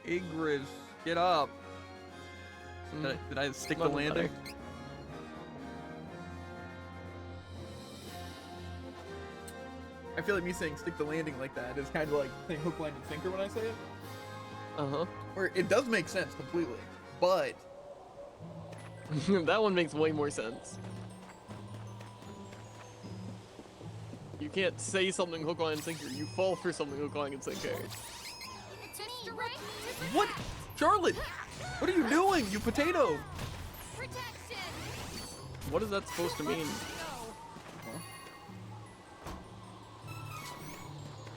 Igris, get up. Did I stick the landing? I feel like me saying stick the landing like that is kind of like saying hook, line, and sinker when I say it. Where it does make sense completely, but that one makes way more sense. You can't say something hook, line, and sinker. You fall for something hook, line, and sinker. What? Charlotte, what are you doing, you potato? What is that supposed to mean?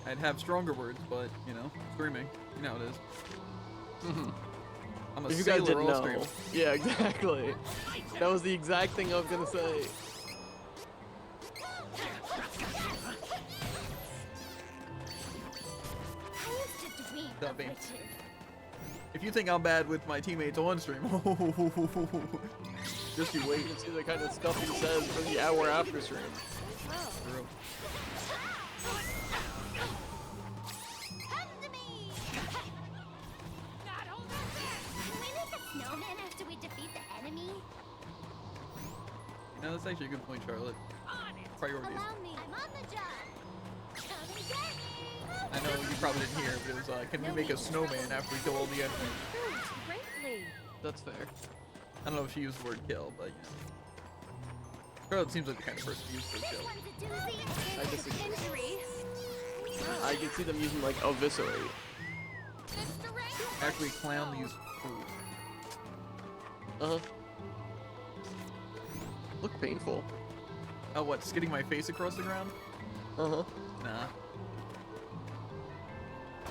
I'd have stronger words, but, you know, screaming. You know how it is. I'm a If you guys sailor didn't know. streamer. Yeah, exactly. That was the exact thing I was gonna say. Dubbing. If you think I'm bad with my teammates on stream, just you wait. You can see the kind of stuff he says for the hour after stream. True. No, that's actually a good point, Charlotte. Priorities. I know you probably didn't hear, but it was can we make a snowman after we kill all the enemies? That's fair. I don't know if she used the word kill, but you know. Charlotte seems like the kind of person to use the word kill. I disagree. I can see them using like eviscerate. Actually, clown these fools. Look painful. Oh, what? Skidding my face across the ground? Nah.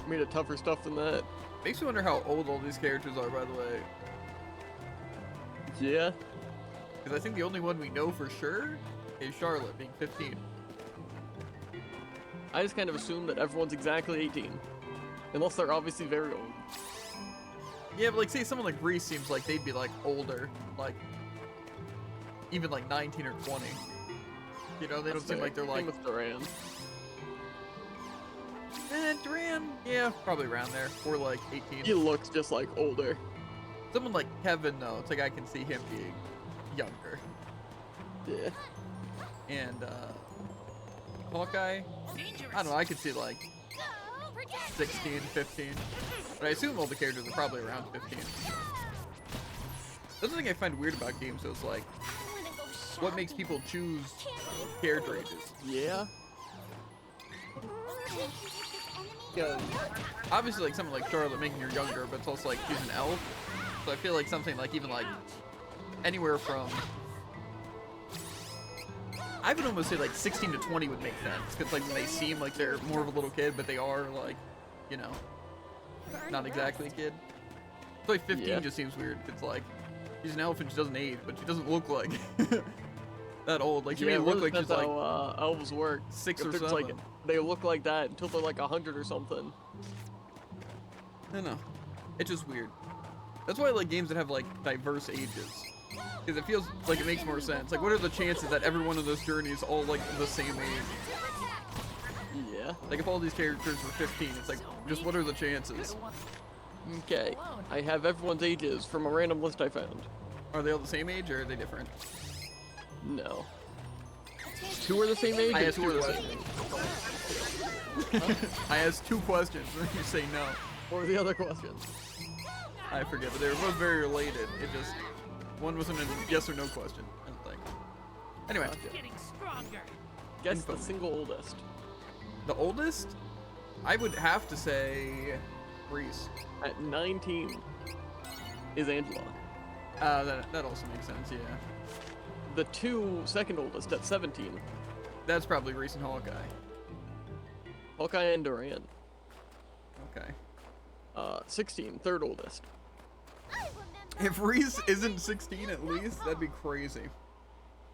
Made it tougher stuff than that. Makes me wonder how old all these characters are, by the way. Yeah. Because I think the only one we know for sure is Charlotte, being 15. I just kind of assume that everyone's exactly 18. Unless they're obviously very old. Yeah, but like, say someone like Reese seems like they'd be like older. Like, even like 19 or 20. You know, they don't seem like they're like... Same with Duran. Duran? Yeah, probably around there. Or like 18. He looks just like older. Someone like Kevin, though, it's like I can see him being younger. Yeah. And, Hawkeye? I don't know, I could see like 16, 15. But I assume all the characters are probably around 15. That's the thing I find weird about games, though, is like, what makes people choose character ages? Yeah. Because obviously, like someone like Charlotte making her younger, but it's also like she's an elf. So I feel like something like even like anywhere from I would almost say like 16 to 20 would make sense. Because like when they seem like they're more of a little kid, but they are like, you know, not exactly a kid. So like 15 just seems weird. It's like she's an elf and she doesn't age, but she doesn't look like that old. Like she may look like she's like how elves work. 6 if or it's something. like they look like that until they're like 100 or something. I don't know. It's just weird. That's why I like games that have like diverse ages. Because it feels like it makes more sense. Like, what are the chances that every one of those journeys all like the same age? Yeah. Like, if all these characters were 15, it's like, just what are the chances? Okay. I have everyone's ages from a random list I found. Are they all the same age or are they different? No. 2 are the same age? I or asked 2 are two the same age? I asked 2 questions and you say no. What were the other questions? I forget, but they were both very related. It just, one wasn't a yes or no question, I don't think. Anyway. Guess the single oldest. The oldest? I would have to say Reese. At 19 is Angela. That also makes sense, yeah. The 2 second oldest at 17. That's probably Reese and Hawkeye. Hawkeye and Duran. Okay. 16, third oldest. If Reese isn't 16 at least, that'd be crazy.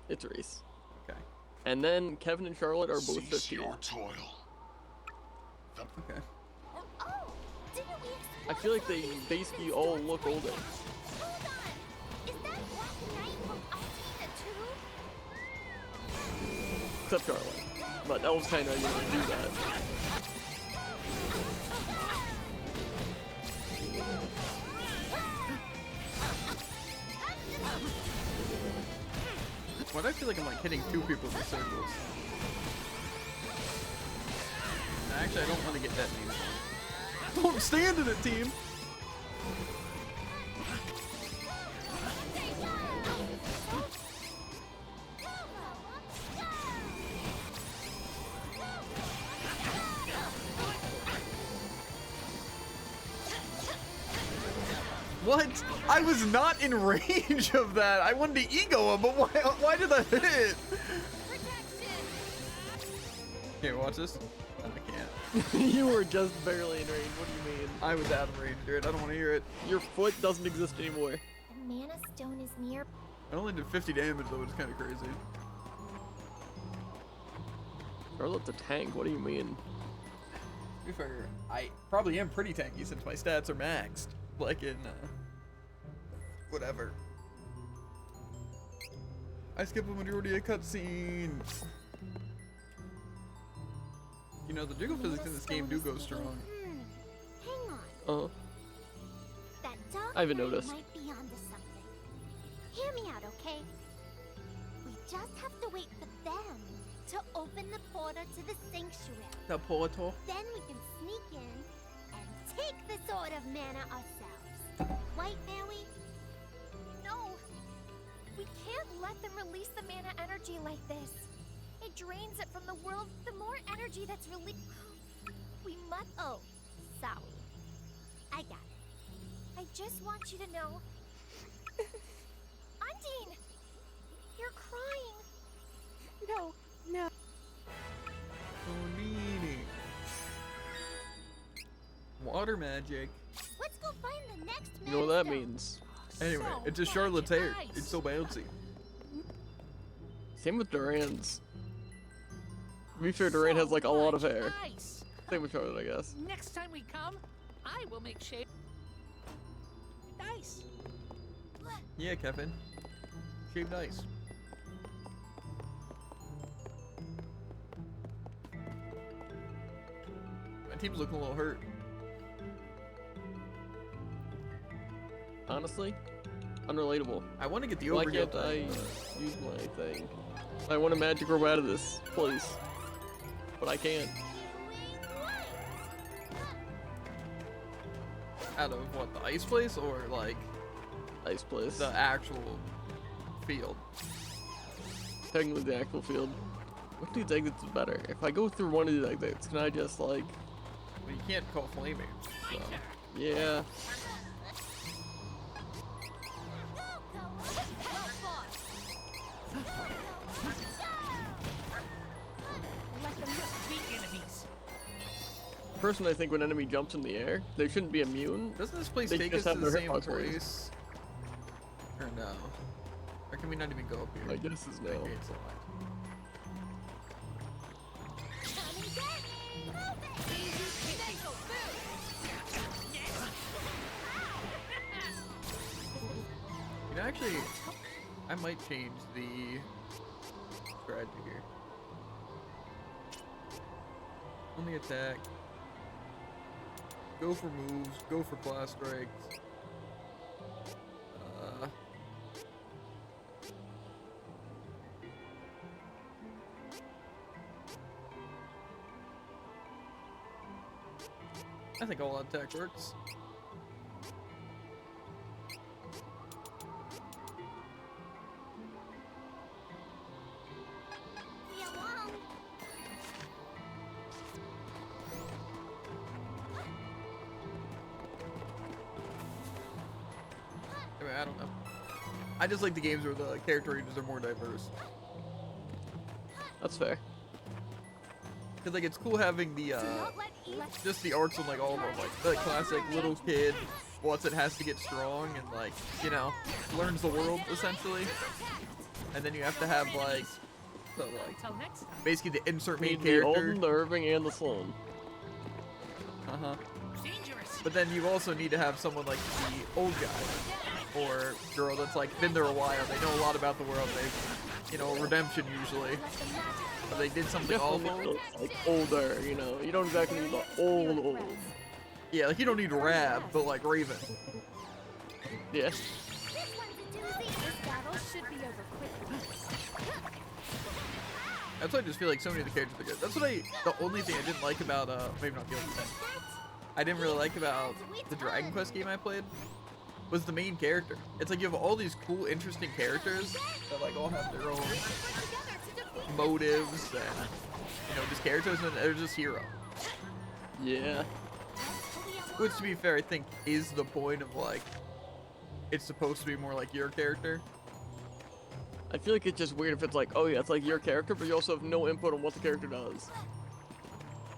It's Reese. Okay. And then Kevin and Charlotte are both 15. Okay. I feel like they basically all look older. Except Charlotte. But elves kinda do that. Why do I feel like I'm like hitting two people in circles? Actually, I don't want to get that name. Don't stand in it, team! What? I was not in range of that. I wanted to ego him, but why did that hit? Can't watch this? No, I can't. You were just barely in range. What do you mean? I was out of range, dude. I don't want to hear it. Your foot doesn't exist anymore. The mana stone is near. I only did 50 damage though, which is kind of crazy. Charlotte's a tank. What do you mean? To be fair, I probably am pretty tanky since my stats are maxed. Like in, whatever. I skip a majority of cutscenes. You know, the jiggle physics in this game do go strong. Hang on. That dog I haven't noticed. might be onto something. Hear me out, okay? We just have to wait for them to open the portal to the sanctuary. The portal. Then we can sneak in and take the sword of mana ourselves. Right, Maui? No! We can't let them release the mana energy like this. It drains it from the world. The more energy that's released, we must. Oh, sorry. I got it. I just want you to know. Undine! You're crying. No, no. Water magic. Let's go find the next You know what that mana stone. means? Anyway, So it's a Charlotte's hair. nice. It's so bouncy. Same with Duran's. To be fair, Duran has like a lot of hair. Nice. Same with Charlotte, I guess. Next time we come, I will make shape. Nice. Yeah, Kevin. Shaved ice. My team's looking a little hurt. Honestly, unrelatable. I want to get the Why overkill can't I thing. use my thing? I want a magic robe out of this, please. But I can't. Out of what, the ice place or like Ice place. the actual field? Technically the actual field. Which of these exits is better? If I go through one of these exits, can I just like... Well, you can't call flaming. So. Yeah. Let them just be enemies. Personally, I think when enemy jumps in the air, they shouldn't be immune. Doesn't this place They take just us have to the their same hitbox raised. place? Or no? Or can we not even go up here? My guess is no. Okay, it's alright. You know, actually, I might change the strategy here. Only attack. Go for moves. Go for class strikes. I think all attack works. I mean, I don't know. I just like the games where the character ranges are more diverse. That's fair. Cause like it's cool having the just the arcs on like all of them, like the classic little kid what's it has to get strong and like, you know, learns the world essentially. And then you have to have like the like Till next time. basically the insert main Need the character. Alden, the Irving, and the Sloan. Uh-huh. Dangerous. But then you also need to have someone like the old guy or girl that's like been there a while. They know a lot about the world. They, you know, redemption usually. But they did something Definitely awful. need those, like older, you know. You don't exactly need the old. Yeah, like you don't need Rab, but like Raven. Yeah. This one's a doozy. This battle should be over quickly. That's why I just feel like so many of the characters are good. That's what the only thing I didn't like about, maybe not the only thing, I didn't really like about the Dragon Quest game I played was the main character. It's like you have all these cool, interesting characters that like all have their own motives and, you know, just characters, and they're just hero. Yeah. Which, to be fair, I think is the point of like, it's supposed to be more like your character. I feel like it's just weird if it's like, oh yeah, it's like your character, but you also have no input on what the character does.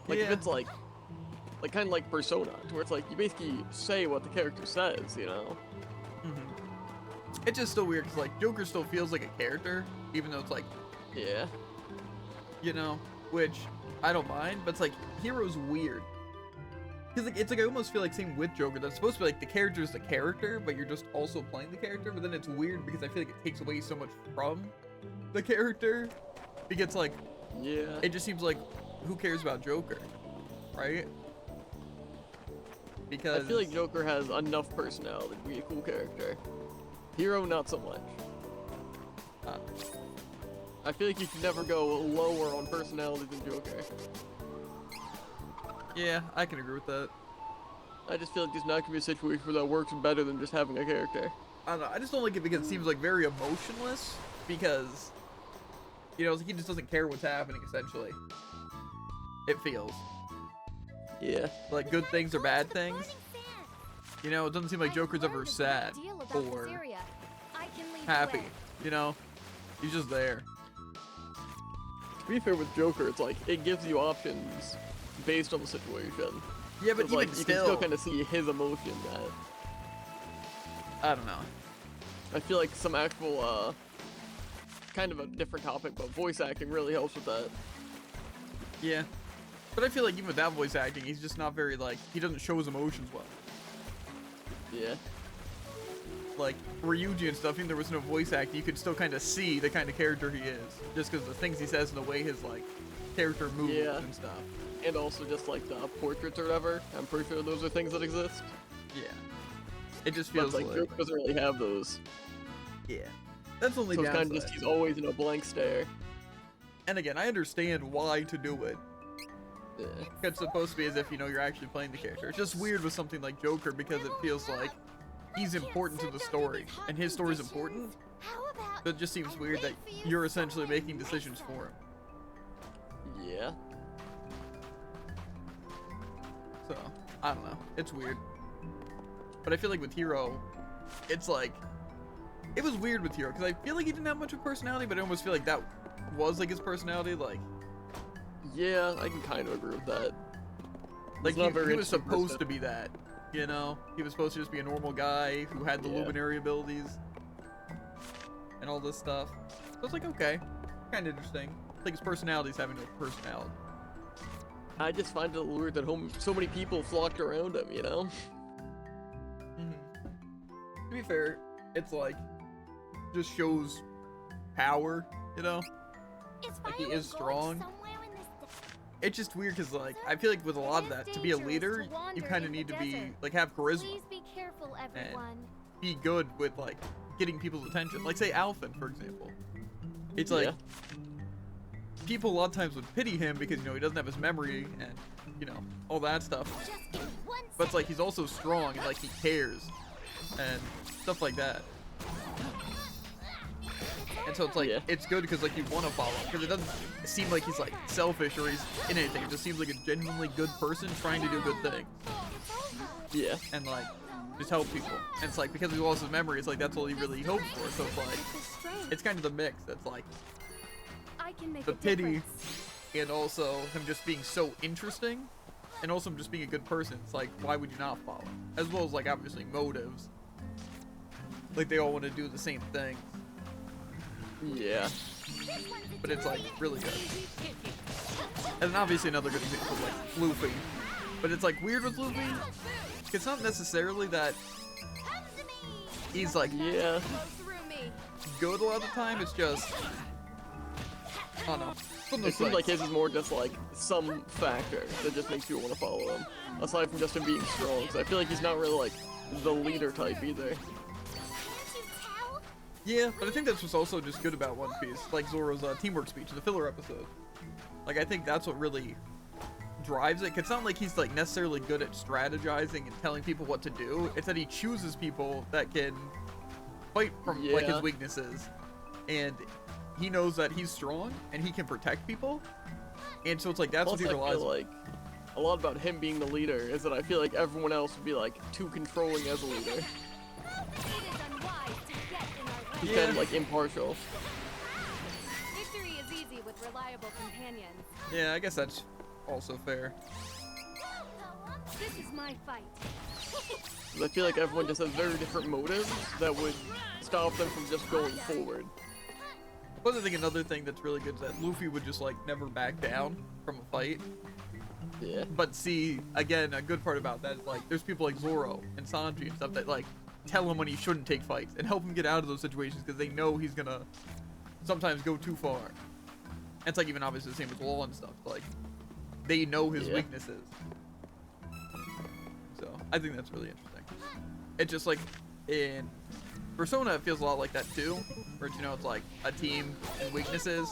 Like if Yeah. it's like kind of like Persona, to where it's like you basically say what the character says, you know? It's just still weird because like Joker still feels like a character, even though it's like, Yeah. you know, which I don't mind, but it's like Hero's weird. Because like, it's like I almost feel like same with Joker, that's supposed to be like the character's the character, but you're just also playing the character, but then it's weird because I feel like it takes away so much from the character. Because like, Yeah. it just seems like, who cares about Joker, right? I Because feel like Joker has enough personality to be a cool character. Hero, not so much. uh, I feel like you can never go lower on personality than Joker. yeah, I can agree with that. I just feel like there's not gonna be a situation where that works better than just having a character. I don't know, I just don't like it because it seems like very emotionless, because, you know, it's like he just doesn't care what's happening, essentially. It feels. Yeah. Like, good things or bad things. You know, it doesn't seem like Joker's ever sad or happy, you know? He's just there. To be fair with Joker, it's like, it gives you options based on the situation. Yeah, but It's even like, you can still, still kind of see his emotion that I don't know. I feel like some actual, kind of a different topic, but voice acting really helps with that. Yeah. But I feel like even without voice acting, he's just not very, like, he doesn't show his emotions well. Yeah. Like, Ryuji and stuff, even there was no voice acting, you could still kind of see the kind of character he is. Just because the things he says and the way his, like, character moves Yeah. and stuff. And also just like the portraits or whatever. I'm pretty sure those are things that exist. Yeah. It just But feels like, Joker doesn't really have those. yeah. That's only So it's kind of downside. just, he's always in a blank stare. And again, I understand why to do it. Yeah. It's supposed to be as if, you know, you're actually playing the character. It's just weird with something like Joker because it feels like he's important to the story, and his story's important. So it just seems weird that you're essentially making decisions for him. Yeah. So, I don't know. It's weird. But I feel like with Hero, it's like, it was weird with Hero, because I feel like he didn't have much of a personality, but I almost feel like that was like his personality, like Yeah, I can kind of agree with that. Like not he very was interesting supposed person. to be that, you know? He was supposed to just be a normal guy who had the Yeah. luminary abilities and all this stuff. So it's like, okay, kind of interesting. Like his personality's having no personality. I just find it weird that so many people flocked around him, you know? To be fair, it's like, just shows power, you know? Like, he is strong. It's just weird because, like, I feel like with a lot of that, to be a leader, you kind of need to be, like, have charisma. Please be careful, everyone. Be good with, like, getting people's attention. Like, say, Alphen, for example. It's like, Yeah. people a lot of times would pity him because, you know, he doesn't have his memory and, you know, all that stuff. Just give me 1 But it's like, he's also strong and, like, he cares. And stuff like that. And so it's like, Yeah. it's good because, like, you want to follow him. Because it doesn't seem like he's, like, selfish or he's in anything. It just seems like a genuinely good person trying to do good things. Yeah. And, like, just help people. And it's like, because he lost his memory, it's like, that's all he really hopes for. So it's like, it's kind of the mix that's like, I can make the a pity difference. and also him just being so interesting. And also him just being a good person. It's like, why would you not follow him? As well as, like, obviously motives. Like, they all want to do the same thing. Yeah. But it's, like, really good. And then obviously another good example is, like, Luffy. But it's, like, weird with Luffy. It's not necessarily that he's, like, Yeah. good a lot of the time. It's just, I don't know. From It those seems like things. his is more just like some factor that just makes people want to follow him. Aside from just him being strong, because I feel like he's not really like the leader type either. Can't you tell? Yeah, but I think that's what's also just good about One Piece, like Zoro's teamwork speech in the filler episode. Like, I think that's what really drives it. 'Cause it's not like he's like necessarily good at strategizing and telling people what to do. It's that he chooses people that can fight from like his Yeah. weaknesses, and he knows that he's strong and he can protect people. And so it's like that's Plus, what he I relies feel on. like a lot about him being the leader is that I feel like everyone else would be like too controlling as a leader. It is unwise to get in our way. He's Yeah. kind of like impartial. Victory is easy with reliable companions. Yeah, I guess that's also fair. This is my fight. 'Cause I feel like everyone just has very different motives that would stop them from just going forward. But I think another thing that's really good is that Luffy would just like never back down from a fight. Yeah. But see, again, a good part about that is like there's people like Zoro and Sanji and stuff that like tell him when he shouldn't take fights and help him get out of those situations because they know he's gonna sometimes go too far. And it's like even obviously the same with Law and stuff. Like they know his Yeah. weaknesses. So I think that's really interesting. It's just like in Persona, it feels a lot like that too, where it's, you know, it's like a team and weaknesses.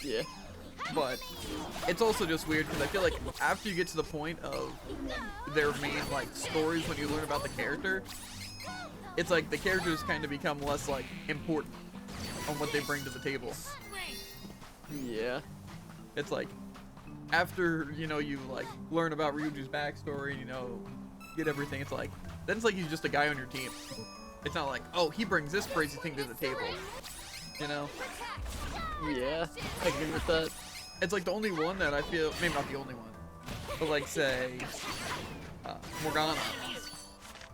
Yeah. But it's also just weird because I feel like after you get to the point of their main like stories, when you learn about the character, it's like the characters kind of become less like important on what they bring to the table. Yeah. It's like after, you know, you like learn about Ryuji's backstory, you know, get everything, it's like then it's like he's just a guy on your team. It's not like, oh, he brings this crazy thing to the table, you know. Yeah. I agree with that. It's like the only one that I feel, maybe not the only one, but like say Morgana,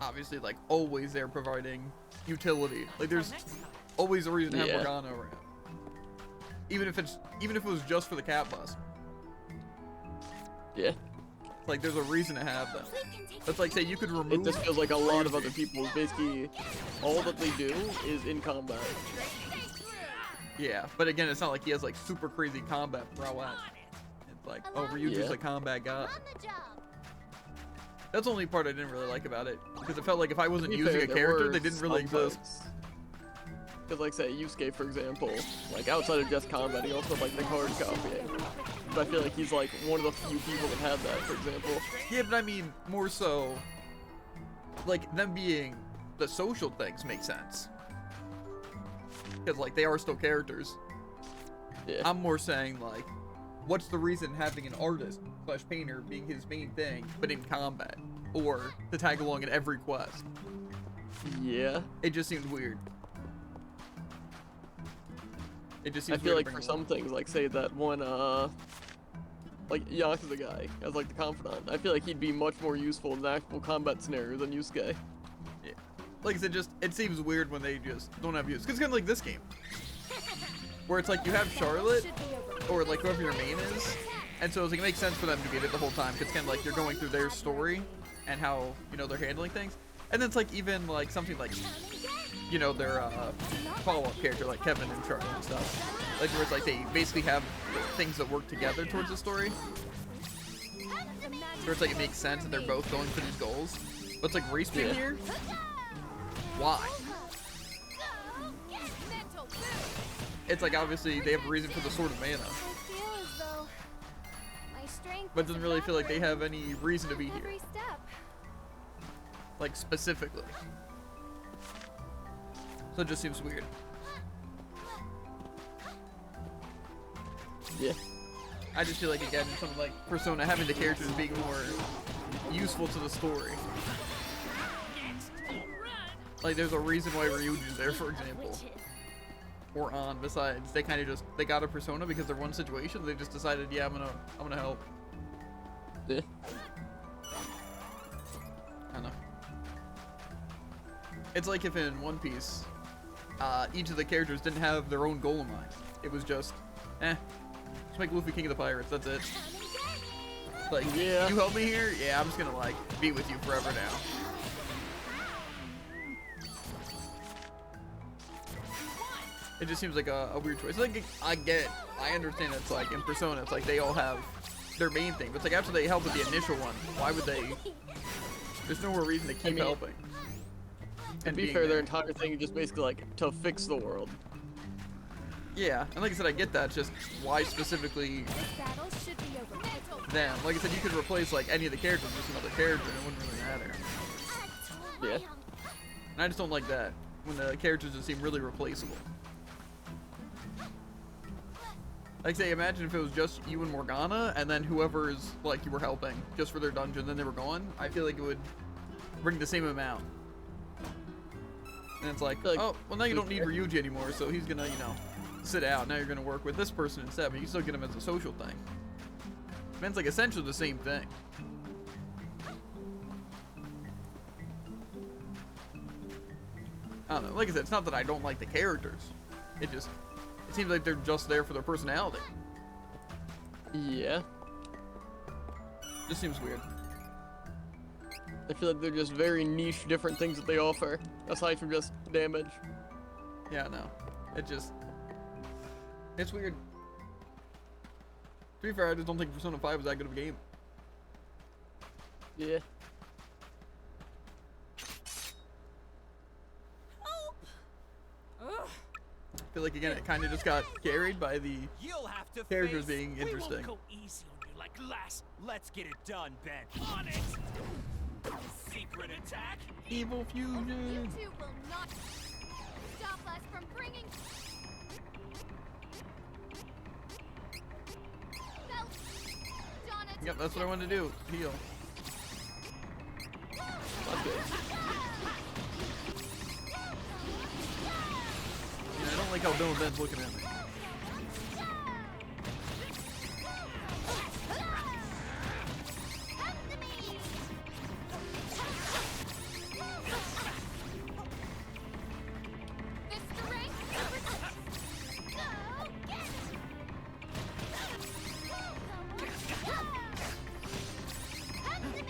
obviously like always there providing utility. Like there's always a reason to have Yeah. Morgana around, even if it was just for the cat bust. Yeah. Like there's a reason to have them. That's like say you could remove. It just feels like a lot of other people basically all that they do is in combat. Yeah, but again, it's not like he has like super crazy combat prowess. It's like, oh, Ryuji's Yeah. a combat guy. On the job. That's the only part I didn't really like about it, because it felt like if I To wasn't be using fair, a there character, were they didn't really some exist. fights. Cause like say Yusuke for example, like outside of just combat, he also like the card copying. But I feel like he's like one of the few people that have that, for example. Yeah, but I mean, more so, like, them being the social things make sense. Because, like, they are still characters. Yeah. I'm more saying, like, what's the reason having an artist slash painter being his main thing, but in combat? Or to tag along in every quest? Yeah. It just seems weird. It just I seems feel weird like to for bring some things, like say that one, like Yakuza guy as like the confidant, I feel like he'd be much more useful in the actual combat scenario than Yusuke. along. Yeah. Like I said, it seems weird when they just don't have use. Because it's kind of like this game. Where it's like you have Charlotte, or like whoever your main is, and so it's like it makes sense for them to be in it the whole time. 'Cause it's kind of like you're going through their story and how, you know, they're handling things. And then it's like even like something like, you know, their follow-up character like Kevin and Charlotte and stuff. Like where it's like they basically have things that work together towards the story. Where it's like it makes sense that they're both going for these goals. But it's like race being Yeah. here? Why? It's like obviously they have a reason for the Sword of Mana. I feel as though my strength But it is doesn't really feel like they have evaporating any reason to be every here. step. Like specifically. So it just seems weird. Yeah. I just feel like again in something like Persona having the characters being more useful to the story. Like there's a reason why Ryuji's there, for example. Or on besides. They kind of just they got a Persona because they're one situation, they just decided, yeah, I'm gonna help. Yeah. I don't know. It's like if in One Piece, each of the characters didn't have their own goal in mind. It was just, just make Luffy king of the pirates, that's it. Like, Yeah. you help me here? Yeah, I'm just gonna, like, be with you forever now. It just seems like a weird choice. Like, I understand it's like, in Persona, it's like they all have their main thing. But it's like, after they help with the initial one, why would they? There's no more reason to keep mean- helping. To be being fair, their there. entire thing is just basically like to fix the world. Yeah, and like I said, I get that. It's just why specifically This battle should be over. It's over. them? Like I said, you could replace like any of the characters with another character, and it wouldn't really matter. Yeah. And I just don't like that when the characters just seem really replaceable. Like say, imagine if it was just you and Morgana, and then whoever's like you were helping just for their dungeon, then they were gone. I feel like it would bring the same amount. And it's like, Like, oh, well now you don't need Ryuji anymore, so he's gonna, you know, sit out. Now you're gonna work with this person instead, but you still get him as a social thing. Man, it's like essentially the same thing. I don't know. Like I said, it's not that I don't like the characters. It seems like they're just there for their personality. Yeah. Just seems weird. I feel like they're just very niche, different things that they offer, aside from just damage. Yeah, no. It's weird. To be fair, I just don't think Persona 5 was that good of a game. Yeah. I feel like, again, it kind of just got carried by the You'll have to characters face- being We interesting. won't go easy on you like last. Let's get it done, Ben. On it. Secret attack. Evil You Fusion! two will not stop us from bringing. Belt. Donna to Yep, that's what I wanted to do. Heal. That's good. Yeah, I don't like how Bill and Ben's looking at me. the strength. Go get it. Come to me.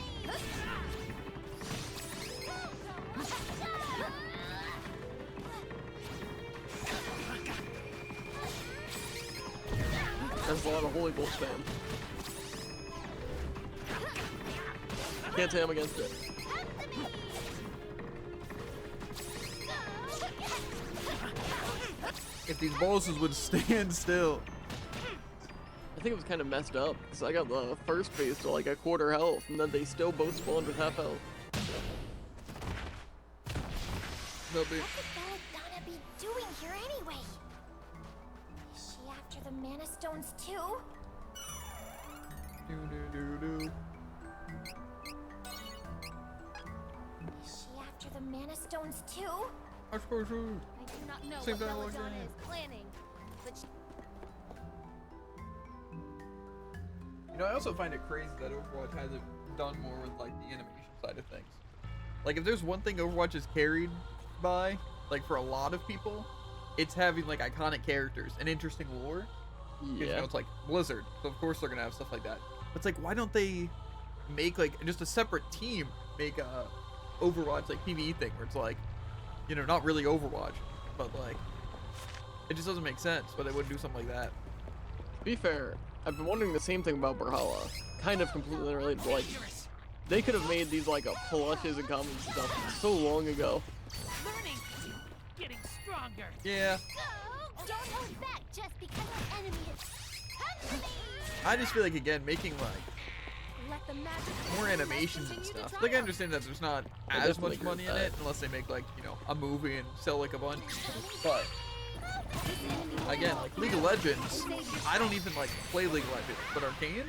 That's a lot of Holy Bolt spam. Can't say I'm against it. If these bosses would stand still. I think it was kind of messed up, because I got the first phase to like a quarter health, and then they still both spawned with half health. They'll be. What could Belladonna be doing here anyway? Is she after the Mana Stones too? Do-do-do-do. Is she after the Mana Stones too? I suppose so. I do not know Same what dialogue Belladonna again. is planning, but she You know, I also find it crazy that Overwatch hasn't done more with like the animation side of things. Like, if there's one thing Overwatch is carried by, like for a lot of people, it's having like iconic characters and interesting lore. 'Cause, you know, Yeah. it's like Blizzard, so of course they're gonna have stuff like that. But it's like, why don't they make like just a separate team make a Overwatch like PvE thing where it's like, you know, not really Overwatch, but like it just doesn't make sense. But they wouldn't do something like that. To be fair, I've been wondering the same thing about Brawlhalla. Kind of completely unrelated, but like, Dangerous. they could have made these like plushes and comics and stuff so long ago. Learning. Getting stronger. Yeah, Go! Don't hold back just because our enemy is. Come to me! I just feel like again making like let the magic more animations and continue to stuff. Like I triumph. understand that there's not I as definitely much agree money with in it that. unless they make like, you know, a movie and sell like a bunch. But again, like League of Legends, I don't even like play League of Legends, but Arcane,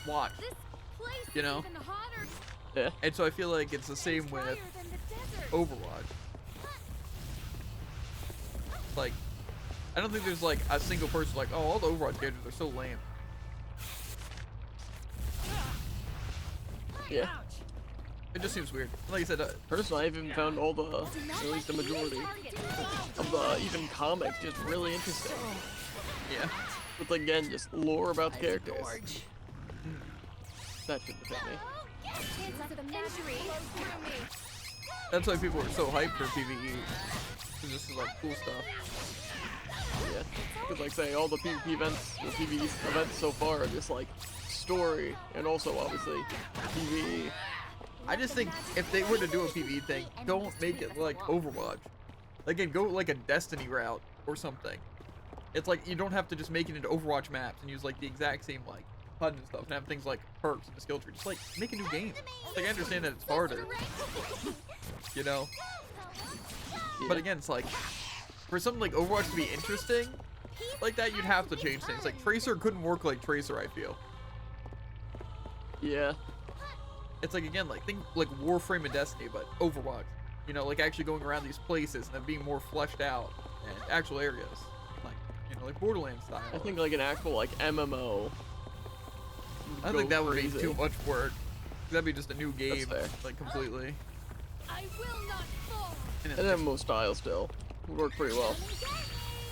watch. This place You know? is even hotter, Yeah. And so I feel like it's the same with drier than the desert. Overwatch. Like, I don't think there's like a single person like, oh, all the Overwatch characters are so lame. Yeah. Ouch. It just seems weird. Like I said, Personally, I've even found all the, at least the majority of the even comics just really interesting. yeah. With again, just lore about the characters. Gorge. That shouldn't have hit me. Let the injury flow through me. That's why people are so hyped for PvE. 'Cause this is like cool stuff. Yeah. Because like say, all the PvP events, the PvE events so far are just like story, and also obviously PvE. I just think if they were to do a PvE thing, don't make it like Overwatch. Again, go like a Destiny route or something. It's like you don't have to just make it into Overwatch maps and use like the exact same like HUD and stuff and have things like perks and the skill tree. Just like make a new game. Like I understand that it's harder, you know. But again, it's like for something like Overwatch to be interesting, like that, you'd have to change things. Like Tracer couldn't work like Tracer, I feel. Yeah. It's like again, like think like Warframe and Destiny, but Overwatch. You know, like actually going around these places and them being more fleshed out and actual areas, like you know, like Borderlands style. I think like an actual like MMO. I think that would be too much work. That'd be just a new game, fair. like completely. I will not fall. And An MMO style still would work pretty well.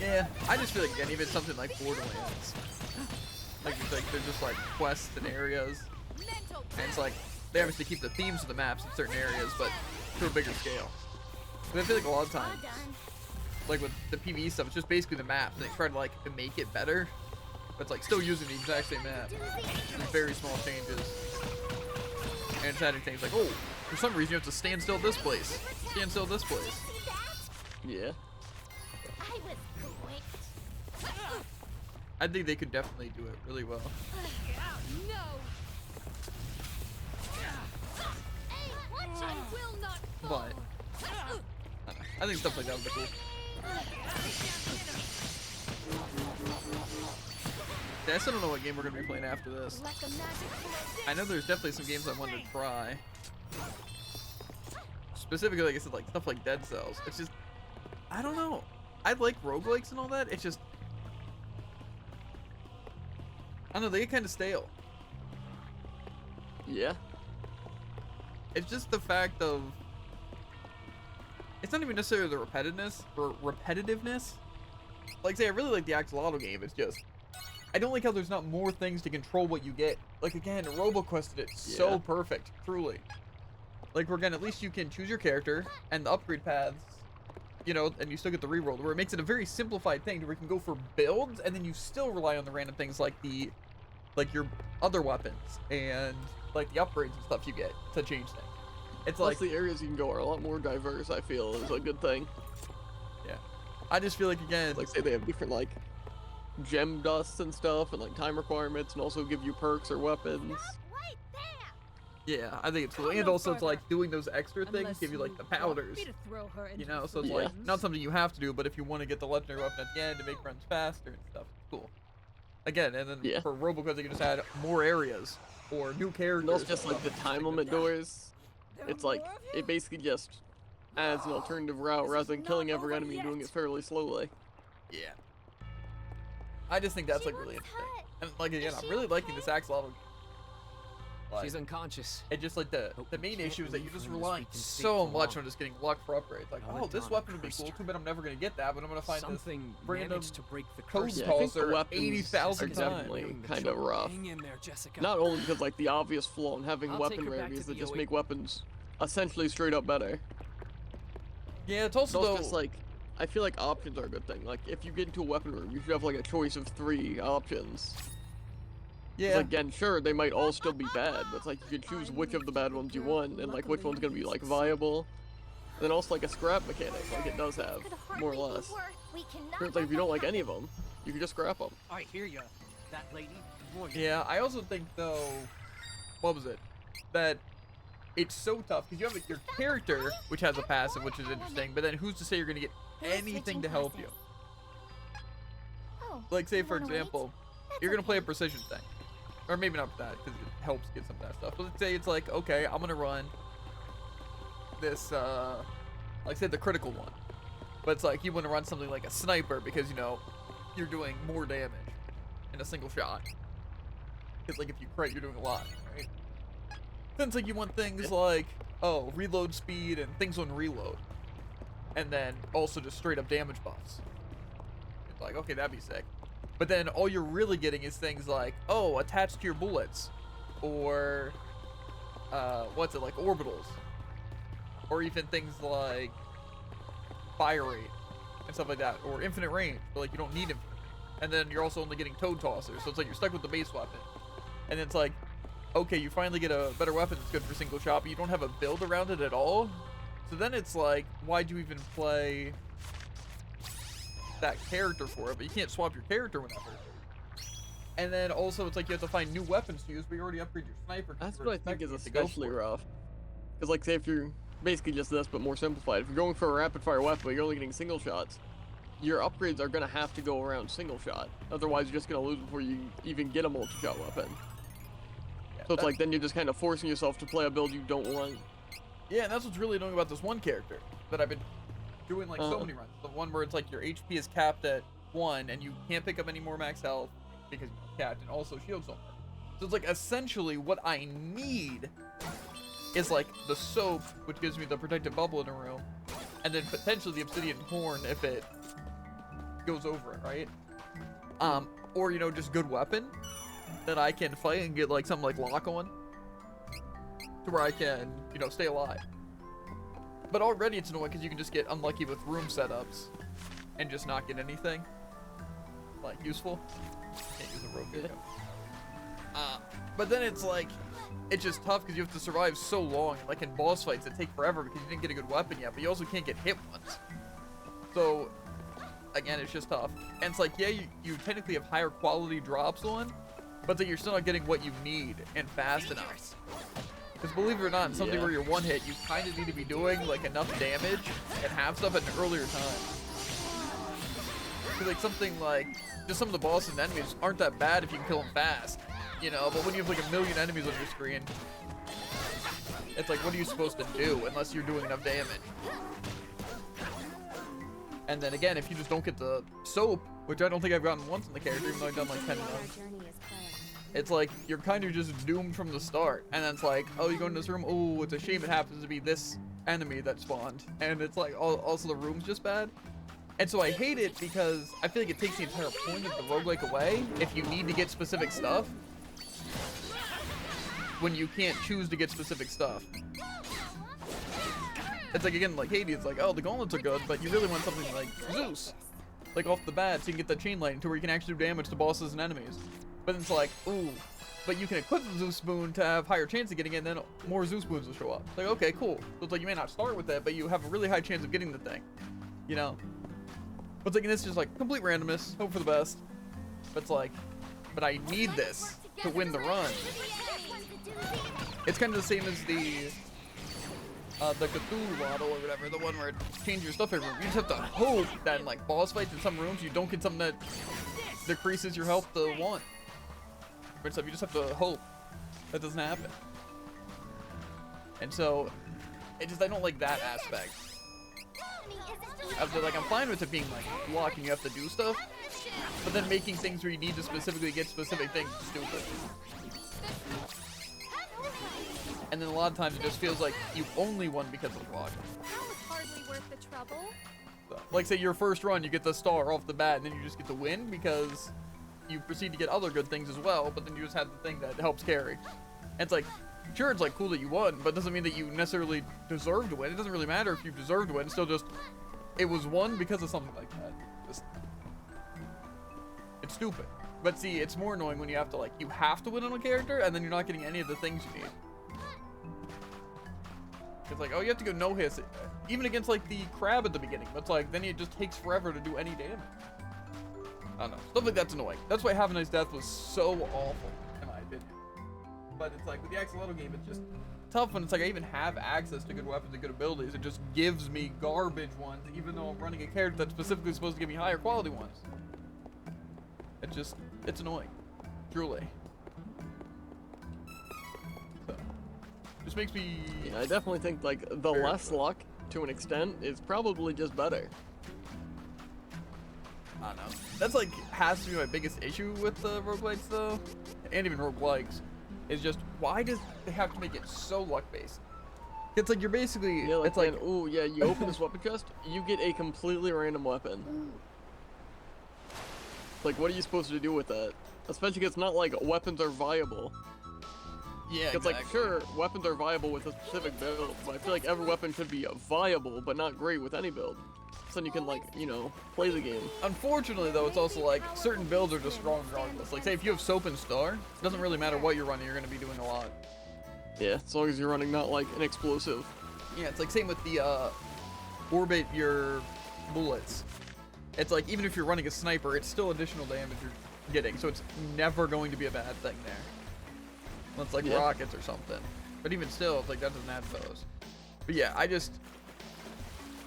yeah, I just feel like again, even something like Borderlands, like it's like they're just like quests and areas, Mental and it's like they obviously keep the themes of the maps in certain areas, but to a bigger scale. But I feel like a lot of times, like with the PvE stuff, it's just basically the map, and they try to like make it better, but it's like still using the exact same map with very small changes, and it's adding things like, oh, for some reason you have to stand still at this place, stand still at this place. Yeah. I was quick. I think they could definitely do it really well. No. Hey, watch I will not fall. But I don't know. I think stuff like that would be cool. Yeah, I still don't know what game we're gonna be playing after this. Let the magic flow. I know there's definitely some games I wanted to try. Specifically, like I said, like stuff like Dead Cells. It's just, I don't know. I like roguelikes and all that. It's just, I don't know, they get kind of stale. Yeah. It's just the fact of, it's not even necessarily the repetitiveness. Like say, I really like the Axolotl game. It's just, I don't like how there's not more things to control what you get. Like again, RoboQuest did it so Yeah. perfect, truly. Like again, at least you can choose your character and the upgrade paths, you know, and you still get the reroll, where it makes it a very simplified thing to where you can go for builds and then you still rely on the random things like the, like your other weapons and like the upgrades and stuff you get to change things. It's Plus like, the areas you can go are a lot more diverse, I feel, is a good thing. yeah, I just feel like again, Like say they have different like gem dusts and stuff and like time requirements and also give you perks or weapons. Right there. yeah, I think it's cool. Go And no also it's further. like doing those extra things Unless give you like the want powders. me to throw her You into know, the so it's Yeah. like not something you have to do, but if you want to get the legendary weapon at the end to make friends faster and stuff, cool. Again, and then Yeah. for RoboQuest, you can just add more areas or new characters. And also just like the and stuff. time limit doors. It's like it basically just adds an alternative route rather than killing every enemy and doing it fairly slowly. Yeah. I just think that's She like really looks interesting. hurt. And like again, Is I'm she really liking okay? this Axolotl. Like, She's unconscious. and just like the But main we can't issue is that leave you're just her unless we relying can stay so for much long. on just getting luck for upgrades. Like, oh, this Aladana weapon would be cursed cool. her. Too bad I'm never gonna get that, but I'm gonna find this Something random managed to break the code curse. Yeah, I think the tosser weapons 80,000 are times. definitely kind of rough. Hang in there, Jessica. Not only because like the obvious flaw in having I'll take weapon her back rarities to that the just OE. make weapons essentially straight up better. Yeah, it's It's also also though. just like I feel like options are a good thing. Like if you get into a weapon room, you should have like a choice of 3 options. 'Cause, yeah. again, sure, they might all still be bad, but it's like you can choose which of the bad ones you want and like which one's gonna be like viable. And then also like a scrap mechanic, like it does have, Could more or hardly be less. worse. We cannot Where it's like let if you don't that like any happen. of them, you can just scrap them. I hear ya. That lady. Boy, Yeah, I also think though, what was it? That it's so tough because you have your character, which has a passive, which is interesting, but then who's to say you're gonna get Who's anything switching to help you? classes? Oh, Like, say you for wanna wait? example, That's you're gonna play a okay. precision thing, or maybe not that because it helps get some of that stuff. But let's say it's like, okay, I'm gonna run this, like say the critical one, but it's like you want to run something like a sniper because you know you're doing more damage in a single shot. Because like if you crit, you're doing a lot, right? Then it's like you want things like, oh, reload speed and things on reload, and then also just straight up damage buffs. It's like, okay, that'd be sick. But then all you're really getting is things like, oh, attached to your bullets, or what's it, like orbitals, or even things like fire rate and stuff like that, or infinite range, but like you don't need infinite. And then you're also only getting toad tossers, so it's like you're stuck with the base weapon. And it's like, okay, you finally get a better weapon that's good for single shot, but you don't have a build around it at all. So then it's like, why'd you even play that character for it? But you can't swap your character whenever. And then also it's like you have to find new weapons to use, but you already upgrade your sniper. That's what I think is especially rough. Because, like, say if you're basically just this, but more simplified. If you're going for a rapid fire weapon, but you're only getting single shots, your upgrades are gonna have to go around single shot. Otherwise, you're just gonna lose before you even get a multi-shot weapon. Yeah, So it's like then you're just kind of forcing yourself to play a build you don't want. Yeah, and that's what's really annoying about this one character that I've been doing like so many runs. The one where it's like your HP is capped at 1 and you can't pick up any more max health because you're capped, and also shields don't work. So it's like essentially what I need is like the soap, which gives me the protective bubble in a room, and then potentially the obsidian horn if it goes over it, right? Or you know, just good weapon that I can fight and get like something like lock on to where I can, you know, stay alive. But already it's annoying because you can just get unlucky with room setups and just not get anything like useful. Can't use a rope here. But then it's like, it's just tough because you have to survive so long. Like in boss fights that take forever because you didn't get a good weapon yet, but you also can't get hit once. So again, it's just tough. And it's like, yeah, you technically have higher quality drops on, but then you're still not getting what you need and fast enough. Because believe it or not, in something where you're one hit, you kind of need to be doing like enough damage and have stuff at an earlier time. Because like something like, just some of the bosses and enemies aren't that bad if you can kill them fast, you know, but when you have like a million enemies on your screen, it's like, what are you supposed to do unless you're doing enough damage? And then again, if you just don't get the soap, which I don't think I've gotten once in the character, even though I've done like 10 runs, it's like, you're kind of just doomed from the start. And then it's like, oh, you go in this room, oh, it's a shame it happens to be this enemy that spawned. And it's like, also the room's just bad. And so I hate it because I feel like it takes the entire point of the roguelike away if you need to get specific stuff, when you can't choose to get specific stuff. It's like, again, like Hades, like, oh, the gauntlets are good, but you really want something like Zeus, like off the bat, so you can get the chain lightning to where you can actually do damage to bosses and enemies. But it's like, ooh, but you can equip the Zeus boon to have higher chance of getting it, and then more Zeus boons will show up. It's like, okay, cool. So it's like, you may not start with that, but you have a really high chance of getting the thing, you know? But it's like, and it's just like complete randomness, hope for the best. But it's like, but I need this to win the run. It's kind of the same as the Cthulhu model or whatever, the one where it changes your stuff every room. You just have to hope that in like boss fights in some rooms you don't get something that decreases your health to 1. But stuff, you just have to hope that doesn't happen. And so, it just, I don't like that aspect. After, like, I'm fine with it being like blocking, you have to do stuff, but then making things where you need to specifically get specific things is stupid. And then a lot of times it just feels like you only won because of blocking. That was hardly worth the trouble. So, like say your first run, you get the star off the bat, and then you just get the win because you proceed to get other good things as well, but then you just have the thing that helps carry. And it's like, sure, it's like cool that you won, but it doesn't mean that you necessarily deserve to win. It doesn't really matter if you deserve to win. It's still just, it was won because of something like that. Just, it's stupid. But see, it's more annoying when you have to like, you have to win on a character, and then you're not getting any of the things you need. It's like, oh, you have to go no hits, even against like the crab at the beginning. But it's like, then it just takes forever to do any damage. I don't know, stuff like that's annoying. That's why Have a Nice Death was so awful, in my opinion. But it's like, with the Axolotl game, it's just tough when it's like I even have access to good weapons and good abilities. It just gives me garbage ones, even though I'm running a character that's specifically supposed to give me higher quality ones. It's annoying. Truly. So, just makes me... Yeah, I definitely think, like, the less luck, to an extent, is probably just better. I don't know. That's like, has to be my biggest issue with the roguelites though, and even roguelikes, is just, why does they have to make it so luck-based? It's like, you're basically, Yeah, like, it's like, oh yeah, you open this weapon chest, you get a completely random weapon. Like, what are you supposed to do with that? Especially because it's not like weapons are viable. yeah, It's like, sure, weapons are viable with a specific build, but I feel like every weapon should be viable, but not great with any build. then you can, like, you know, play the game. Unfortunately, though, it's also like certain builds are just strong regardless. Like, say if you have Soap and Star, it doesn't really matter what you're running, you're going to be doing a lot. Yeah, as long as you're running not like an explosive. Yeah, it's like same with the orbit your bullets. It's like even if you're running a sniper, it's still additional damage you're getting, so it's never going to be a bad thing there. Unless like rockets or something. But even still, it's like that doesn't add those. But yeah, I just.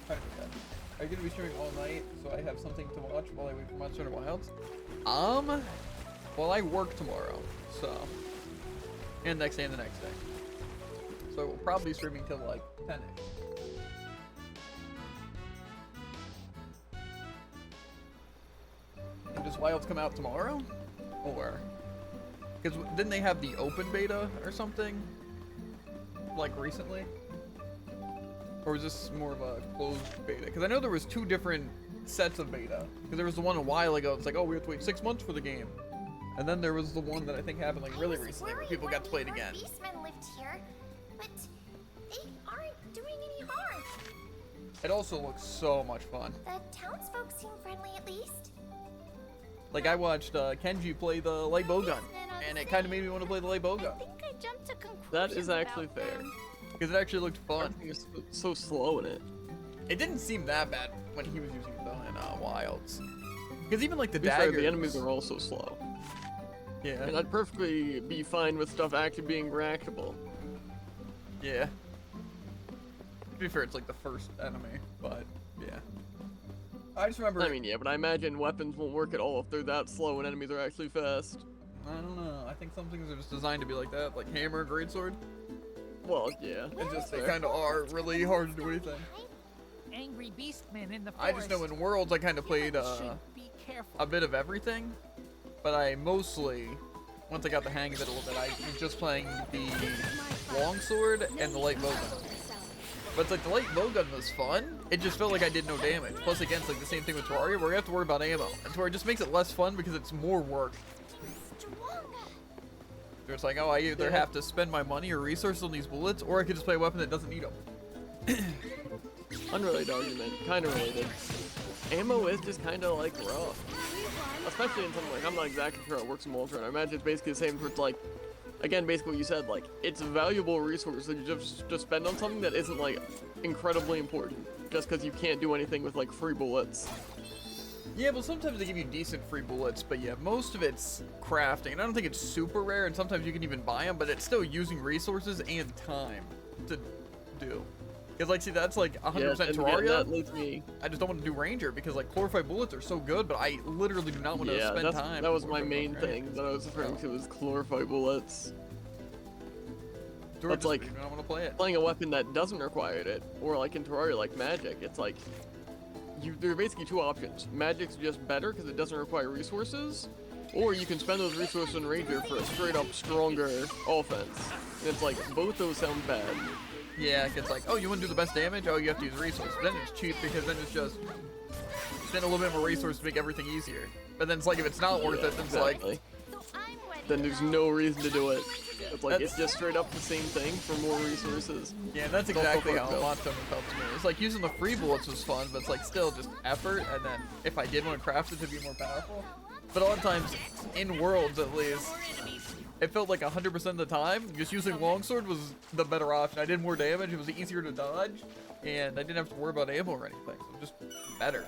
Are you gonna be streaming all night so I have something to watch while I wait for Monster Hunter Wilds? Well, I work tomorrow, so. And next day and the next day. So we'll probably be streaming till like 10ish. And does Wilds come out tomorrow? Or? Because didn't they have the open beta or something? Like recently? Or was this more of a closed beta? Because I know there was 2 different sets of beta. Because there was the one a while ago, it's like, oh, we have to wait 6 months for the game. And then there was the one that I think happened like really recently where people got to play it again. Beastmen lived here, but they aren't doing any harm. It also looks so much fun. The townsfolk seem friendly at least. Like I watched Kenji play the light bowgun, and it kind of made me want to play the light I bowgun. think I jumped to conclusions. That is actually about fair. them. Because it actually looked fun. Everything is so slow in it. It didn't seem that bad when he was using it though in Wilds. Because even like the To be fair, daggers. the enemies are also slow. Yeah. And I'd perfectly be fine with stuff actually being reactable. Yeah. To be fair, it's like the first enemy, but yeah. I just remember. I mean, yeah, but I imagine weapons won't work at all if they're that slow and enemies are actually fast. I don't know. I think some things are just designed to be like that, like hammer, greatsword. Well, yeah. It just they fair. kind of are really hard to do anything. Angry beastmen in the I forest. just know in Worlds I kind of played Should be careful. a bit of everything, but I mostly, once I got the hang of it a little bit, I was just playing the longsword and the light bowgun. But it's like the light bowgun was fun. It just felt like I did no damage. Plus, again, it's like the same thing with Terraria, where you have to worry about ammo. And so it just makes it less fun because it's more work. So it's like, oh, I either have to spend my money or resources on these bullets, or I could just play a weapon that doesn't need them. Unrelated argument, kind of related. Ammo is just kind of like rough. Especially in something like, I'm not exactly sure how it works in Ultron. I imagine it's basically the same for like, again, basically what you said, like, it's a valuable resource that you just spend on something that isn't like incredibly important. Just because you can't do anything with like free bullets. Yeah, well, sometimes they give you decent free bullets, but yeah, most of it's crafting. And I don't think it's super rare, and sometimes you can even buy them, but it's still using resources and time to do. Because, like, see, that's like 100% Yeah, and Terraria. that leads me. I just don't want to do Ranger because, like, chlorified bullets are so good, but I literally do not want to Yeah, spend time. that was with my glorified main bullets. thing that I was referring to was glorified bullets. George That's like- just I don't want to play it. Playing a weapon that doesn't require it, or like in Terraria, like magic, it's like there are basically 2 options. Magic's just better because it doesn't require resources, or you can spend those resources in Ranger for a straight up stronger offense. And it's like both those sound bad. Yeah, it's like, oh, you want to do the best damage? Oh, you have to use resources. Then it's cheap because then it's just spend a little bit more resources to make everything easier. But then it's like if it's not worth it, then it's Exactly. like, So I'm ready Then to there's go. no reason to do it. It's like That's- it's just straight up the same thing for more resources. yeah, that's Don't exactly go how for it, Monster Hunter felt to me. It's like using the free bullets was fun, but it's like still just effort. And then if I did want to craft it to be more powerful, but a lot of times in Worlds at least, it felt like 100% of the time just using longsword was the better option. I did more damage, it was easier to dodge, and I didn't have to worry about ammo or anything. So just better.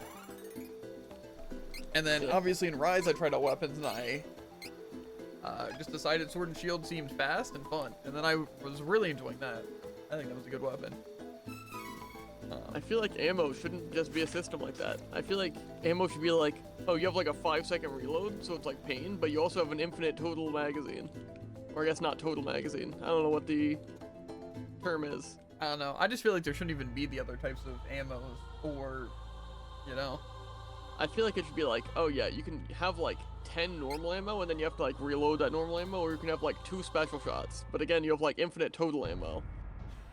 And then obviously in Rise I tried out weapons and I just decided Sword and Shield seemed fast and fun. And then I was really enjoying that. I think that was a good weapon. I feel like ammo shouldn't just be a system like that. I feel like ammo should be like, oh, you have like a 5-second reload, so it's like pain, but you also have an infinite total magazine. Or I guess not total magazine. I don't know what the term is. I don't know. I just feel like there shouldn't even be the other types of ammos or, you know. I feel like it should be like, oh yeah, you can have like 10 normal ammo and then you have to like reload that normal ammo, or you can have like 2 special shots. But again, you have like infinite total ammo.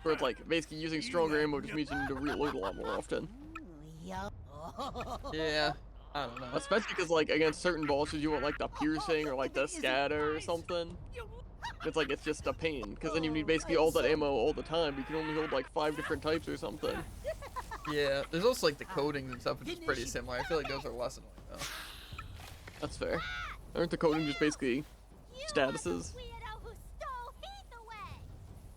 Where it's like basically using stronger ammo just means you need to reload a lot more often. Yeah. I don't know. Especially because like against certain bosses you want like the piercing or like the scatter or something. It's like it's just a pain because then you need basically all that ammo all the time. You can only hold like 5 different types or something. Yeah, there's also like the coding and stuff, which is pretty similar. I feel like those are less annoying though. That's fair. Aren't the coding just basically statuses? Weirdo who stole Heath away.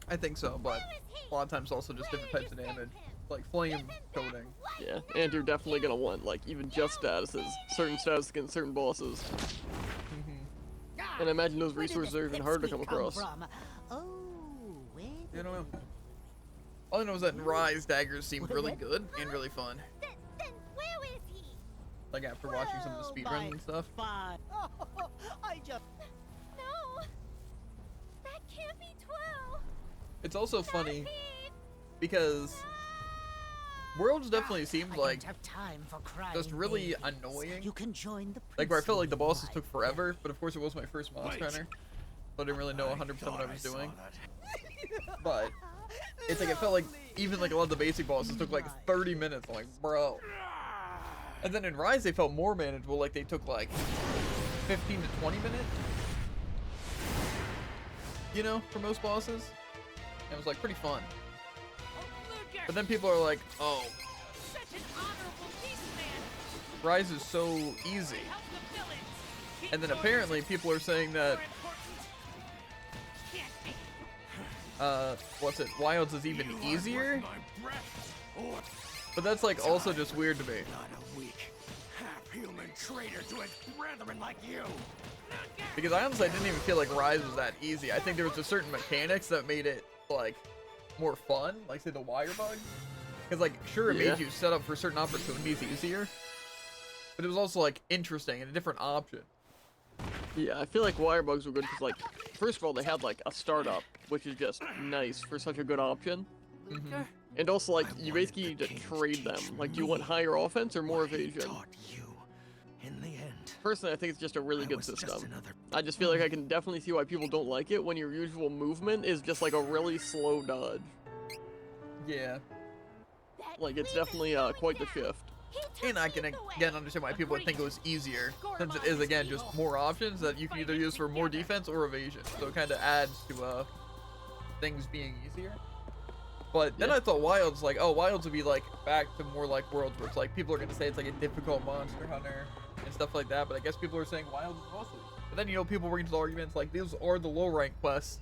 I think so, but Where is he? a lot of times also just different Where types of did you damage, send him? like flame Give him back coding. what Yeah, and you're definitely gonna want like even just statuses, certain status against certain bosses. And I imagine those Where did the resources are even harder to come pipsqueak across. from? Oh, where You did know, all I know is that in Rise, daggers seemed really good and really fun. Then where is he? Like after watching some of the Well, speedruns and stuff. fine. Oh, I just No. That can't be Twirl. It's also funny Heath. because Worlds definitely seemed I like don't have time for crying just really babies. annoying. You can join the Like where I felt like the bosses princeling took forever, but of course it was my first Monster Hunter. So I didn't really know 100% what I was doing. But it's like it felt like even like a lot of the basic bosses took like 30 minutes. I'm like, bro. And then in Rise they felt more manageable, like they took like 15 to 20 minutes. You know, for most bosses. And it was like pretty fun. But then people are like, oh, Such an honorable beastman. Rise is so easy. Help the village. And then apparently people are saying that Can't be. what's it, Wilds is even easier? But that's like also just weird to me. Not a weak, half-human traitor to his brethren like you. Because I honestly didn't even feel like Rise was that easy. I think there was just certain mechanics that made it like more fun, like say the wire bug. Because like sure it Yeah. made you set up for certain opportunities easier, but it was also like interesting and a different option. Yeah, I feel like wire bugs were good because, like, first of all, they had like a startup, which is just nice for such a good option. And also, like, you basically need to trade them. Like, do you want higher offense or more evasion? Taught you. In the end, Personally, I think it's just a really I good was just system. another I just feel like I can definitely see why people don't like it when your usual movement is just like a really slow dodge. Yeah. That Like, it's Weave is definitely going quite the down. shift. He took And I can Heath away. again understand why people would think it was easier, since it is again just more options that you can either use for more defense or evasion. So it kind of adds to things being easier. But then Yeah. I thought Wilds, like, oh, Wilds would be like back to more like Worlds, where it's like people are gonna say it's like a difficult Monster Hunter and stuff like that. But I guess people are saying Wilds is also. But then people bring into the arguments like these are the low rank quests,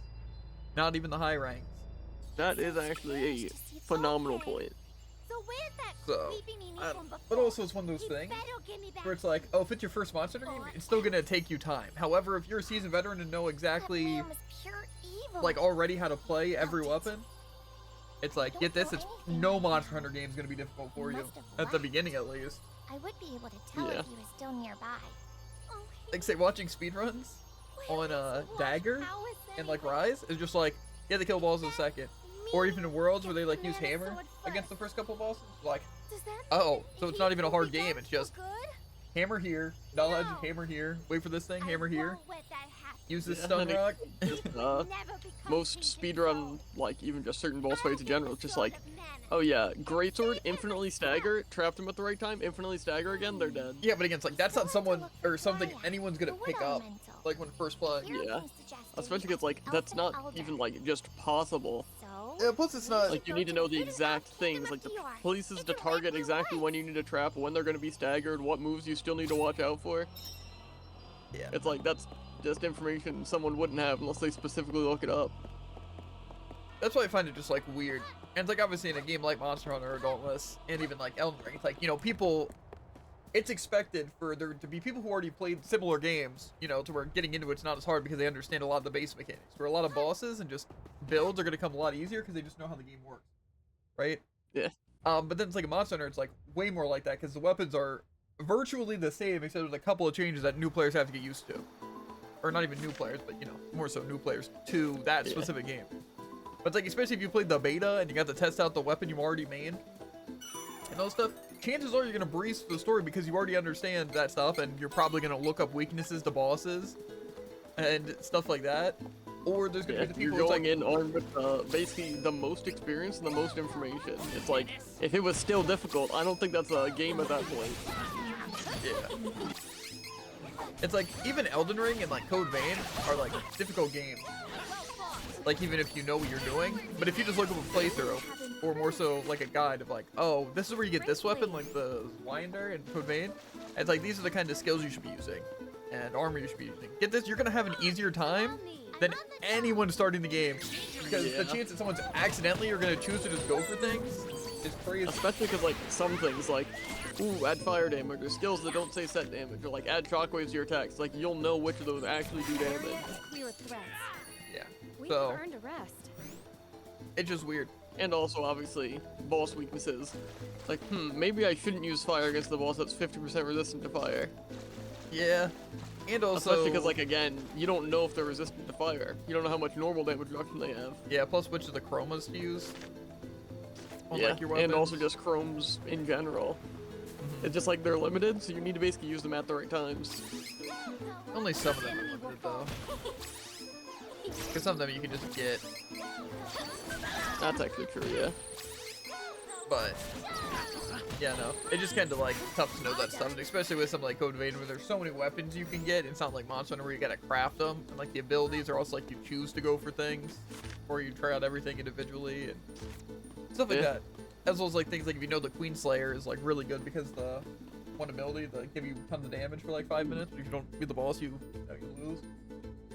not even the high ranks. That is actually a phenomenal point. So where's that So, creepy Mimi I- from before? but also it's one of those He things better give me back where it's like, oh, if it's your first Monster Hunter game, it's still gonna take you time. However, if you're a seasoned veteran and know That exactly man was pure evil. like already how to play every weapon, it's like get this, it's no Monster Hunter game is gonna be difficult for you at the beginning at least. I would be able to tell Yeah. if he was still nearby. Oh, Like say watching speedruns on Dagger and like Rise is just like yeah, they kill balls in a second, or even in Worlds where they like use hammer against the first couple bosses, like oh, so it's not even a hard game, it's just hammer here, dodge, No. hammer here, wait for this thing, hammer here, use this Yeah, stun and it- rock. Most speedrun, like even just certain boss fights in general, it's just like, oh yeah, greatsword, infinitely stagger, trap them at the right time, infinitely stagger again, they're dead. Yeah, but again, it's like that's not someone or something anyone's gonna pick up like when first playing. Yeah. Especially because like that's not even like just possible. Yeah, plus it's not Like you need to know the exact things, like the places to target, exactly when you need to trap, when they're gonna be staggered, what moves you still need to watch out for. yeah. It's like that's just information someone wouldn't have unless they specifically look it up. That's why I find it just like weird. And it's like obviously in a game like Monster Hunter or Dauntless and even like Elden Ring, it's like, people, it's expected for there to be people who already played similar games, to where getting into it's not as hard because they understand a lot of the base mechanics. Where a lot of bosses and just builds are going to come a lot easier because they just know how the game works. Right? Yeah. But then it's like a Monster Hunter, it's like way more like that because the weapons are virtually the same except there's a couple of changes that new players have to get used to. Or not even new players, but more so new players to that Yeah. specific game. But it's like, especially if you played the beta and you got to test out the weapon you already made and all stuff, chances are you're gonna breeze through the story because you already understand that stuff, and you're probably gonna look up weaknesses to bosses and stuff like that. Or there's gonna Yeah, be the you're people who's going like, in armed with basically the most experience and the most information. It's like, if it was still difficult, I don't think that's a game at that point. yeah. It's like even Elden Ring and like Code Vein are like difficult games. like even if you know what you're doing. But if you just look up a playthrough, or more so like a guide of like, oh, this is where you get this weapon, like the Winder and Code Vein, and it's like these are the kind of skills you should be using, and armor you should be using. Get this, you're gonna have an easier time than anyone starting the game, because the chance that someone's accidentally are gonna choose to just go for things is crazy. Especially because like some things like, ooh, add fire damage, or skills that don't say set damage, or like add shockwaves to your attacks. Like you'll know which of those actually do damage. Clear of threats. Yeah. We've So earned a rest. it's just weird. And also obviously boss weaknesses. Like, maybe I shouldn't use fire against the boss that's 50% resistant to fire. Yeah. And also, Especially because, like, again, you don't know if they're resistant to fire. You don't know how much normal damage reduction they have. yeah, plus which of the chromas to use on Yeah, like your weapons. and also just chromes in general. It's just like they're limited, so you need to basically use them at the right times. Only some of them are limited though. Because some of them you can just get, That's actually true, yeah. but yeah, no. It's just kind of like tough to know that stuff, and especially with something like Code Vein where there's so many weapons you can get. It's not like Monster Hunter where you gotta craft them, and like the abilities are also like you choose to go for things, or you try out everything individually and stuff like Yeah. that. As well as like things like if you know the Queen Slayer is like really good because the one ability that give you tons of damage for like 5 minutes, but if you don't beat the boss, you lose.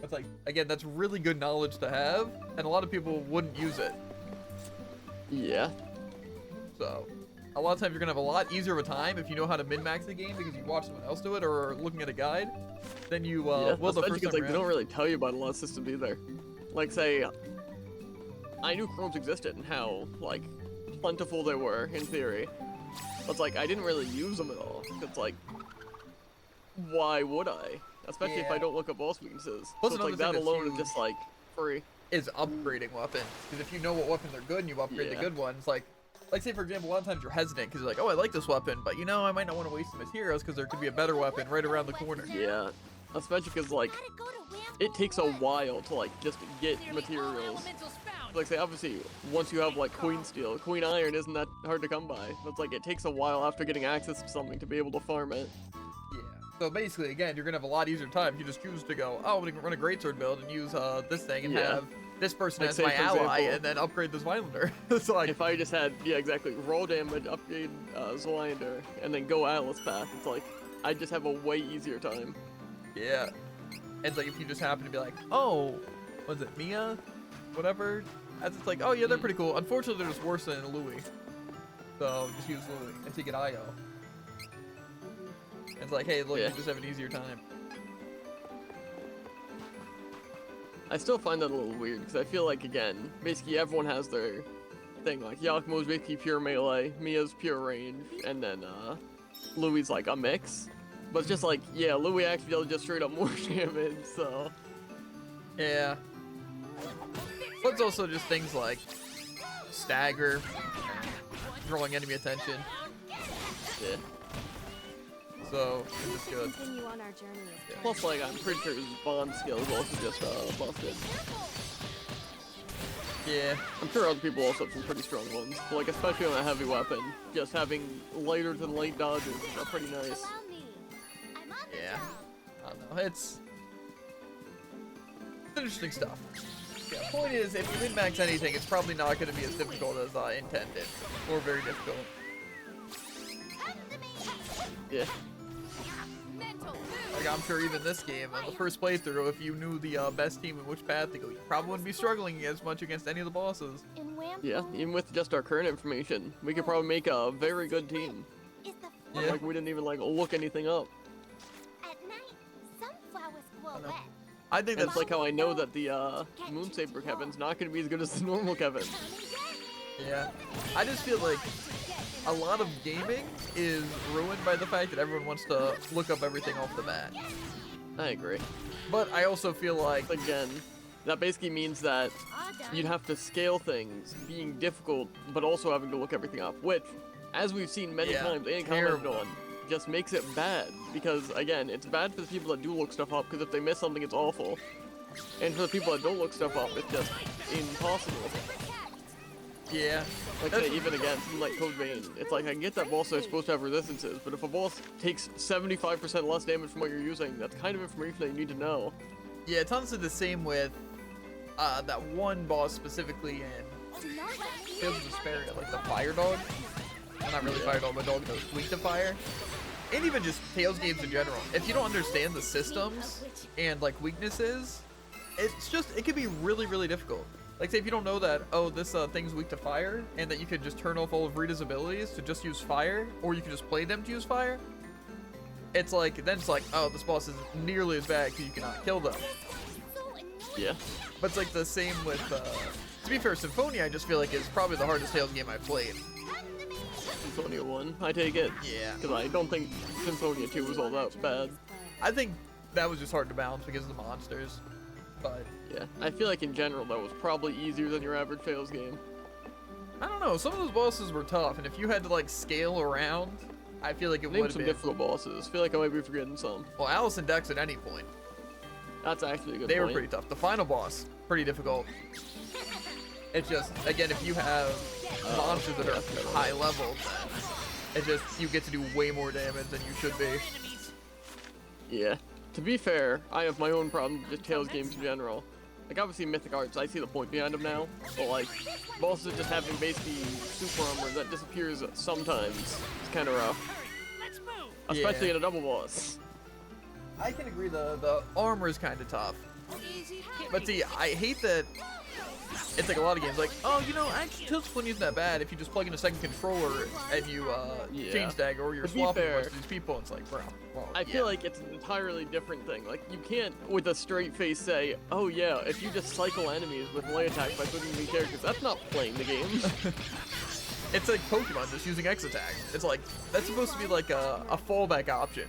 It's like, again, that's really good knowledge to have, and a lot of people wouldn't use it. Yeah. So, a lot of times you're gonna have a lot easier of a time if you know how to min-max the game because you watch someone else do it or are looking at a guide. Then you Yeah, will the especially first because time like, they don't around. really tell you about a lot of systems either. Like, say, I knew chromes existed and how, like, plentiful they were, in theory. But it's like, I didn't really use them at all. It's like, why would I? Especially if I Yeah. don't look up boss weaknesses. Plus So it's like, another that thing that's alone is huge. just, like, free. Is upgrading weapons because if you know what weapons are good and you upgrade the Yeah. good ones, like say for example, a lot of times you're hesitant because you're like, oh, I like this weapon, but you know I might not want to waste them as heroes because there could be a better weapon right around the corner. Yeah. Especially because, like, Gotta go to Wamp it takes a One. while to, like, just get Nearly all materials. elementals found. Like, say, obviously, once you have, like, Queen Steel, Queen Iron isn't that hard to come by. But it's like, it takes a while after getting access to something to be able to farm it. Yeah. So basically, again, you're gonna have a lot easier time if you just choose to go, oh, I'm gonna run a greatsword build and use this thing and Yeah. have this person Like, as say, my for ally example- and then upgrade this Violander. It's like, If I just had, yeah, exactly, raw damage, upgrade Zolander, and then go Atlas path, it's like, I just have a way easier time. yeah. And it's like if you just happen to be like, oh, was it Mia? Whatever. As it's like, oh yeah, they're pretty cool. Unfortunately, they're just worse than Louis. So just use Louis and take an IO. It's like, hey, look, Yeah. you just have an easier time. I still find that a little weird, because I feel like, again, basically everyone has their thing. Like, Yakumo's basically pure melee, Mia's pure range, and then, Louis like a mix. But it's just like, yeah, Louis actually does just straight up more damage, so... Yeah. But it's also just things like stagger, drawing enemy attention. Yeah. So it's just good. Continue on our journey as Plus, like, I'm pretty sure his bond skill is also just, busted. Yeah. I'm sure other people also have some pretty strong ones. But, like, especially on a heavy weapon, just having lighter than light dodges are pretty nice. Allow me. I'm on the Yeah. job. I don't know. It's interesting stuff. Yeah, point is, if you min-max anything, it's probably not going to be as difficult as intended, or very difficult. Yeah. Mental move. Like I'm sure even this game, on the first playthrough, if you knew the best team and which path to go, you probably wouldn't be struggling as much against any of the bosses. In Wamp Yeah, even with just our current information, we could probably make a very good team. is the Yeah. Like, we didn't even, like, look anything up. At night, some flowers glow know. red. I think That's that's like how I know that the, Moonsaber Kevin's not gonna be as good as the normal Kevin. yeah. I just feel like a lot of gaming is ruined by the fact that everyone wants to look up everything off the bat. I agree. But I also feel like, Again, that basically means that All done. you'd have to scale things, being difficult, but also having to look everything up, which, as we've seen many Yeah, times and commented terrible. on, just makes it bad. Because, again, it's bad for the people that do look stuff up, because if they miss something, it's awful. And for the people that don't look stuff up, it's just impossible. yeah, Like, That's- say, even again, something like Code Vein, it's like, I can get that boss is supposed to have resistances, but if a boss takes 75% less damage from what you're using, that's kind of information that you need to know. yeah, it's honestly the same with that one boss specifically in Tales of Vesperia, like the fire dog. Well, not really fire dog, but dog that was weak to fire. And even just Tales games in general. If you don't understand the systems and like weaknesses, it can be really, really difficult. Like say if you don't know that, oh, this thing's weak to fire, and that you can just turn off all of Rita's abilities to just use fire, or you can just play them to use fire. It's like, then it's like, oh, this boss is nearly as bad because you cannot kill them. Yeah. But it's like the same with, to be fair, Symphonia I just feel like is probably the hardest Tales game I've played. Symphonia 1, I take it. Yeah. Because I don't think Symphonia 2 was all that bad. I think that was just hard to balance because of the monsters. But Yeah, I feel like in general that was probably easier than your average Tales game. I don't know, some of those bosses were tough, and if you had to like scale around, I feel like it would Name have some been. difficult bosses. Feel like I might be forgetting some. Well, Alice and Dex at any point. That's actually a good They point. were pretty tough. The final boss, pretty difficult. It's just, again, if you have monsters that are high level, then it just, you get to do way more damage than you should be. Yeah. To be fair, I have my own problem with just Tales games in general. Like, obviously Mythic Arts, I see the point behind them now, but like, bosses just having basically super armor that disappears sometimes is kind of rough. Let's move. Especially Yeah. in a double boss. I can agree the armor is kind of tough. Easy But pickings. see, I hate that it's like a lot of games like, oh, you know, actually Tales of isn't that bad if you just plug in a second controller and you Yeah. change dagger or you're To be swapping fair, with these people. It's like, bro, well, I feel like it's an entirely different thing. Like, you can't, with a straight face, say, oh yeah, if you just cycle enemies with melee attacks by switching new characters, that's not playing the game. it's like Pokemon just using X attack. It's like, that's supposed to be like a fallback option.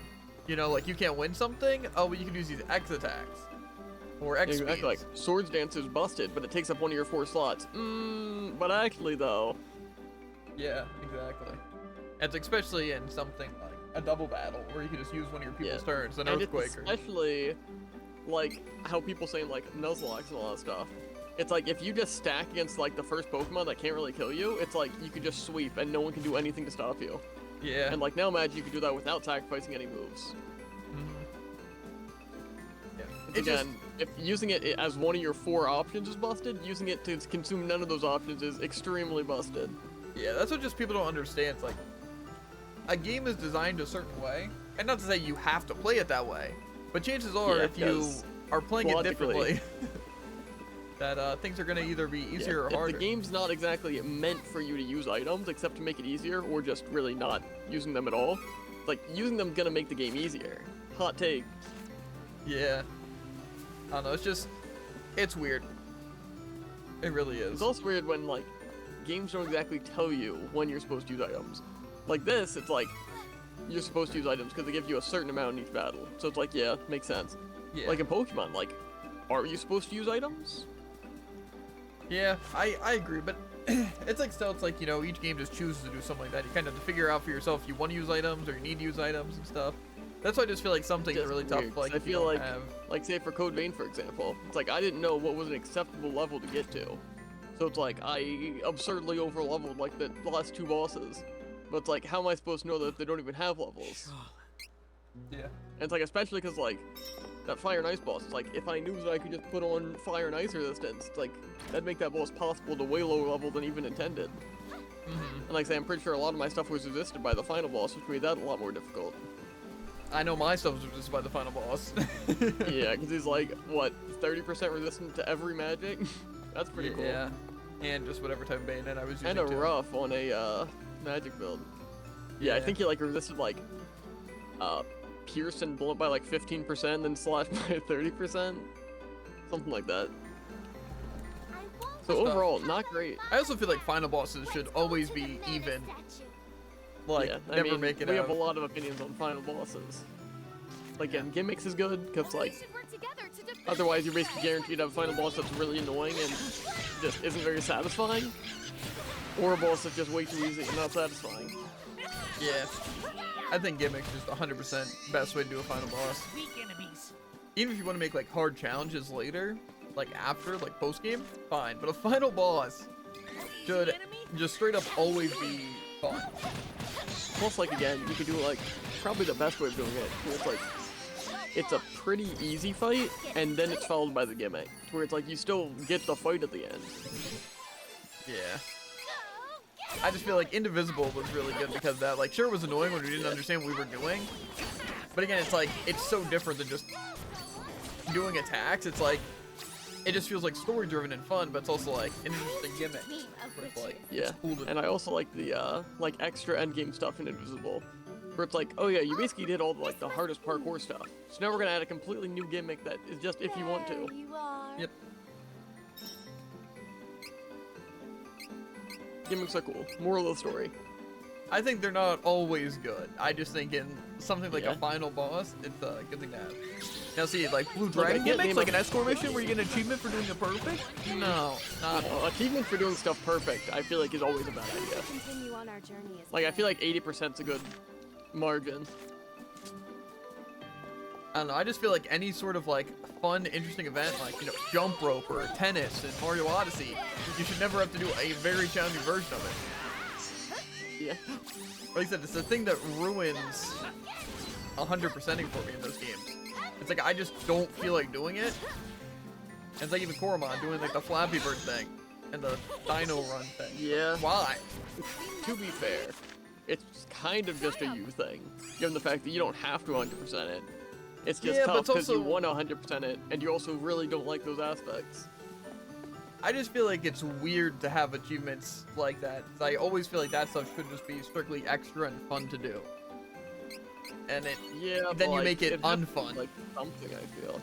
You know, like you can't win something, oh, well, you can use these X attacks. Or X Exactly, like, Swords Dance is busted, but it takes up one of your 4 slots. But actually though, Yeah, exactly. It's especially in something like a double battle where you can just use one of your people's Yeah. turns, an and earthquake. it's especially, like, how people say, like, Nuzlocke and all that stuff. It's like, if you just stack against, like, the first Pokemon that can't really kill you, it's like, you could just sweep and no one can do anything to stop you. Yeah. And, like, now imagine you could do that without sacrificing any moves. Yeah. It's It just, again, if using it as one of your 4 options is busted, using it to consume none of those options is extremely busted. yeah, that's what just people don't understand. It's like, a game is designed a certain way, and not to say you have to play it that way, but chances are Yeah, if you because are playing it logically- differently, that things are going to either be easier or if harder. the game's not exactly meant for you to use items except to make it easier, or just really not using them at all, like, using them gonna make the game easier. Hot take. Yeah. I don't know, it's just, it's weird. It really is. It's also weird when, like, games don't exactly tell you when you're supposed to use items. Like this, it's like, you're supposed to use items because they give you a certain amount in each battle. So it's like, yeah, makes sense. Yeah. Like in Pokemon, like, are you supposed to use items? Yeah, I agree, but it's like still, it's like, you know, each game just chooses to do something like that. You kind of have to figure out for yourself if you want to use items or you need to use items and stuff. That's why I just feel like some things are Just really tough. weird, 'cause Like, I if you feel don't like, have... say for Code Vein, for example, it's like I didn't know what was an acceptable level to get to. So it's like I absurdly over-leveled like the last 2 bosses. But it's like, how am I supposed to know that they don't even have levels? Yeah. And it's like, especially because like, that Fire and Ice boss, it's like, if I knew that I could just put on Fire and Ice resistance, it's like, that'd make that boss possible to way lower level than even intended. And like I say, I'm pretty sure a lot of my stuff was resisted by the final boss, which made that a lot more difficult. I know my stuff was resisted by the final boss. Yeah, because he's like, what, 30% resistant to every magic? That's pretty cool. Yeah. And just whatever type of bayonet I was using Kind of too. rough on a magic build. Yeah, I Yeah. think he like resisted like pierce and bullet by like 15%, then slash by 30%, something like that. So That's overall, not great. I also feel like final bosses should always be even. Like, Yeah, I never mean, make it we out. have a lot of opinions on final bosses. Like, again, gimmicks is good because like otherwise you're basically guaranteed to have a final boss that's really annoying and just isn't very satisfying, or a boss that's just way too easy and not satisfying. Yeah. I think gimmicks is 100% best way to do a final boss. Weak enemies. Even if you want to make like hard challenges later, like after, like post game, fine. But a final boss should just straight up always be fun. Plus, like again, you could do like probably the best way of doing it. It's like it's a pretty easy fight, and then it's followed by the gimmick, where it's like you still get the fight at the end. Yeah. I just feel like Indivisible was really good because of that. Like, sure, it was annoying when we didn't understand what we were doing, but again, it's like, it's so different than just doing attacks. It's like, it just feels like story-driven and fun, but it's also like an interesting gimmick. But it's like, Yeah, it's cool to and I also like the like extra endgame stuff in Invisible, where it's like, oh yeah, you basically did all like the hardest parkour stuff. So now we're gonna add a completely new gimmick that is just if you want to. You are. Yep. Gimmicks are cool. Moral of the story. I think they're not always good. I just think in something like Yeah. a final boss, it's a good thing to have. Now see, like Blue I Dragon can't gimmicks, name like a- an escort mission where you get an achievement for doing it perfect? No, not Achievement for doing stuff perfect, I feel like is always a bad idea. Continue on our journey as Like I feel like 80%'s a good margin. I don't know, I just feel like any sort of like fun, interesting event, like, you know, jump rope or tennis in Mario Odyssey, you should never have to do a very challenging version of it. Yeah. Like I said, it's the thing that ruins 100%ing for me in those games. It's like, I just don't feel like doing it. And it's like even Koromon doing like the Flappy Bird thing and the Dino Run thing. Yeah. Why? To be fair, it's kind of just a you thing, given the fact that you don't have to 100% it. It's just Yeah, but tough it's because you also- want to 100% it, and you also really don't like those aspects. I just feel like it's weird to have achievements like that. 'Cause I always feel like that stuff should just be strictly extra and fun to do. And it, Yeah, but, then you like, make it has to be, unfun. Like something, I feel.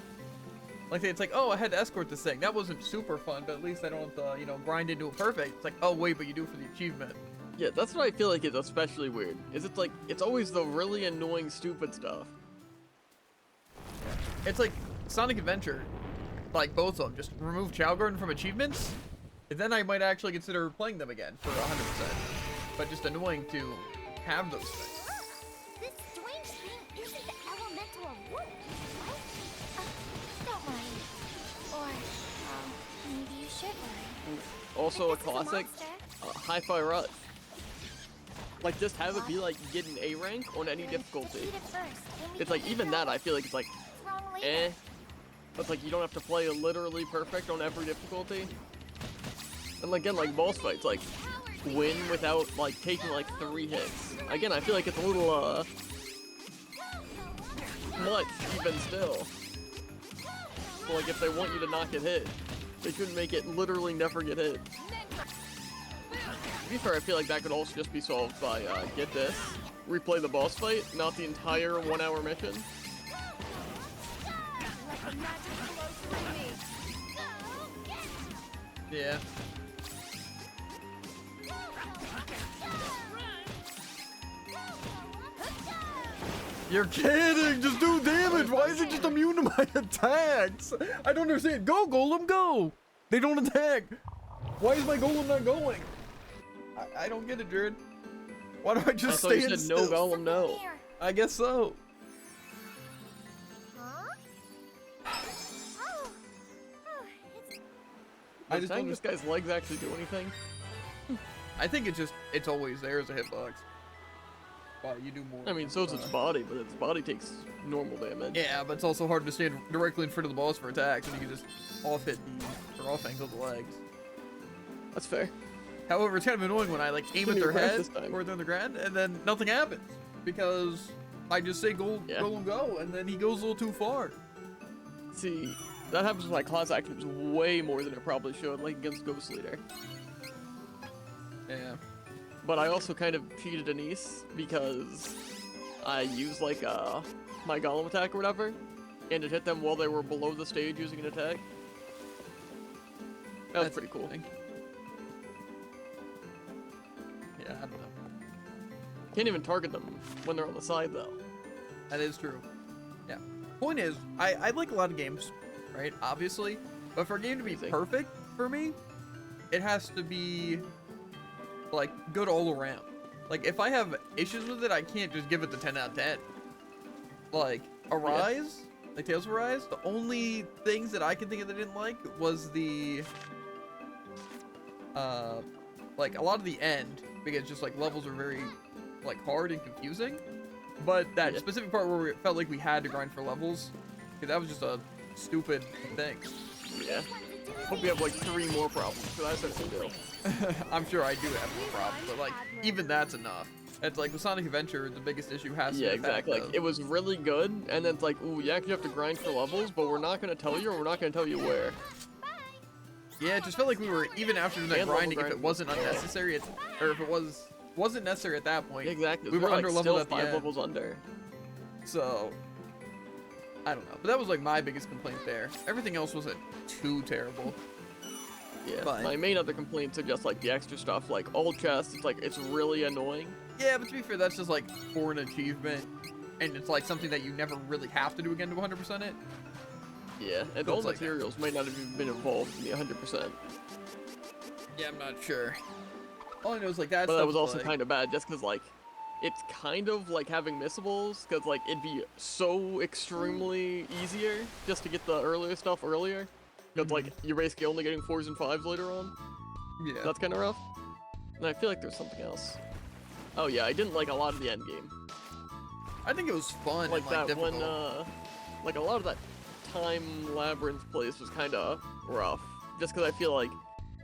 like it's like, oh, I had to escort this thing. That wasn't super fun, but at least I don't have to, you know, grind into it perfect. It's like, oh wait, but you do it for the achievement. Yeah, that's what I feel like is especially weird. Is it's like it's always the really annoying, stupid stuff. It's like Sonic Adventure, like both of them. Just remove Chow Garden from achievements, and then I might actually consider playing them again for 100%. But just annoying to have those things. This strange thing isn't the elemental of wood, right? Don't worry. Or, maybe you should worry. Also a This is classic, monster. Hi-Fi Rush. Like just have it be like get an A rank on any difficulty. Eat it first, and we It's can like even figure that out I feel like it's like what's wrong later. eh. But it's like you don't have to play literally perfect on every difficulty. And again, like boss fights, like win without like taking like 3 hits. Again, I feel like it's a little much even still. So, like if they want you to not get hit, they shouldn't make it literally never get hit. To be fair, I feel like that could also just be solved by get this, replay the boss fight, not the entire 1-hour mission. Let the magic flow through me. Yeah. You're kidding! Just do damage! Why is it just immune to my attacks? I don't understand. Go, Golem, go! They don't attack! Why is my Golem not going? I don't get it, Jared. Why do I I just thought you stay in said no still? golem, no. Here. I guess so. Huh? Oh, it's I Does just saying don't this guy's legs actually do anything? I think it's always there as a hitbox. Wow, you do more. I mean, so is its body, but its body takes normal damage. Yeah, but it's also hard to stand directly in front of the boss for attacks, and you can just off hit the or off angle the legs. That's fair. However, it's kind of annoying when I like aim at Give me their a breath head this time. or they're on the ground, and then nothing happens because I just say go Yeah. Golem go, and then he goes a little too far. See, that happens with my class actions way more than it probably should, like against Ghost Leader. Yeah. But I also kind of cheated Denise because I used like my golem attack or whatever, and it hit them while they were below the stage using an attack. That was That's pretty cool. interesting. Yeah, I don't know. Can't even target them when they're on the side though. That is true. Yeah. Point is, I like a lot of games, right? Obviously, but for a game to be Easy. perfect for me, it has to be like good all around. Like if I have issues with it, I can't just give it the 10 out of 10. Like Arise, like Tales of Arise, the only things that I can think of that I didn't like was the like a lot of the end, because just like levels are very like hard and confusing. But that Yeah. specific part where it felt like we had to grind for levels Because that was just a stupid thing. Yeah. Hope you have like 3 more problems, because I certainly do. I'm sure I do have more problems, but like, even that's enough. It's like with Sonic Adventure, the biggest issue has to Yeah, be the fact exactly. Like, of- it was really good, and then it's like, ooh, you actually have to grind for levels, but we're not gonna tell you, or we're not gonna tell you where. Yeah, it just felt like we were, even after doing that And level grinding, if it grinding. wasn't unnecessary, or if it wasn't necessary at that point, Exactly. we were like, under still leveled at the 5 end. levels under. So, I don't know. But that was like my biggest complaint there. Everything else wasn't too terrible. Yeah. But- My main other complaints are just like the extra stuff, like all chests. It's like it's really annoying. Yeah, but to be fair, that's just like for an achievement, and it's like something that you never really have to do again to 100% it. Yeah, and So all it's like that. materials might not have even been involved in the 100%. Yeah, I'm not sure. All I know is like that. But that stuff was also like, kind of bad, just because like it's kind of like having missables, because like it'd be so extremely easier just to get the earlier stuff earlier. Because like you're basically only getting 4s and 5s later on. Yeah. That's kind of rough. And I feel like there's something else. Oh yeah, I didn't like a lot of the end game. I think it was fun. Like and, that difficult. one, like a lot of that time labyrinth place was kind of rough. Just because I feel like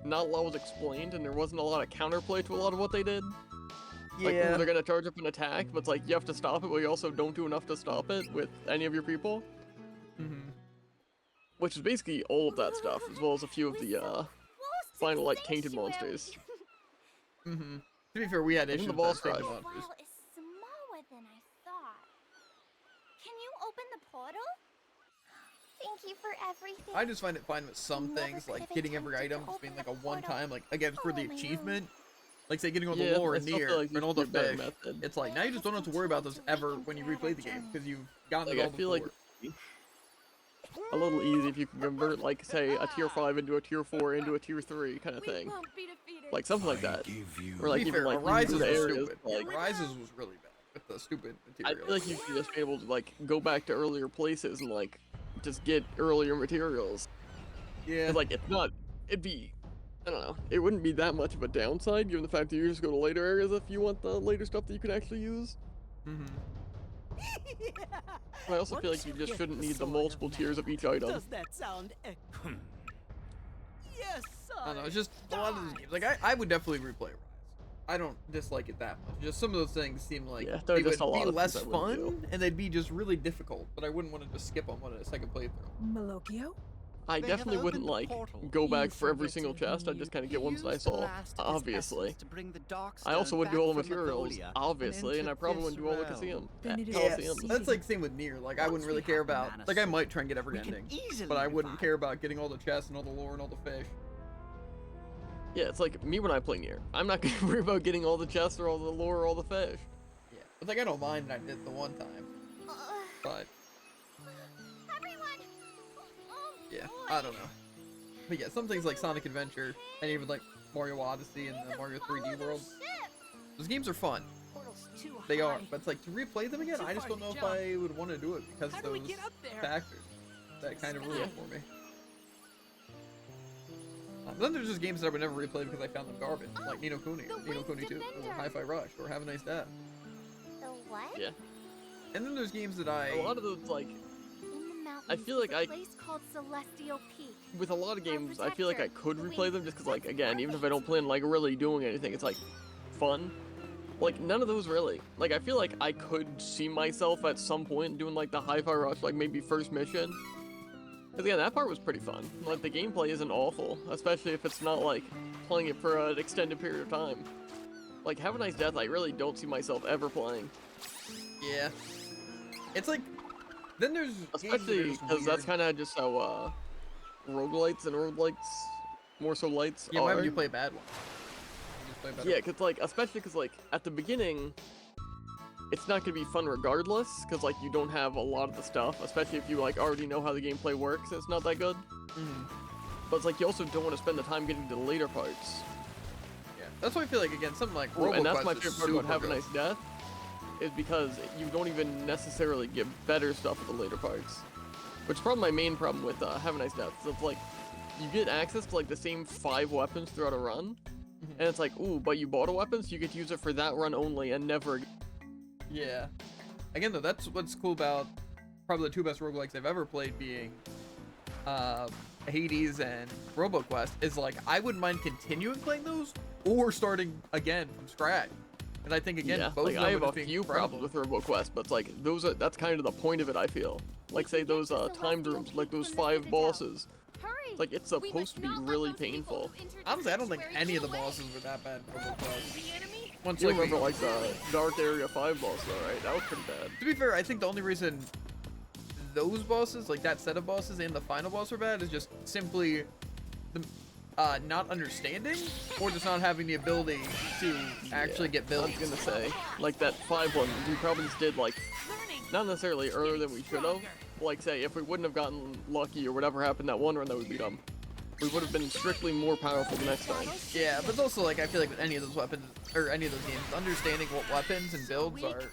not a lot was explained and there wasn't a lot of counterplay to a lot of what they did. Like, ooh, they're gonna charge up an attack, but it's like you have to stop it, but you also don't do enough to stop it with any of your people. Mhm. Which is basically all of that stuff, as well as a few of the final like tainted monsters. Mhm. To be fair, we had And issues the with boss those rush. tainted monsters. Well, is smaller than I thought. Can you open the portal? Thank you for everything. I just find it fine with some Never things, could like have getting every attempted to item just being open like a the portal one-time, like again for the all on my own. achievement. Like say getting all the Yeah, lore I and still near feel like and all the there's a better fish. method. It's like now you just don't have to worry about those ever when you replay the game because you've gotten Like it I all feel before. like a little easy if you can convert like say a tier 5 into a tier 4 into a tier 3 kind of thing. Won't be defeated. Like something like that. Give you Or like to be even fair, like Arises new was areas, stupid. like Arises was really bad with the stupid I materials. feel like you should just be able to like go back to earlier places and like just get earlier materials. Yeah. 'Cause, like it's not, it'd be, I don't know, it wouldn't be that much of a downside given the fact that you just go to later areas if you want the later stuff that you can actually use. Mhm. But I also feel like you just shouldn't need the multiple tiers of each item. Does that sound? Yes, I don't know. It's just a lot of those games. Like I would definitely replay Rise. I don't dislike it that much. Just some of those things seem like Yeah, there are they just a would lot be of less things I wouldn't fun and they'd be just really difficult. But I wouldn't want to just skip on one at a second playthrough. Malokio? I They have definitely wouldn't opened the like portal. go back You for every forget single to chest. I'd renew. just kind of He get ones that I used the saw, last of his obviously. essence to bring the Dark I also Stone would do back all the from materials, Epholia obviously, and I into probably this wouldn't do all the realm. Coliseum. Then it is Coliseums. That's like same with Nier. Like I Once wouldn't really we care have the about. Mana Like I Soul, might try and get every we can ending, easily but I wouldn't revive care about getting all the chests and all the lore and all the fish. Yeah, it's like me when I play Nier. I'm not gonna worry about getting all the chests or all the lore or all the fish. Yeah. It's like I don't mind that I did the one time, but Everyone. Oh, yeah, boy. I don't know. But yeah, some things like Sonic Adventure and even like Mario Odyssey and the Mario 3D World. Those games are fun. Portal's too They are, high. but it's like to replay them again, Too I just far don't know to if jump. I would want to do it because How of do we those get up there? factors that kind of ruin it Yeah. for me. Then there's just games that I would never replay because I found them garbage, like Nino Kuni, or Nino Kuni 2, or Defender. Hi-Fi Rush, or Have a Nice Death. The what? Yeah. And then there's games that I A lot of those, like, In the mountains I feel like is a I- place called Celestial Peak. with a lot of games, I feel like I protector, could the replay wings, them just because, like, that's again, even if I right. don't plan like really doing anything, it's like fun. Like none of those really. Like I feel like I could see myself at some point doing like the Hi-Fi Rush, like maybe first mission. Cause again, that part was pretty fun. Like the gameplay isn't awful, especially if it's not like playing it for an extended period of time. Like Have a Nice Death, I really don't see myself ever playing. yeah. It's like then there's games that are Especially just because that's weird. kind of just how roguelites and roguelikes, more so lights Yeah, why are. would you play a bad one? You just play a better Yeah, one. cause like, especially cause like at the beginning, it's not gonna be fun regardless, cause like you don't have a lot of the stuff, especially if you like already know how the gameplay works. It's not that good. Mhm. But it's like you also don't want to spend the time getting to the later parts. Yeah, that's why I feel like again something like Ooh, and that's RoboQuest my is favorite part about super Have a good. Nice Death, is because you don't even necessarily get better stuff at the later parts. Which is probably my main problem with Have a Nice Death. So it's like, you get access to like the same 5 weapons throughout a run, and it's like, ooh, but you bought a weapon, so you get to use it for that run only and never again. Yeah. Again though, that's what's cool about probably the two best roguelikes I've ever played being Hades and RoboQuest, is like I wouldn't mind continuing playing those or starting again from scratch. And I think again, Yeah, both like of them I have would a be few incredible. problems with RoboQuest, but it's like that's kind of the point of it. I feel like say those timed rooms, like those 5 bosses. Hurry! Like it's We supposed to must be not let really those people painful. who introduced Honestly, I don't think sanctuary any of the get away. bosses were that bad in RoboQuest. The enemy? Once You like remember we- like the Dark Area 5 boss though, right? That was pretty bad. To be fair, I think the only reason those bosses, like that set of bosses and the final boss were bad, is just simply the not understanding or just not having the ability to actually Yeah, get I builds. was gonna say, like that 5 one, we probably just did like Learning. not necessarily earlier than we should have. Like say, if we wouldn't have gotten lucky or whatever happened that one run that we beat them, we would have been strictly more powerful the next time. Yeah, but it's also like I feel like with any of those weapons or any of those games, understanding what weapons and builds are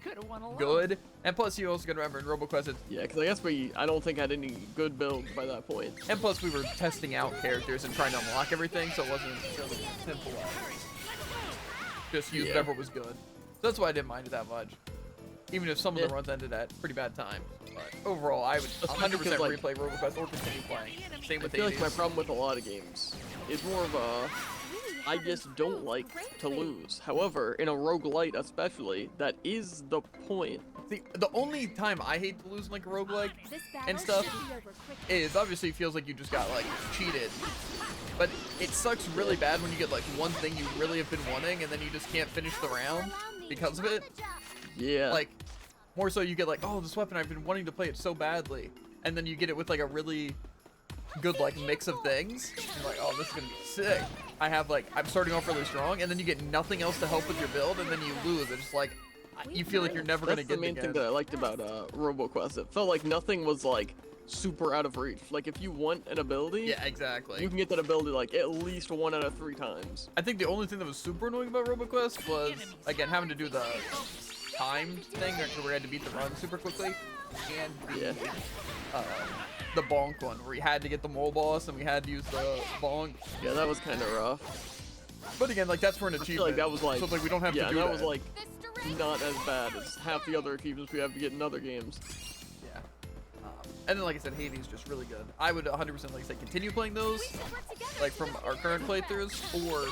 Could have won alone. good, and plus you also gotta remember in RoboQuest, Yeah, because I guess I don't think had any good builds by that point. and plus we were testing out characters and trying to unlock everything, so it wasn't really simple. Just use Yeah. whatever was good. So that's why I didn't mind it that much. Even if some of the Yeah. runs ended at pretty bad times. But overall, I would Especially 100% because, like, replay RoboQuest or continue playing. Same I with feel like my Hades. problem with a lot of games is more of a I just don't like to lose. However, in a roguelite especially, that is the point. The only time I hate to lose in like a roguelike This and battle stuff should be over quickly. is obviously it feels like you just got like cheated. But it sucks really bad when you get like one thing you really have been wanting and then you just can't finish the round because of it. Yeah. Like, more so you get like, oh, this weapon, I've been wanting to play it so badly. And then you get it with like a really good like mix of things. And you're like, oh, this is gonna be sick. I'm starting off really strong, and then you get nothing else to help with your build, and then you lose. It's just like, you feel like you're never That's gonna the get main it thing again. that I liked about RoboQuest. It felt like nothing was like super out of reach. Like if you want an ability, Yeah, exactly. you can get that ability like at least 1 out of 3 times. I think the only thing that was super annoying about RoboQuest was, again, having to do the timed thing where we had to beat the run super quickly, and Yeah. the bonk one where we had to get the mole boss and we had to use the bonk. Yeah, that was kind of rough. But again, like that's for an I achievement. feel like that was like so like we don't have yeah, to do that that. was like not as bad as half the other achievements we have to get in other games. Yeah. And then like I said, Hades is just really good. I would 100% like say continue playing those, like from our current playthroughs, or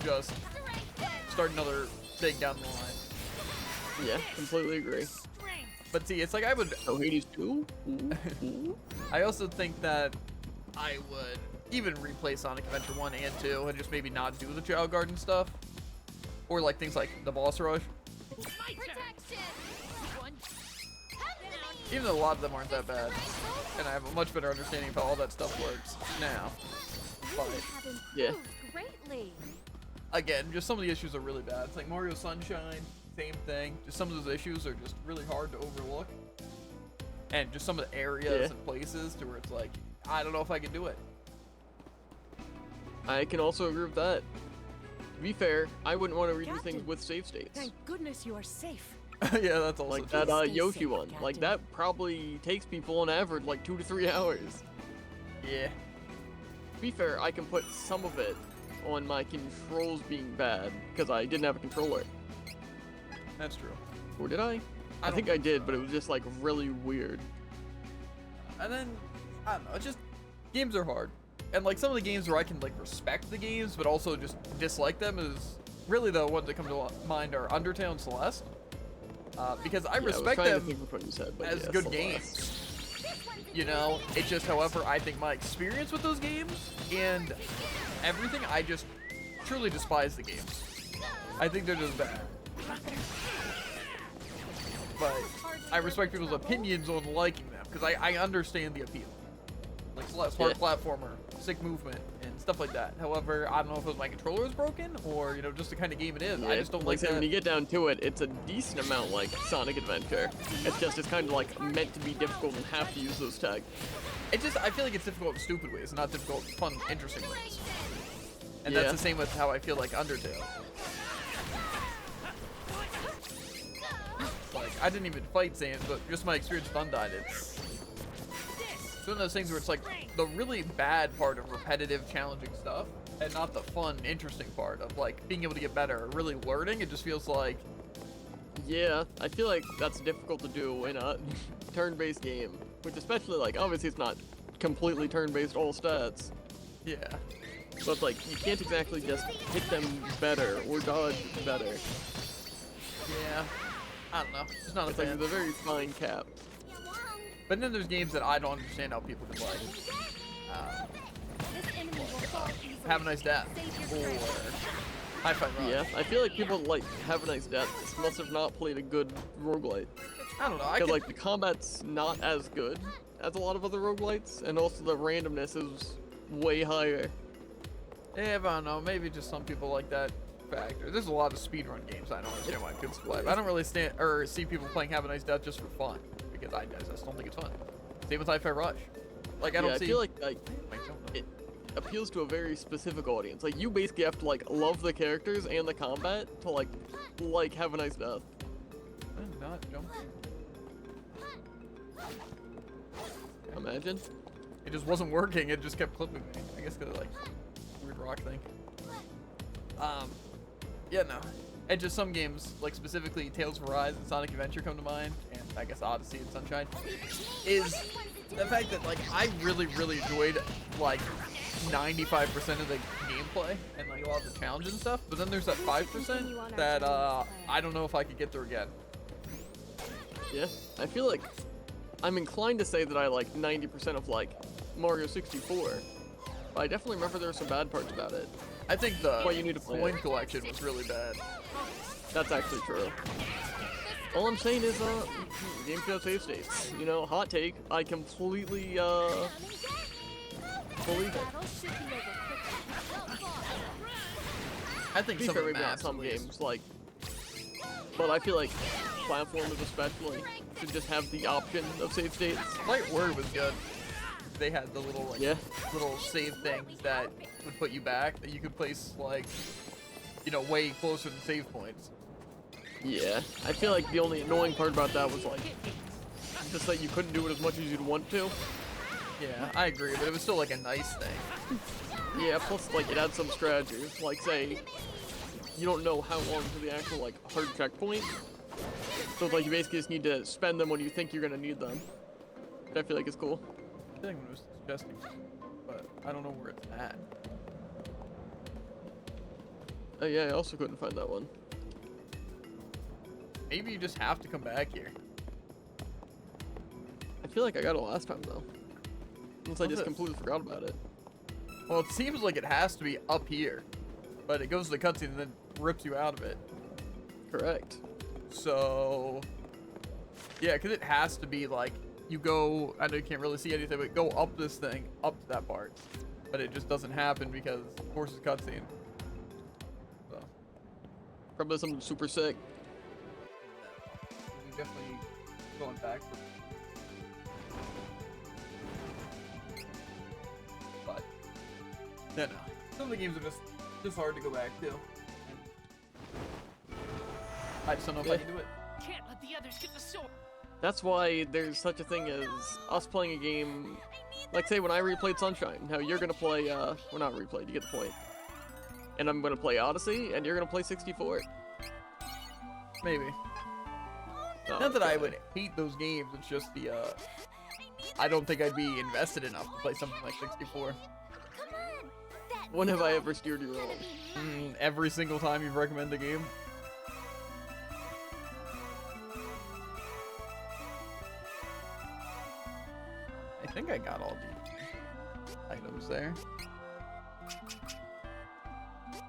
just start another thing down the line. Yeah, completely agree. But see, it's like I would. Oh, Hades 2? Ooh. I also think that I would even replay Sonic Adventure 1 and 2 and just maybe not do the Child Garden stuff. Or like things like the boss rush. Protection! One. Even though a lot of them aren't that bad. And I have a much better understanding of how all that stuff works now. But You have improved Yeah. greatly. again, just some of the issues are really bad. It's like Mario Sunshine, same thing. Just some of those issues are just really hard to overlook. And just some of the areas Yeah. and places to where it's like, I don't know if I can do it. I can also agree with that. To be fair, I wouldn't want to redo things Captain. with save states. Thank goodness you are safe. Yeah, that's also Like true. that Stay Yoshi safe, one. Like Captain. that probably takes people on average like 2 to 3 hours. Yeah. To be fair, I can put some of it on my controls being bad because I didn't have a controller. That's true. Or did I? I don't think I did, but it was just like really weird. And then, I don't know, it's just, games are hard. And like some of the games where I can like respect the games, but also just dislike them is really the ones that come to mind are Undertale and Celeste. Because I Yeah, I was respect trying to them think of what you said, but as yeah, good Celeste. games. You know, it's just, however, I think my experience with those games and everything, I just truly despise the games. I think they're just bad. But I respect people's opinions on liking them, because I understand the appeal. Like Celeste, hard platformer, sick movement, and stuff like that. However, I don't know if it was my controller is broken, or, you know, just the kind of game it is. Yeah, I just don't like I said, that. when you get down to it, it's a decent amount like Sonic Adventure. It's kind of like meant to be difficult and have to use those tags. It just, I feel like it's difficult in stupid ways, not difficult in fun, interesting ways. And Yeah. that's the same with how I feel like Undertale. Like, I didn't even fight Sans, but just my experience with Undyne, it's one of those things where it's like the really bad part of repetitive, challenging stuff, and not the fun, interesting part of like being able to get better, or really learning. It just feels like Yeah, I feel like that's difficult to do in a turn-based game, which especially like obviously it's not completely turn-based all stats, Yeah. but like you can't exactly just hit them better or dodge better. Yeah. I don't know. It's not a It's like fan. there's a very fine cap. But then there's games that I don't understand how people can play. This enemy will fall easily. Have a Nice Death. Save your Or strength. High Five Rush. Yeah, I feel like people like Have a Nice Death must have not played a good roguelite. I don't know. I Because could, like the combat's not as good as a lot of other roguelites, and also the randomness is way higher. yeah, but I don't know. Maybe just some people like that factor. There's a lot of speedrun games I don't understand why people play. But I don't really see people playing Have a Nice Death just for fun. Because I just don't think it's fun. Same with High Five Rush. Like, I don't Yeah, I see... feel like Like, it appeals to a very specific audience. Like you basically have to like love the characters and the combat to like Have a Nice Death. I'm not jumping. Imagine. It just wasn't working. It just kept clipping me. I guess because like weird rock thing. Yeah, no. And just some games, like specifically Tales of Arise and Sonic Adventure come to mind, and I guess Odyssey and Sunshine, is the fact that like I really, really enjoyed like 95% of the gameplay and like a lot of the challenges and stuff. But then there's that 5% that I don't know if I could get through again. Yeah, I feel like I'm inclined to say that I like 90% of like Mario 64, but I definitely remember there were some bad parts about it. I think the Why you need to play coin it. collection was really bad. That's actually true. All I'm saying is, game without save states. You know, hot take. I completely, believe it. Battle should be over quickly. I think To be some fair, of the maybe not maps some at least. games, like, but I feel like platformers especially should just have the option of save states. Light Word was good. They had the little like Yeah. little save things that would put you back that you could place like way closer than save points. Yeah, I feel like the only annoying part about that was like, just that you couldn't do it as much as you'd want to. Yeah, I agree, but it was still like a nice thing. Yeah, plus like it had some strategy. Like say, you don't know how long to the actual like hard checkpoint. So like you basically just need to spend them when you think you're gonna need them. Which I feel like is cool. I think it was suggesting, but I don't know where it's at. Oh yeah, I also couldn't find that one. Maybe you just have to come back here. I feel like I got it last time though. Unless I What's just this? completely forgot about it. Well, it seems like it has to be up here, but it goes to the cutscene and then rips you out of it. Correct. So, yeah, because it has to be like you go. I know you can't really see anything, but go up this thing, up to that part. But it just doesn't happen because, of course, it's cutscene. So, Probably something super sick. we definitely going back. But, no. Some of the games are just hard to go back to. I just don't know if I Yeah. can do it. Can't let the others get the sword. That's why there's such a thing as us playing a game. Like say when I replayed Sunshine, how you're gonna play, well not replayed, you get the point. And I'm gonna play Odyssey, and you're gonna play 64. Maybe. Oh, Not that I okay. would hate those games, it's just the, I don't think I'd be invested enough to play something like 64. Come on! That's When have I all ever steered you gonna wrong? be mine. Every single time you've recommended a game. I think I got all the items there. Let's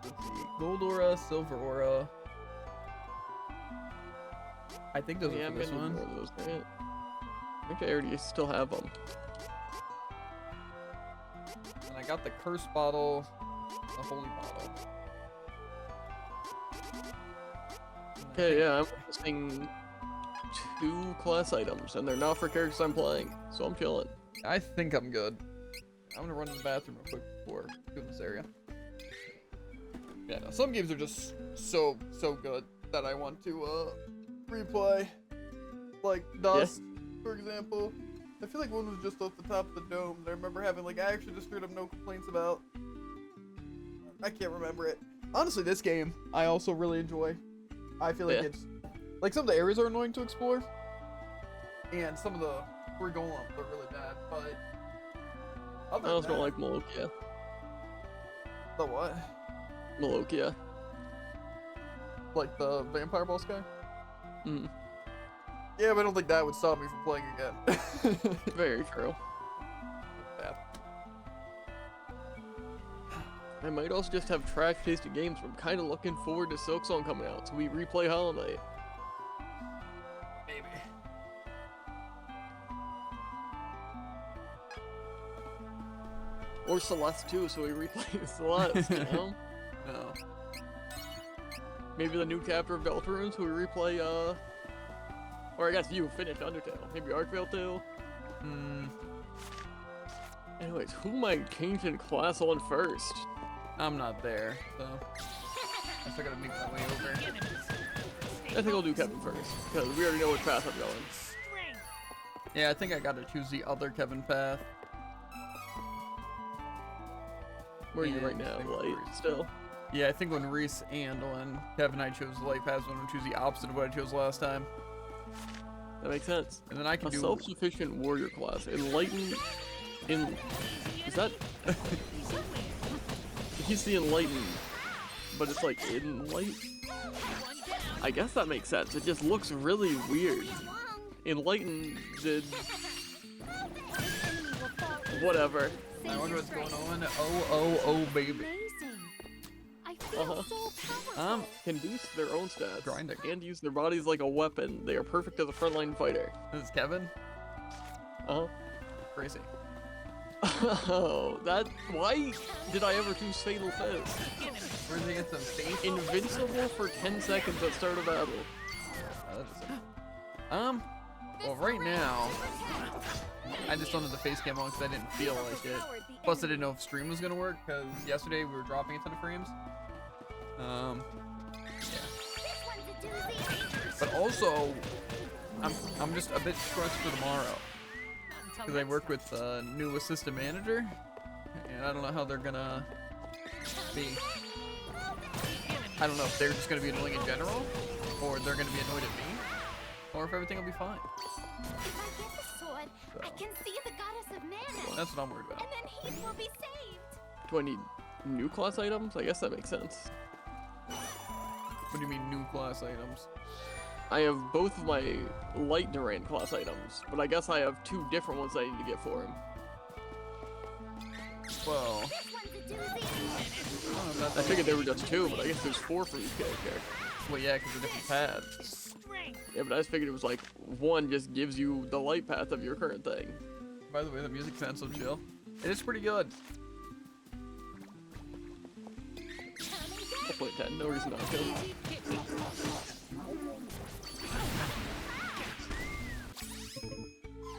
see. Gold aura, silver aura. I think those Yeah, are I'm for this gonna need one. more of those, right? I think I already still have them. And I got the curse bottle, the holy bottle. And I Okay, think- yeah, I'm missing 2 class items, and they're not for characters I'm playing, so I'm chilling. I think I'm good. I'm gonna run to the bathroom real quick before doing this area. Yeah, no, some games are just so good that I want to replay. Like Dust, for example. I feel like one was just off the top of the dome that I remember having like I actually just straight up no complaints about. I can't remember it. Honestly, this game I also really enjoy. I feel like Yeah. it's Like, some of the areas are annoying to explore, and some of the we're going on are really bad, but other I also than don't that, like Malokia. the what? Malokia. Like the vampire boss guy? Mm, Yeah, but I don't think that would stop me from playing again. very true. Bad. I might also just have trash tasted games, but I'm kind of looking forward to Silksong coming out, so we replay Hollow Knight. Maybe. Or Celeste too, so we replay Celeste, you know? No. Maybe the new chapter of Deltarune, so we replay, or I guess you finished Undertale. Maybe Arcvale too? Hmm. Anyways, who am I changing class on first? I'm not there, so I still gotta make my way over. I think I'll do Kevin first, because we already know which path I'm going. Yeah, I think I gotta choose the other Kevin path. Where are you Yeah, right now? same Light, with still? Yeah, I think when Reese and when Kevin and I chose the light path, when we choose the opposite of what I chose last time. That makes sense. And then I can A do self-sufficient warrior class. Enlighten... Is that... He's the enlightened, but it's like enlight. I guess that makes sense. It just looks really weird. Enlightened did whatever. I wonder what's going on. Oh, baby. Amazing. I feel Uh-huh. so powerful. Can boost their own stats Grinding. and use their bodies like a weapon. They are perfect as a frontline fighter. This is Kevin? Uh-huh. Crazy. Oh, that. Why did I ever choose Fatal Fist? Where did they get some face? Invincible for 10 seconds at start of battle. Well, right now, I just don't have the face cam on because I didn't feel like it. Plus, I didn't know if stream was gonna work because yesterday we were dropping a ton of frames. Yeah. But also, I'm just a bit stressed for tomorrow because I work with a new assistant manager, and I don't know how they're gonna be. I don't know if they're just gonna be annoying in general, or they're gonna be annoyed at me, or if everything will be fine. If I get the sword, I can see the goddess of mana. That's what I'm worried about. And then he will be saved. Do I need new class items? I guess that makes sense. What do you mean new class items? I have both of my light Durant class items, but I guess I have two different ones I need to get for him. Well, This one's a doozy. I don't know if that's I figured there were just two, but I guess there's four for each character. well, yeah, because they're different paths. Yeah, but I just figured it was like one just gives you the light path of your current thing. By the way, the music sounds so chill. It is pretty good. I'll play 10, no reason not to.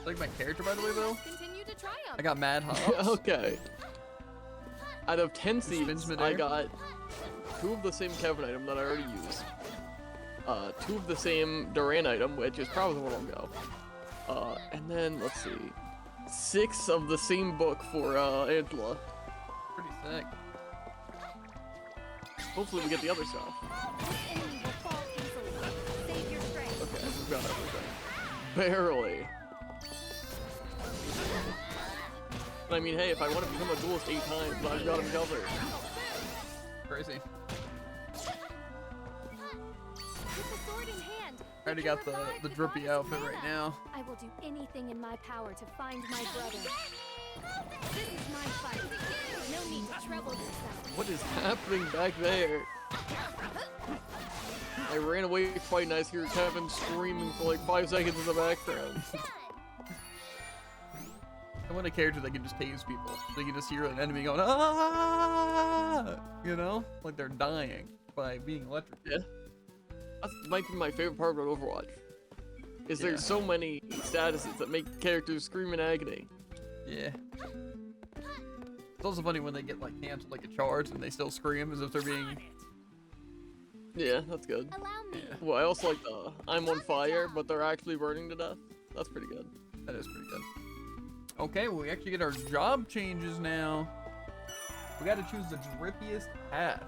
Like my character, by the way, though. Continue to triumph. I got mad hops. Okay. Out of 10 Spins seeds, midair. I got 2 of the same Kevin item that I already used. 2 of the same Duran item, which is probably the one I'll go. And then, let's see, 6 of the same book for Angela. Pretty sick. Hopefully we get the other stuff. This enemy will fall easily. Save your strength. Okay, we've got everything. Barely. I mean, hey, if I want to become a duelist 8 times, I've got him covered. Crazy. With the sword in hand, I already got the drippy outfit right now. I will do anything in my power to find my brother. This is my fight. No need to trouble yourself. What is happening back there? I ran away quite nice here, Kevin screaming for like 5 seconds in the background. I want a character that can just tase people. They can just hear an enemy going, ah! You know? Like they're dying by being electrocuted. Yeah. That might be my favorite part about Overwatch. Is Yeah. there's so many statuses that make characters scream in agony. Yeah. It's also funny when they get like canceled like a charge and they still scream as if they're being. Yeah, that's good. Allow me. Yeah, Well, I also like the I'm on fire, but they're actually burning to death. That's pretty good. that is pretty good. Okay, well we actually get our job changes now. We gotta choose the drippiest path.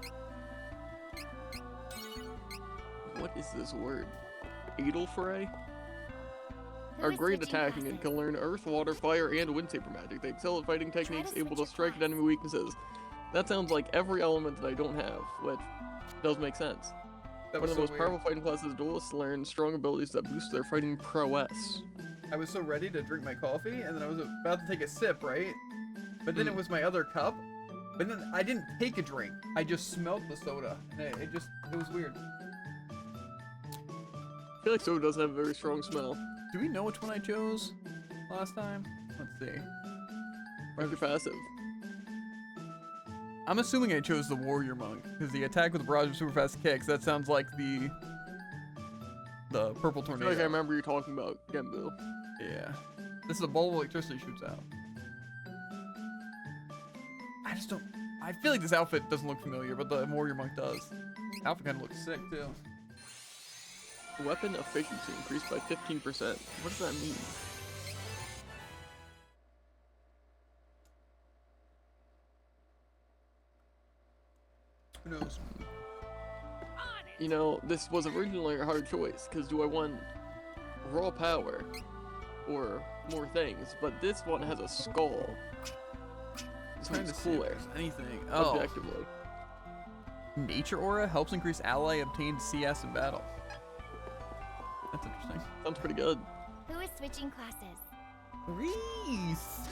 What is this word? Adelfray Who are is great switching attacking and can classes? learn earth, water, fire, and wind saber magic. They excel at fighting techniques, able to switch your strike at class. enemy weaknesses. That sounds like every element that I don't have, which does make sense. That One was of so the most weird. powerful fighting classes, duelists learn strong abilities that boost their fighting prowess. I was so ready to drink my coffee, and then I was about to take a sip, right? But then it was my other cup. But then I didn't take a drink. I just smelled the soda, and it was weird. I feel like soda does have a very strong smell. Do we know which one I chose last time? Let's see. Mark your passive. I'm assuming I chose the Warrior Monk, because the attack with the barrage of super fast kicks, that sounds like the purple I tornado. feel like I remember you talking about Genbu. Yeah. This is a ball of electricity shoots out. I just don't... I feel like this outfit doesn't look familiar, but the Warrior Monk does. Outfit kind of looks sick, too. Weapon efficiency increased by 15%. What does that mean? Who knows? You know, this was originally a hard choice, because do I want raw power or more things? But this one has a skull. This Trying one's to see if cooler, there's anything. Oh, objectively. Nature Aura helps increase ally obtained CS in battle. That's interesting. Sounds pretty good. Who is switching classes? Reese!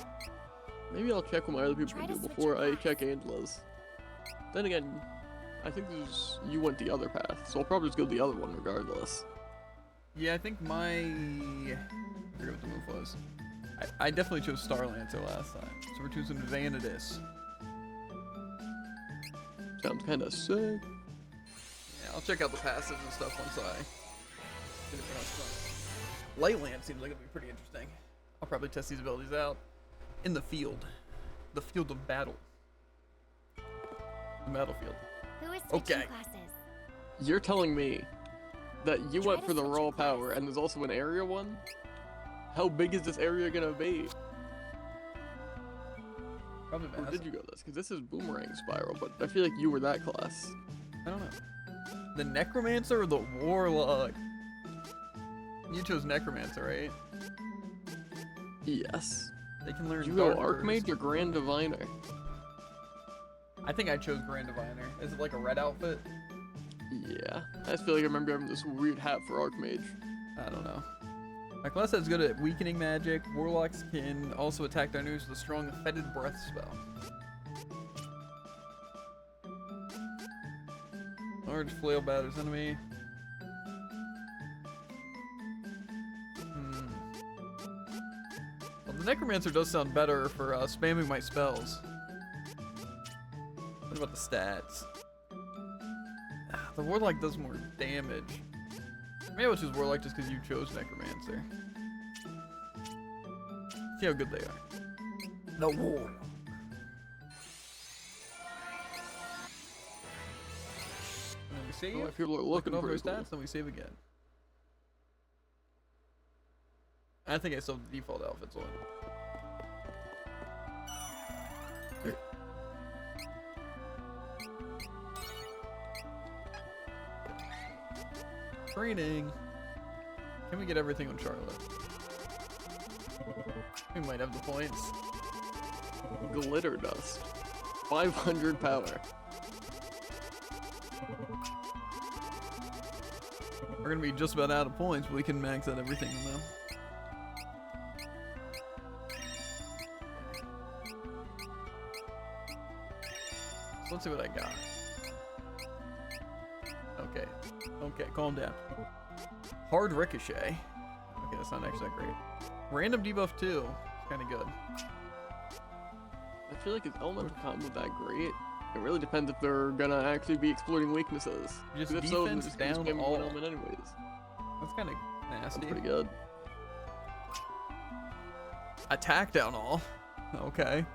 Maybe I'll check what my other people Try can to do switch before your I class. check Angela's. Then again, I think you went the other path, so I'll probably just go the other one regardless. Yeah, I think my... I forget what the move was. I definitely chose Starlancer last time. So we're choosing Vanadis. Sounds kinda sick. Yeah, I'll check out the passives and stuff once I get everything else done. Light Lamp seems like it'll be pretty interesting. I'll probably test these abilities out in the field. The field of battle. The battlefield. Who is switching Okay. classes? You're telling me that you Try went to for the switch raw your class. power and there's also an area one? How big is this area gonna be? Probably Or massive. did you go this? Because this is Boomerang Spiral, but I feel like you were that class. I don't know. The Necromancer or the Warlock? You chose Necromancer, right? Yes. They can learn Did you go Dark Burst. Archmage or Grand Diviner? I think I chose Grand Diviner. Is it like a red outfit? Yeah. I just feel like I remember having this weird hat for Archmage. I don't know. My class is good at weakening magic. Warlocks can also attack their enemies with a strong fetid breath spell. Large flail batters enemy. Well, the Necromancer does sound better for spamming my spells. What about the stats? The Warlock does more damage. Maybe I'll choose Warlock just because you chose Necromancer. See how good they are. The Warlock. And then we save. Oh, people are Look looking at all pretty their cool. stats, then we save again. I think I still have the default outfits on. Training. Can we get everything on Charlotte? We might have the points. Glitter Dust. 500 power. We're gonna be just about out of points, but we can max out everything in them. So let's see what I got. Okay. Okay, calm down. Hard Ricochet. Okay, that's not actually that great. Random debuff too. It's kinda good. I feel like his elemental combo's that great. It really depends if they're gonna actually be exploiting weaknesses. Just 'Cause if so, then defense just keep down spamming all. one element anyways. That's kinda That's nasty. pretty good. Attack down all. Okay.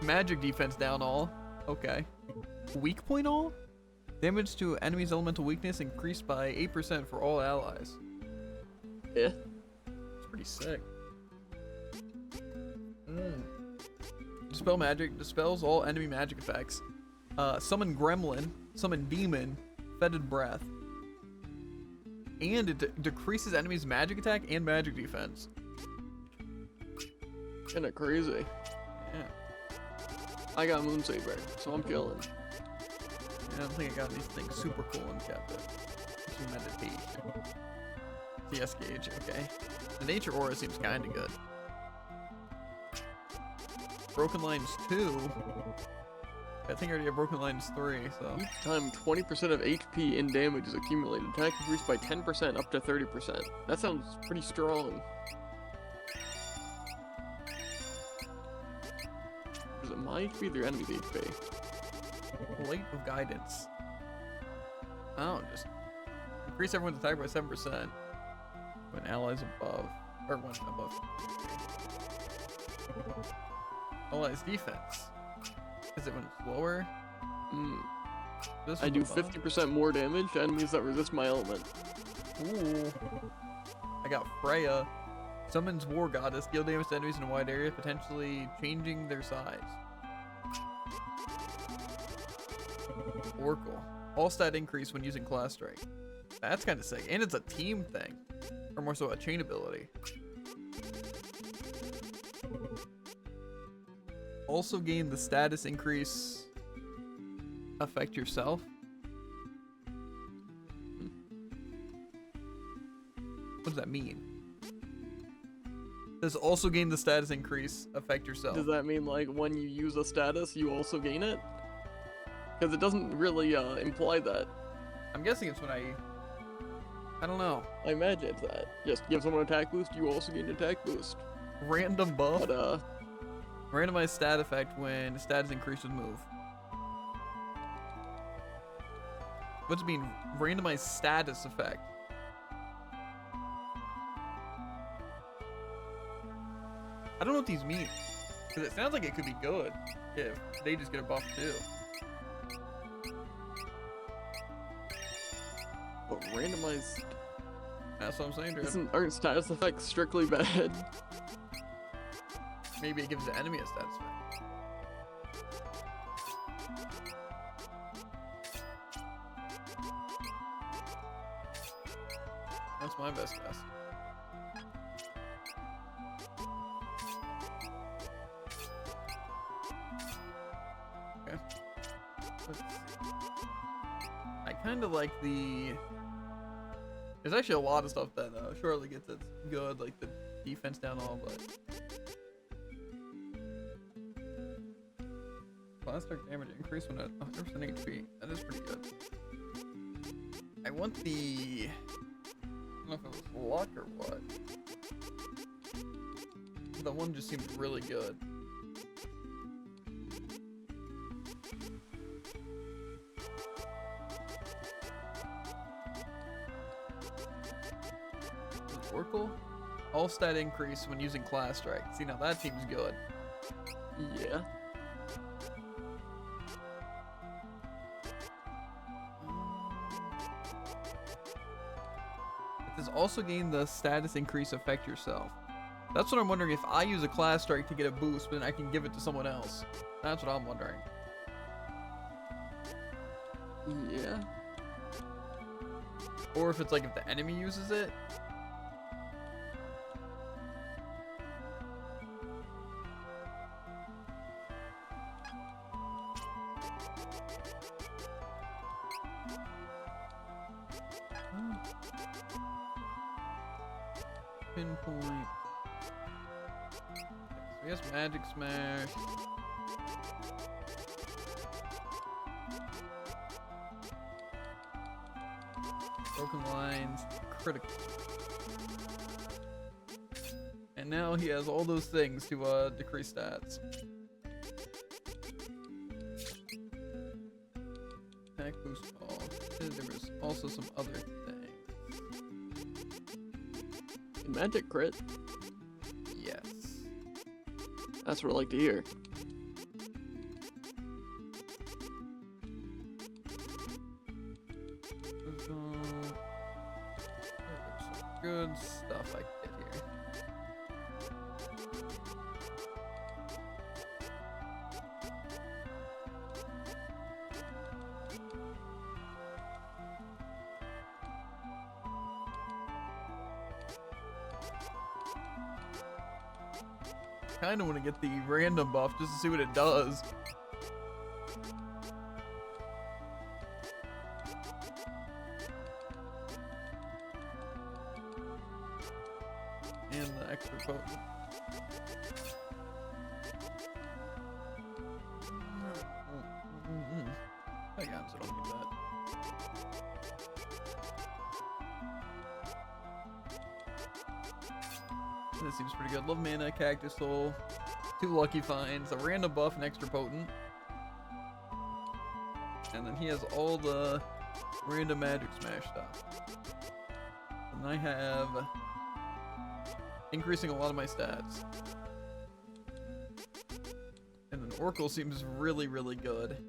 Magic defense down all. Okay. Weak point all? Damage to enemy's elemental weakness increased by 8% for all allies. Yeah. It's pretty sick. Dispel magic. Dispels all enemy magic effects. Summon gremlin. Summon demon. Fetid breath. and it decreases enemies' magic attack and magic defense. Kinda crazy. Yeah. I got Moon Saber, so I'm chilling. I don't think I got these things super cool and kept it. Some meditation. CS gauge, okay. The nature aura seems kinda good. Broken Lines 2. I think I already have Broken Lines 3, so. Each time 20% of HP in damage is accumulated, attack increased by 10% up to 30%. That sounds pretty strong. Is it my HP or their enemy's HP? Light of Guidance. Oh, just increase everyone's attack by 7% when allies above, or when above. Allies defense. Is it when it's lower? This I one do above? 50% more damage to enemies that resist my element. Ooh. I got Freya. Summons War Goddess. Deal damage to enemies in a wide area, potentially changing their size. Oracle. All stat increase when using Class Strike. That's kind of sick. And it's a team thing. Or more so a chain ability. Also gain the status increase. Affect yourself. What does that mean? Does also gain the status increase affect yourself? Does that mean like when you use a status, you also gain it? Because it doesn't really imply that. I'm guessing it's when I don't know. I imagine it's that. Just give someone an attack boost, you also gain an attack boost. Random buff. But Randomized stat effect when status increase with move. What's it mean? Randomized status effect. I don't know what these mean. Because it sounds like it could be good if they just get a buff too. but randomized That's what I'm saying, dude. aren't status effects strictly bad? Maybe it gives the enemy a status effect. That's my best guess. Okay. Let's see. I kind of like the... There's actually a lot of stuff that Charlotte gets that's good, like the defense down all, but... Plastic damage increase when at 100% HP. That is pretty good. I want the... I don't know if it was luck or what. That one just seemed really good. Oracle? All stat increase when using Class Strike. See, now that seems good. Yeah. It does also gain the status increase affect yourself. That's what I'm wondering, if I use a Class Strike to get a boost, but then I can give it to someone else. That's what I'm wondering. Yeah. Or if it's like if the enemy uses it. Pinpoint. So he has Magic Smash. Broken Lines, critical. And now he has all those things to decrease stats. Attack boost all. There was also some other things. Magic crit. Yes. That's what I like to hear. There's some good stuff I can get here. kind of want to get the random buff just to see what it does. And the extra potent. I got so I don't need that. This seems pretty good. Love mana, Cactus Soul, 2 lucky finds, a random buff, and extra potent. And then he has all the random magic smash stuff. And I have increasing a lot of my stats. And then Oracle seems really, really good.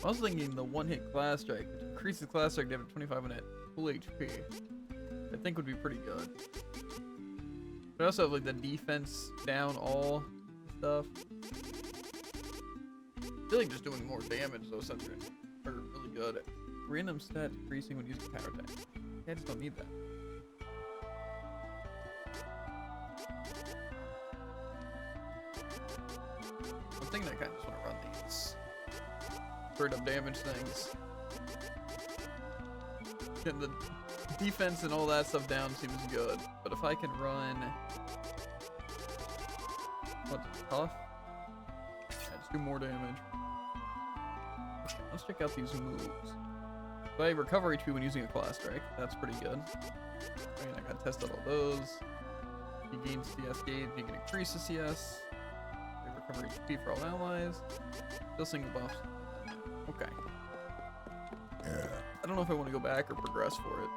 I was thinking the one-hit class strike, which increases class strike damage 25 on it, full HP. I think would be pretty good. But I also have like the defense down all stuff. I feel like just doing more damage though since are really good. Random stat increasing when using power attack. Yeah, I just don't need that. I'm thinking I kind of just want to run these straight up damage things. Getting the defense and all that stuff down seems good, but if I can run what's tough? Yeah, just do more damage. Let's check out these moves. So I recover HP when using a class strike. That's pretty good. I mean, I gotta test out all those. You gain CS gauge, you can increase the CS. They recover HP for all allies. Still single buffs. Okay. I don't know if I want to go back or progress for it.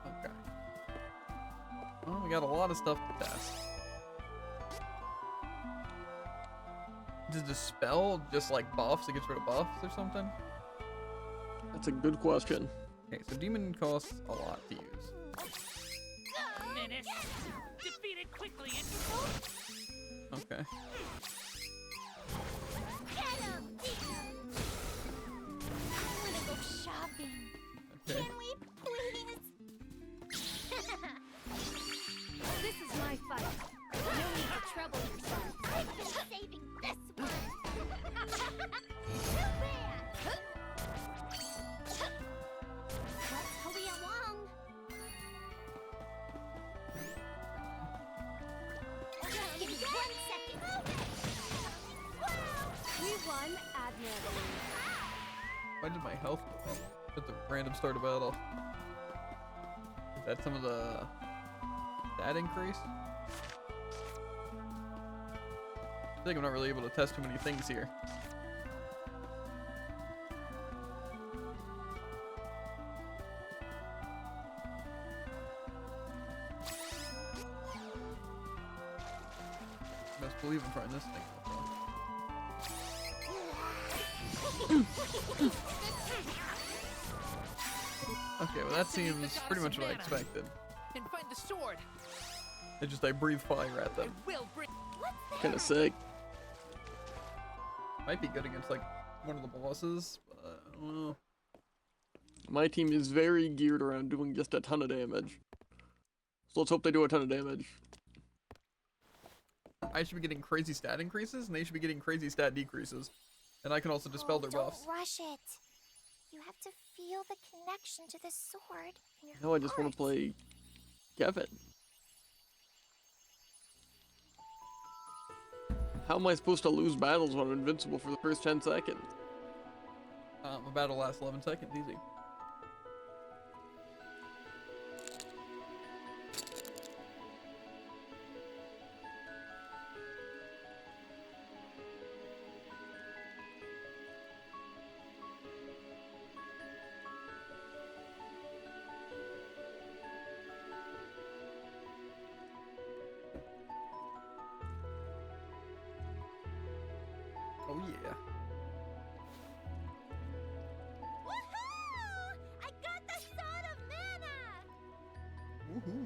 Okay. Well, we got a lot of stuff to test. Does the spell just like buffs? It gets rid of buffs or something? That's a good question. Okay, so demon costs a lot to use. Menace. Defeat it quickly and Okay. Get him! I wanna go shopping. Okay. Can we please? This is my fight. No need to trouble yourself. I've been saving this one. Too bad. Let's hurry along. Give me 1 second. We won admirably. Why did my health go up at the random start of battle? Is that some of the stat increase? I think I'm not really able to test too many things here. Best believe I'm trying this thing out, though. Okay, well that seems pretty much what I expected. and find the sword. It's just I breathe fire at them. Will bring. Kind of sick. Might be good against like one of the bosses, but I don't know. My team is very geared around doing just a ton of damage. So let's hope they do a ton of damage. I should be getting crazy stat increases, and they should be getting crazy stat decreases. And I can also dispel their buffs. Don't rush it. You have to feel the connection to the sword in your Now I just want heart. to play Kevin. How am I supposed to lose battles when I'm invincible for the first 10 seconds? A battle lasts 11 seconds, easy. Oh yeah. Woohoo! I got the sword of mana! Woohoo.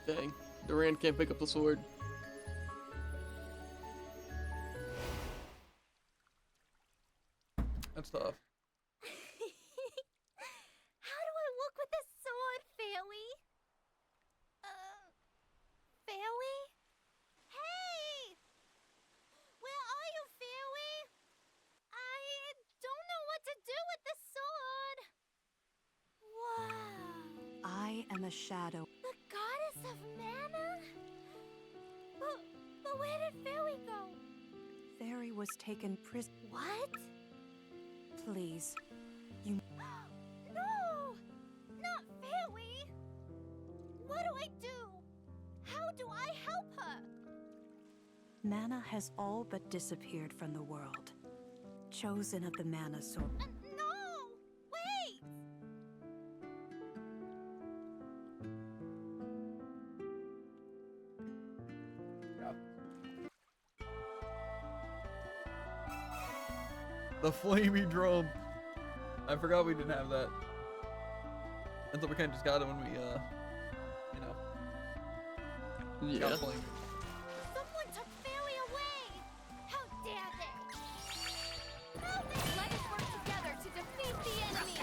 Dang. Duran can't pick up the sword. That's tough. How do I look with this sword, Fairly? Fairly? Hey! Where are you, Fairly? I don't know what to do with this sword. Wow. I am a shadow. The goddess of mana? But where did Fairly go? Fairy was taken prisoner. What? Please. No! Not Fairly! What do I do? How do I help her? Mana has all but disappeared from the world. Chosen of the mana sword. No! Wait! The flamey drum. I forgot we didn't have that. Until we kind of just got it when we, you know, Yeah. got flamey. Someone took Fairly away! How dare they! Now they let us work together to defeat the enemy!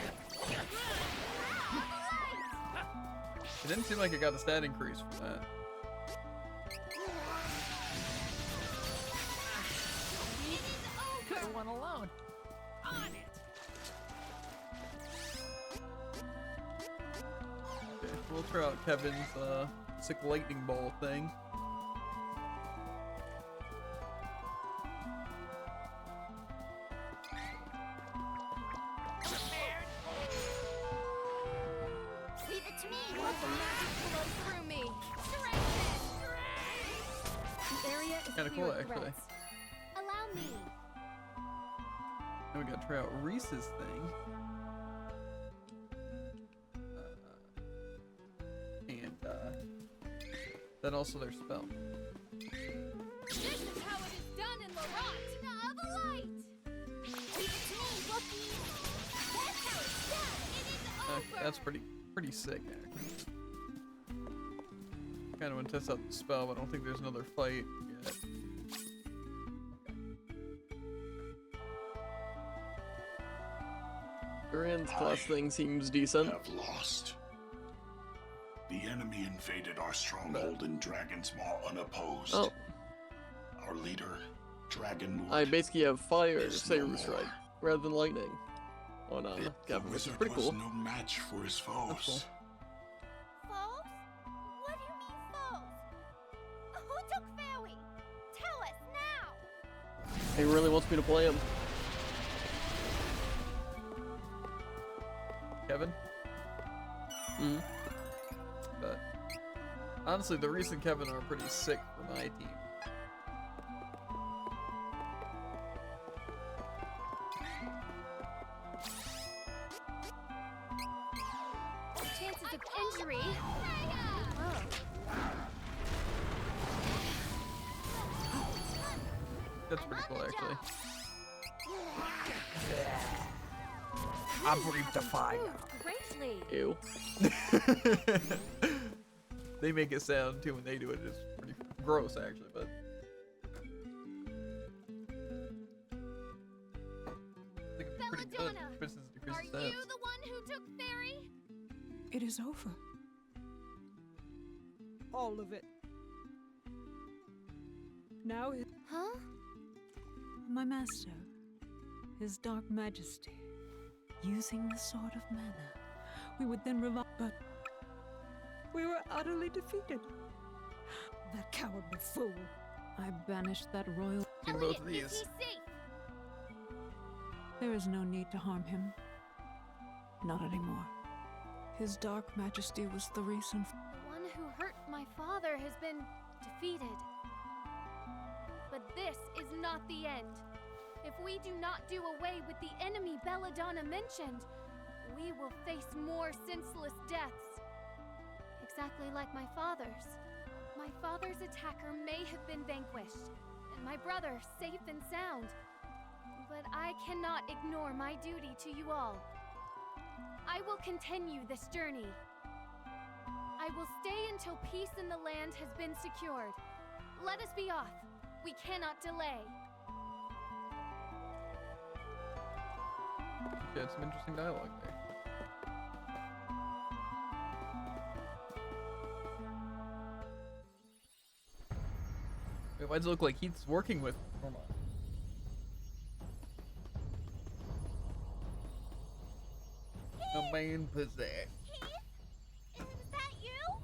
It didn't seem like it got a stat increase from that. It is over! Good one alone. On it. Okay, we'll try out Kevin's sick lightning ball thing. Leave it to me! Let the magic flow through me! Strengthen! The area is Kinda clear cool, of actually. threats. Allow me. Then we gotta try out Reese's thing. And then also their spell. This is how it is done in Laurent! Avalite! Leave it to me, rookie! That's how it's done! It is over! That's pretty sick, actually. Kind of want to test out the spell, but I don't think there's another fight yet. Duran's class thing seems decent. Have lost. The enemy invaded our stronghold in Dragon's Maw unopposed. Oh, Our leader, Dragonwood. I basically have fire There's Saber no Strike more. rather than lightning on The Gavin, which is wizard pretty was cool. no match for his That's foes. cool. Foes? What do you mean foes? Who took Fairly? Tell us now! He really wants me to play him. Kevin? Hmm. But honestly, the recent Kevin are pretty sick for my team. Chances of injury. That's pretty cool, actually. I breathe the fire. Greatly. Ew. They make it sound too when they do it. It's pretty gross, actually, but. I think it's pretty good. Belladonna, Decreases Are you stats. the one who took Fairy? It is over. All of it. Now Huh? my master, his dark majesty, using the sword of mana, we would then revive, but we were utterly defeated. That cowardly fool. I banished that royal. Do Elliot, both of is these. he safe? There is no need to harm him. Not anymore. His dark majesty was the reason. The one who hurt my father has been defeated. But this is not the end. If we do not do away with the enemy Belladonna mentioned, we will face more senseless deaths. Exactly like my father's. My father's attacker may have been vanquished, and my brother safe and sound. But I cannot ignore my duty to you all. I will continue this journey. I I will stay until peace in the land has been secured. Let us be off. We cannot delay. Yeah, some interesting dialogue there. Wait, why does it look like Heath's working with Gormon? A man possessed. Heath? Is that you?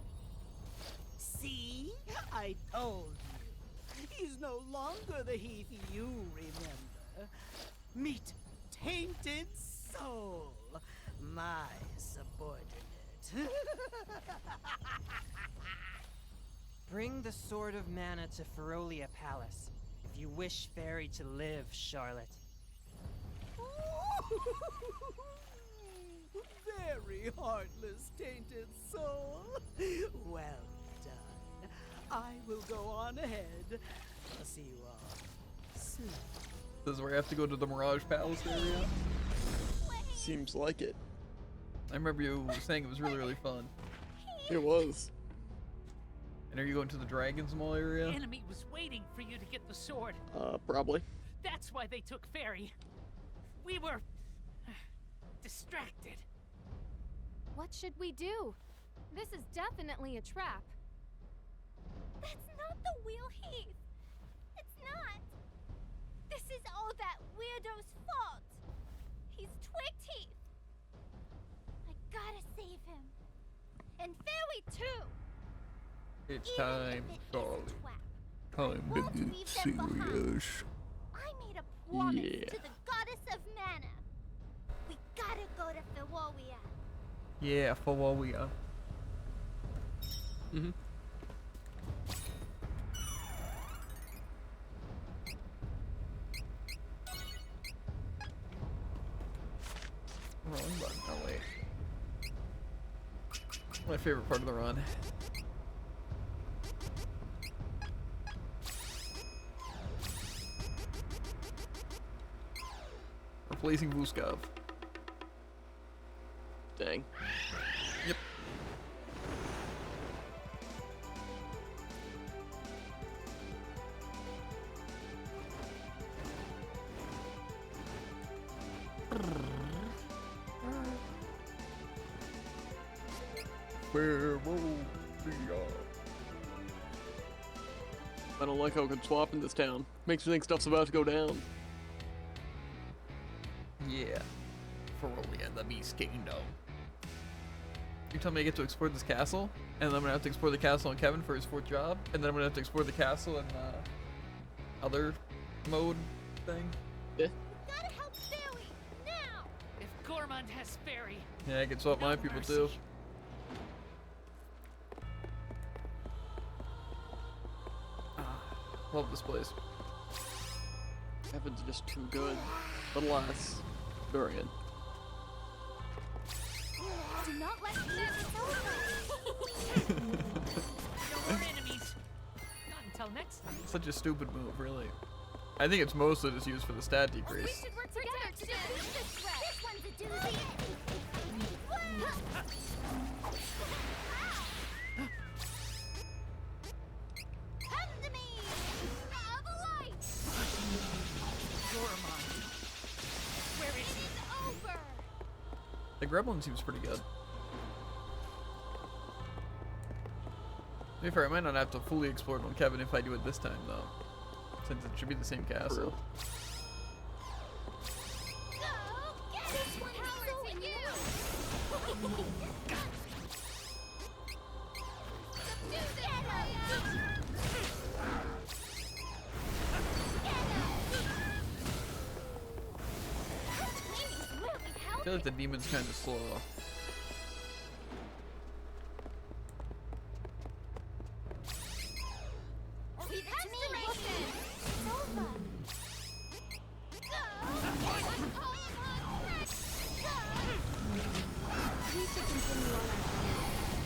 See? I told you. He's no longer the Heath you remember. Meet Tainted Soul, my subordinate. Bring the Sword of Mana to Ferolia Palace, if you wish Fairy to live, Charlotte. Very heartless, Tainted Soul. Well done. I will go on ahead. I'll see you all soon. This is where I have to go to the Mirage Palace area. Seems like it. I remember you saying it was really, really fun. It was. And are you going to the Dragon's Maw area? The enemy was waiting for you to get the sword. Probably. That's why they took Fairy. We were distracted. What should we do? This is definitely a trap. That's not the wheel, Heath. It's not. This is all that weirdo's fault. He's twigged Heath. I gotta save him. And Fairy too. It's Even time, if it is a Charlie. trap. Time Won't to get leave them behind. serious. I made a promise Yeah. to the goddess of mana. We gotta go to Ferolia. Yeah, for what we are. Mm-hmm. Wrong button. Oh wait. My favorite part of the run. Replacing Vuskov. Dang. Yep. Where will we are? I don't like how it can swap in this town. Makes me think stuff's about to go down. Yeah. Ferolia, the Beast Kingdom. You tell me I get to explore this castle, and then I'm gonna have to explore the castle on Kevin for his 4th job, and then I'm gonna have to explore the castle in other mode thing. Yeah. Gotta help Fairy now. If Gormand has Fairy, Yeah, I can swap my no people mercy. too. Love this place. Heaven's just too good. But alas, Dorian. Do not let this over. no more enemies. Not until next time. Such a stupid move, really. I think it's mostly just used for the stat We decrease. should work together to defeat this threat. This one's a doozy. Come to me. Light. Gormand. Where is he? It's over. The Gremlin seems pretty good. To be fair, I might not have to fully explore it on Kevin if I do it this time, though. Since it should be the same castle. Go get this one. Power to you. Subdue them. I feel like the demon's kind of slow.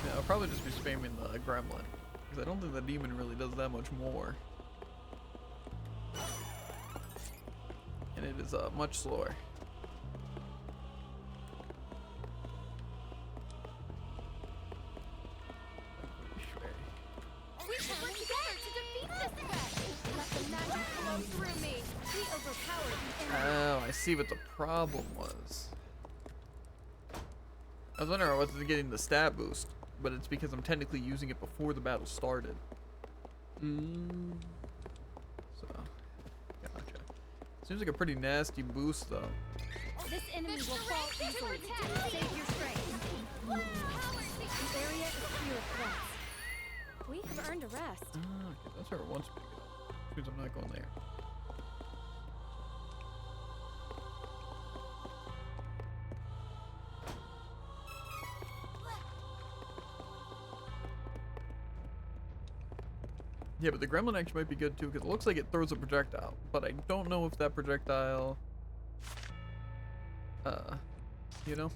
Yeah, I'll probably just be spamming the gremlin. Because I don't think the demon really does that much more. And it is much slower. work together to defeat this threat. Let the magic flow through me. We overpower the enemy. Oh, I see what the problem was. I was wondering what's getting the stat boost, but it's because I'm technically using it before the battle started. So, gotcha. Seems like a pretty nasty boost, though. This enemy will fall easily. Save your strength. The area is clear of threats. We have earned a rest. Okay, that's where it wants me to go. Which means I'm not going there. Yeah, but the gremlin actually might be good too, because it looks like it throws a projectile, but I don't know if that projectile, you know,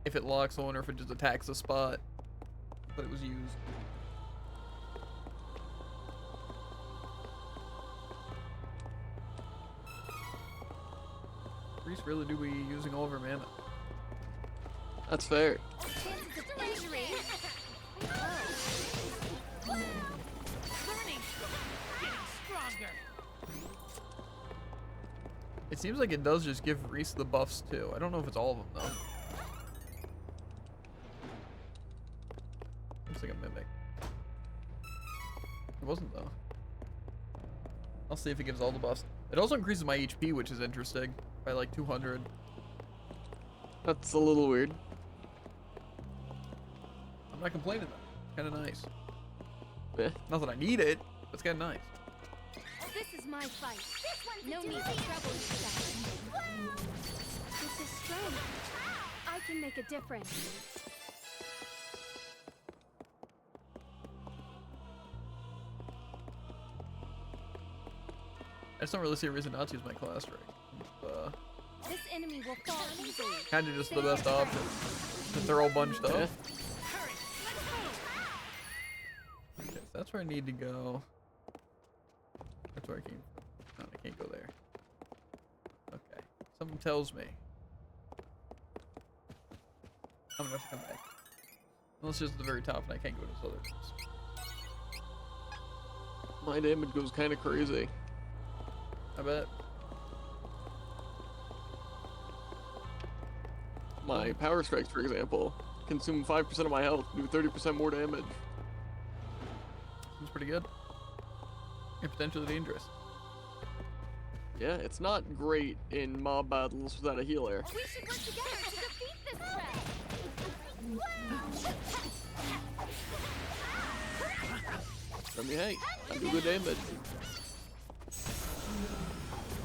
if it locks on or if it just attacks the spot that it was used. Reese really do be using all of her mana. That's fair. Chances of injury. Learning. Getting stronger. It seems like it does just give Reese the buffs too. I don't know if it's all of them though. Looks like a mimic. It wasn't though. I'll see if it gives all the buffs. It also increases my HP, which is interesting, by like 200. That's a little weird. I'm not complaining though. Kind of nice. Yeah. Not that I need it, but it's kind of nice. This is my fight. No need to trouble yourself. With this strength, I can make a difference. I just don't really see a reason not to use my class ring. This enemy will fall easily. Kind of just the best option. Since they're all bunched up. Hurry. Let's move. Okay, so that's where I need to go. That's where I came from. No, I can't go there. Okay. Something tells me I'm gonna have to come back. Unless it's at the very top and I can't go to this other place. My damage goes kind of crazy. I bet. My power strikes, for example, consume 5% of my health, do 30% more damage. Seems pretty good. And potentially dangerous. Yeah, it's not great in mob battles without a healer. We should work together to defeat this threat. I mean, hey, I do good damage.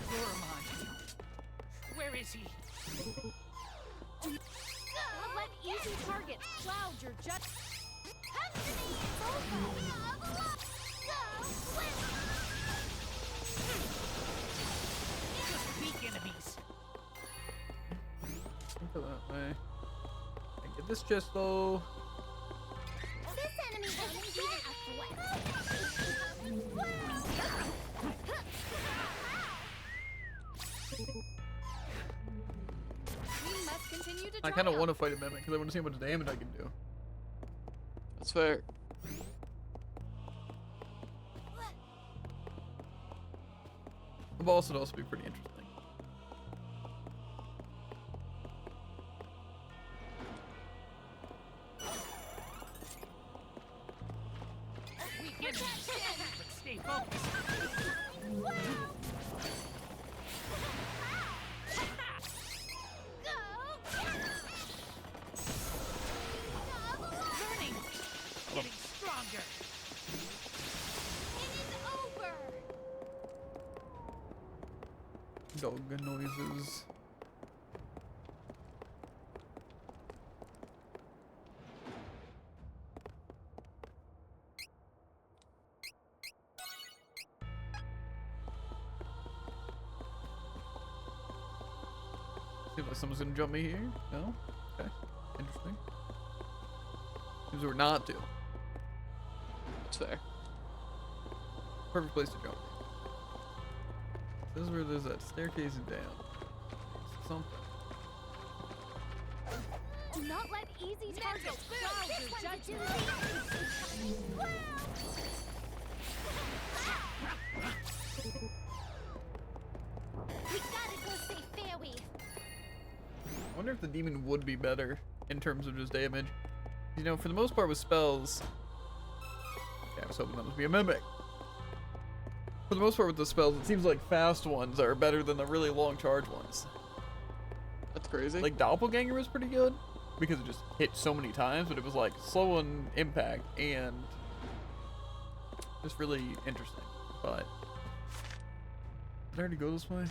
Goramon. Where is he? Let easy targets cloud your judgment. Just weak enemies. Go that way. I get this chest though. This enemy isn't even a We must continue to I kind of want to fight a mimic because I want to see how much damage I can do. That's fair. The boss would also be pretty interesting. Weak enemies. But stay focused. Learning. Getting stronger. Dog noises. Seems like someone's gonna jump me here. No? Okay. Interesting. Seems we're not to. That's fair. Perfect place to jump. This is where there's that staircase and down. Something. Do not let easy targets crowd your judgment. We gotta go save Fairweave. I wonder if the demon would be better in terms of just damage. You know, for the most part with spells... Yeah, I was hoping that would be a mimic. For the most part with the spells, it seems like fast ones are better than the really long charge ones. That's crazy. Like Doppelganger was pretty good because it just hit so many times, but it was like slow on impact and just really interesting. But did I already go this way?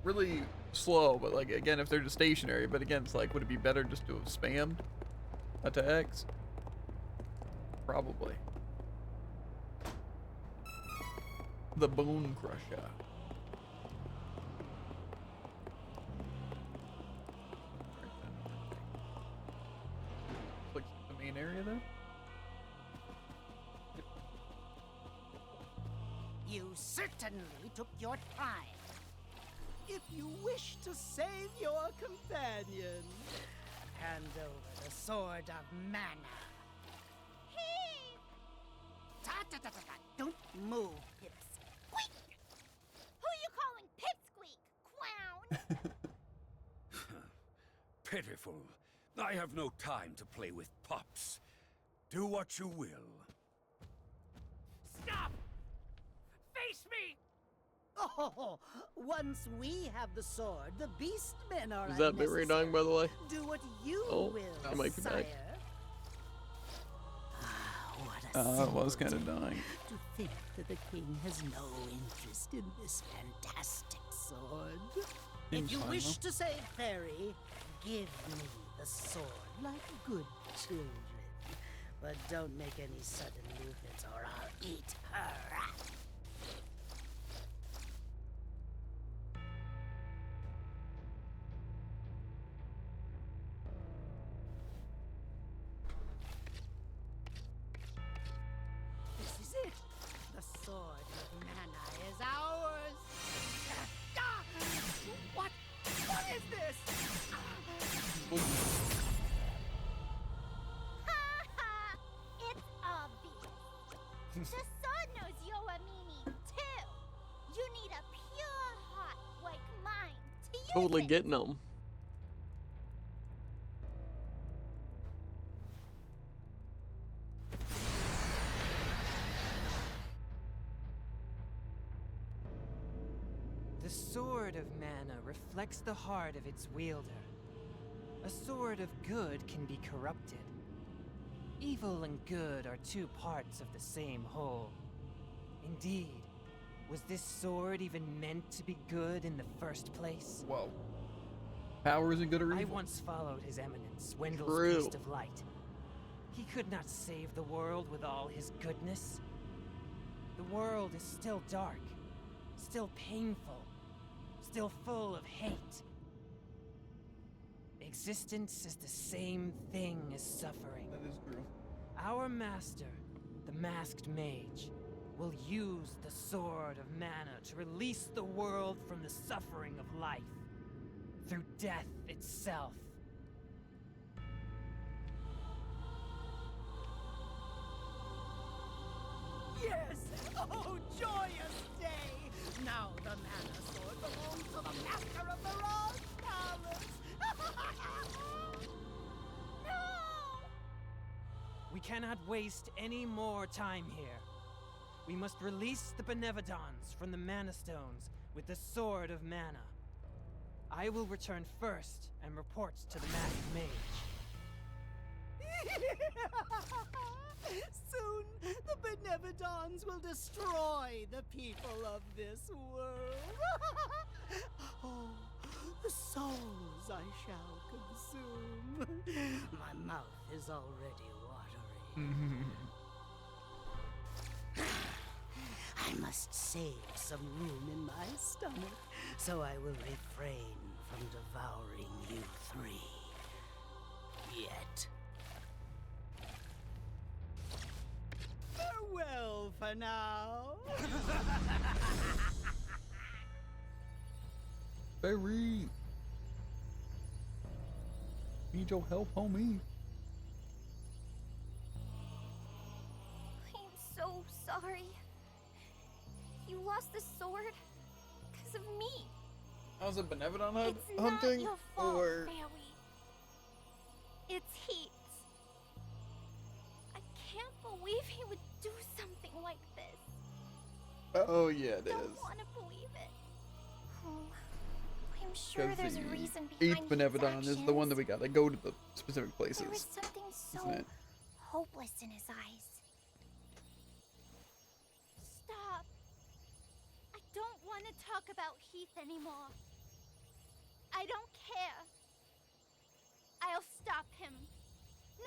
Really slow, but like again, if they're just stationary, but again, it's like, would it be better just to have spammed attacks? Probably. The Bone Crusher. Like the main area though? You certainly took your time. If you wish to save your companion, hand over the Sword of Mana. Hey! Ta-ta-ta-ta-ta. Don't move, Pipsqueak. Who you calling Pipsqueak, clown? Pitiful. I have no time to play with pups. Do what you will. Stop! Face me! Oh, once we have the sword, the beastmen are Is that bit right dying, by the way? Do what you Oh, will, I might be sire. back. What a It was kind of symbol. dying. To think that the king has no interest in this fantastic sword. Seems If you fine, wish though. to save Fairy, give me the sword like good children. But don't make any sudden movements or I'll eat her up. This is it. The sword of mana is ours. Ah! What? What is this? Ha ha! It's obvious. The sword knows you're a meanie, too. You need a pure heart like mine to use Totally it. getting them. The Sword of Mana reflects the heart of its wielder. A sword of good can be corrupted. Evil and good are two parts of the same whole. Indeed, was this sword even meant to be good in the first place? Whoa. Power isn't good or I evil. once followed His Eminence, Wendell's True. Priest of Light. He could not save the world with all his goodness. The world is still dark, still painful, still full of hate. Existence is the same thing as suffering. That is true. Our master, the Masked Mage, will use the Sword of Mana to release the world from the suffering of life, through death itself. Yes! Oh, joyous day! Now the mana sword belongs to the master of the Mirage Palace! No! We cannot waste any more time here. We must release the Benevodons from the Mana Stones with the Sword of Mana. I will return first and report to the Masked Mage. Soon, the Benevodons will destroy the people of this world. Oh, the souls I shall consume. My mouth is already watering. I must save some room in my stomach, so I will refrain from devouring you three. Yet. Farewell for now. Very. Need your help, homie. I'm so sorry. You lost the sword because of me. How's it Benevodon It's hunting? not your fault, or Fairy. It's Heat's. I can't believe he would do something like this. oh yeah, it Don't is. want to believe it. Oh, I'm sure Because there's the a reason behind eighth Heat's Benevodon is the one that we actions. gotta go to the specific places. There was something so isn't it? hopeless in his eyes. Stop. I don't want to talk about Heath anymore. I don't care. I'll stop him,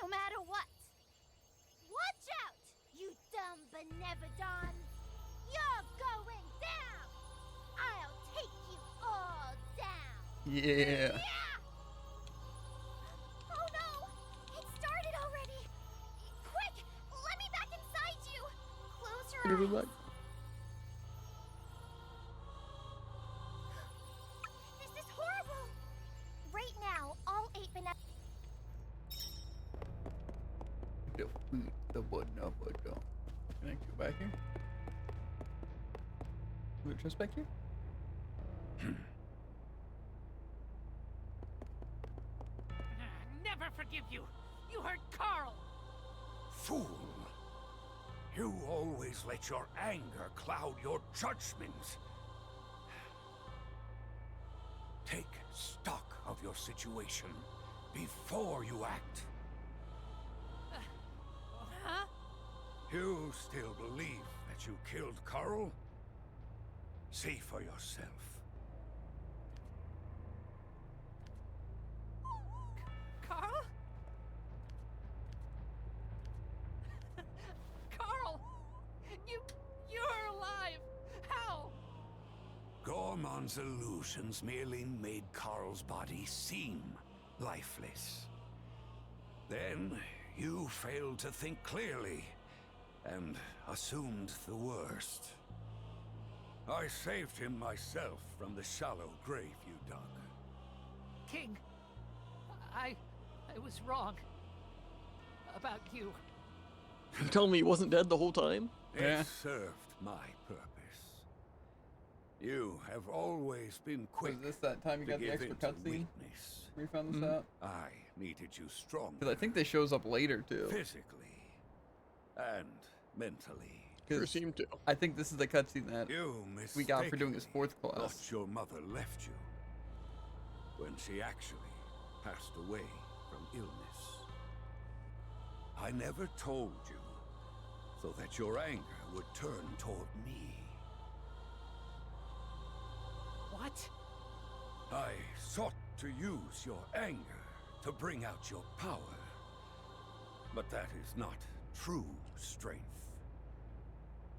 no matter what. Watch out, you dumb Benevodon. You're going down. I'll take you all down. Yeah. Oh no! It started already! Quick! Let me back inside you! Close your You're eyes. like, This is horrible! Right now, all 8 defeat the Benevodon. Can I go back here? Is it just back here? Never forgive you. You hurt Carl. Fool! You always let your anger cloud your judgment. Take stock of your situation before you act. Huh? You still believe that you killed Carl? See for yourself. Carl? Carl! You're alive! How? Gormon's illusions merely made Carl's body seem lifeless. Then you failed to think clearly and assumed the worst. I saved him myself from the shallow grave you dug. King, I was wrong about you. You telling me he wasn't dead the whole time? Yeah. It served my purpose. You have always been quick Was this that time you to got the give extra into cutscene? weakness. We found this out? I needed you strong. Because I think they shows up later too. Physically and mentally. Sure seemed to. I think this is the cutscene that You we got for doing this mistakenly fourth class. thought your mother left you when she actually passed away from illness. I never told you so that your anger would turn toward me. What? I sought to use your anger to bring out your power. But that is not true strength.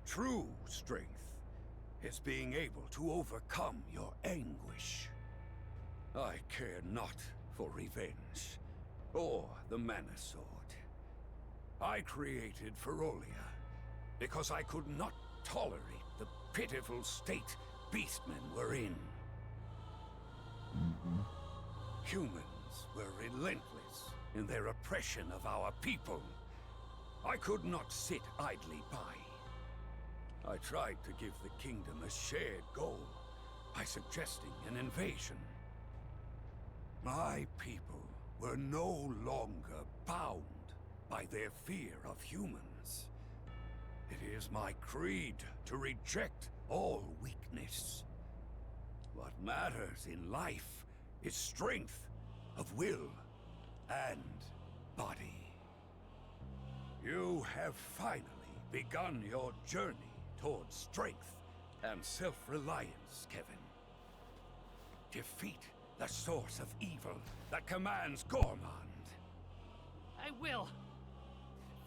True strength is being able to overcome your anguish. I care not for revenge or the Mana Sword. I created Ferolia because I could not tolerate the pitiful state beastmen were in. Humans were relentless in their oppression of our people. I could not sit idly by. I tried to give the kingdom a shared goal by suggesting an invasion. My people were no longer bound by their fear of humans. It is my creed to reject all weakness. What matters in life is strength of will and body. You have finally begun your journey towards strength and self-reliance, Kevin. Defeat the source of evil that commands Gormond. I will.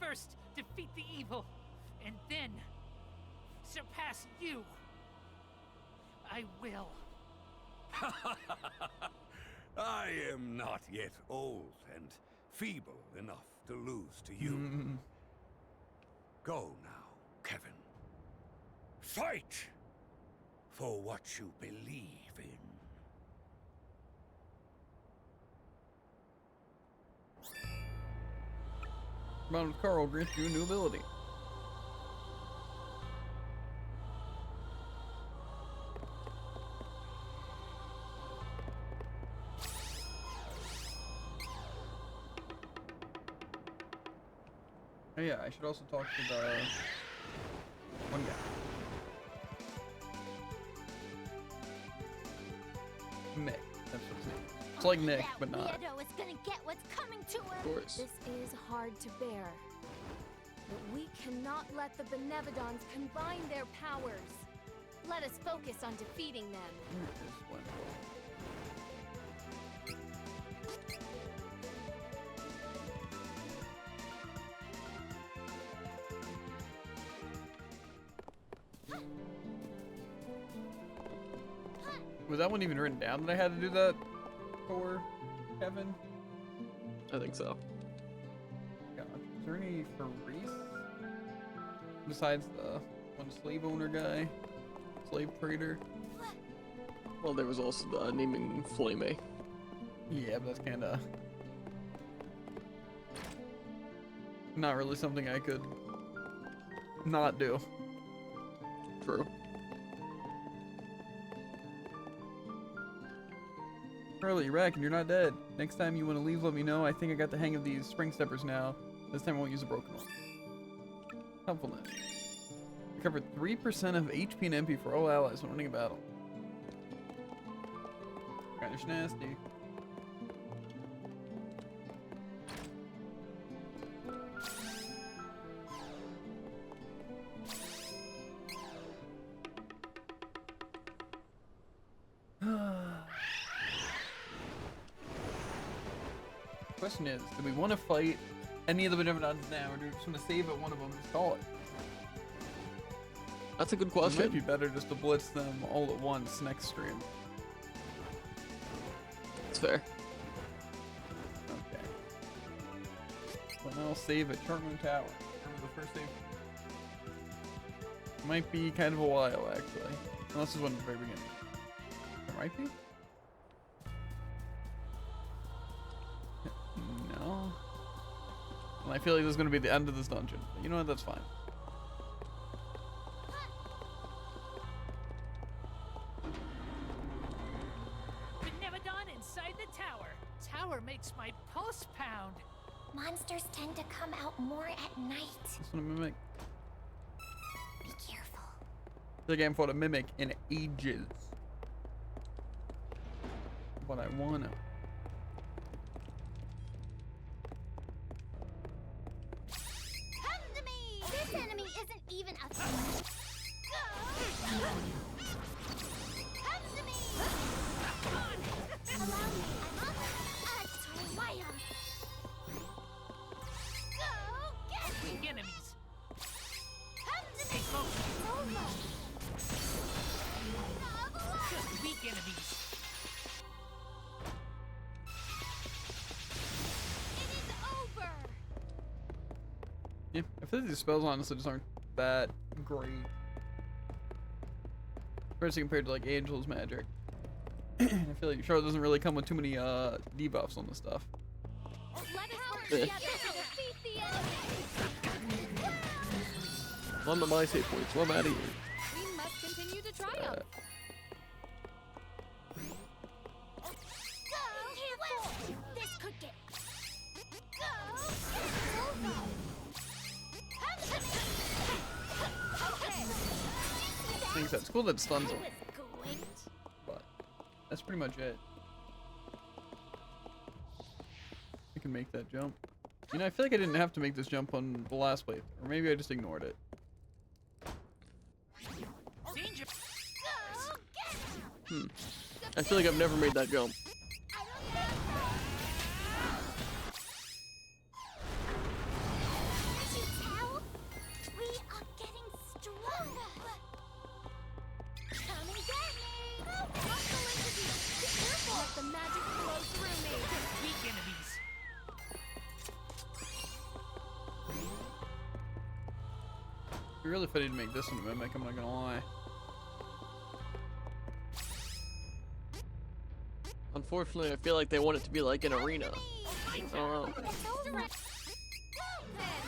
First, defeat the evil, and then surpass you. I will. I am not yet old and feeble enough to lose to you. Go now, Kevin. Fight for what you believe in. Combined with Carl grants you a new ability. Oh yeah, I should also talk to the one guy. Nick, that's what his name is. It's like Nick, but not. Weirdo is gonna get what's coming to her. Of course. This is hard to bear. But we cannot let the Benevodons combine their powers. Let us focus on defeating them. Here it is, wonderful. Was that one even written down that I had to do that for Kevin? I think so. God, is there any for Reese? Besides the one slave owner guy? Slave trader? Well, there was also the naming Flame. Yeah, but that's kinda not really something I could not do. True. Charlie, you're back and you're not dead. Next time you want to leave, let me know. I think I got the hang of these spring steppers now. This time I won't use a broken one. Helpfulness. Recover 3% of HP and MP for all allies when winning a battle. Kinda nasty. Question is, do we want to fight any of the Benevolents now, or do we just want to save it one of them and just call it? That's a good It question. might be better just to blitz them all at once next stream. It's fair. Okay. Well, now I'll save at Chartmoon Tower. Remember the first save? Might be kind of a while, actually. Unless it's one at the very beginning. There might be? No. And I feel like this is going to be the end of this dungeon. But you know what? That's fine. Benevodon inside the tower. Tower makes my pulse pound. Monsters tend to come out more at night. This one a mimic. Be careful. I feel like I haven't fought a mimic in ages. But I wanna. Come to me! This enemy isn't even a threat. Come to me! Allow me, a triumph! Go get me! Weak enemies. Come to Stay me! focused. Over! Just weak enemies. It is over! Yeah, I feel like these spells honestly just aren't that great. Especially compared to like Angel's magic. I feel like Charlotte doesn't really come with too many debuffs on this stuff. Let us work together to defeat the enemy. One of my save points. Well, I'm out of here. We must continue to triumph. Go! Careful! This could get... Go! It's over! Come to me! Okay! I think that's cool that it stuns I them, was going to... but that's pretty much it. I can make that jump. You know, I feel like I didn't have to make this jump on the last playthrough, or maybe I just ignored it. Danger. Go get me! I feel like I've never made that jump. I don't know. Can't you tell? We are getting stronger. Come and get me! Be careful. Let the magic flow through me. Just weak enemies. It'd be really funny to make this one a mimic, I'm not gonna lie. Unfortunately, I feel like they want it to be like an arena. I don't know. It's over. Go then!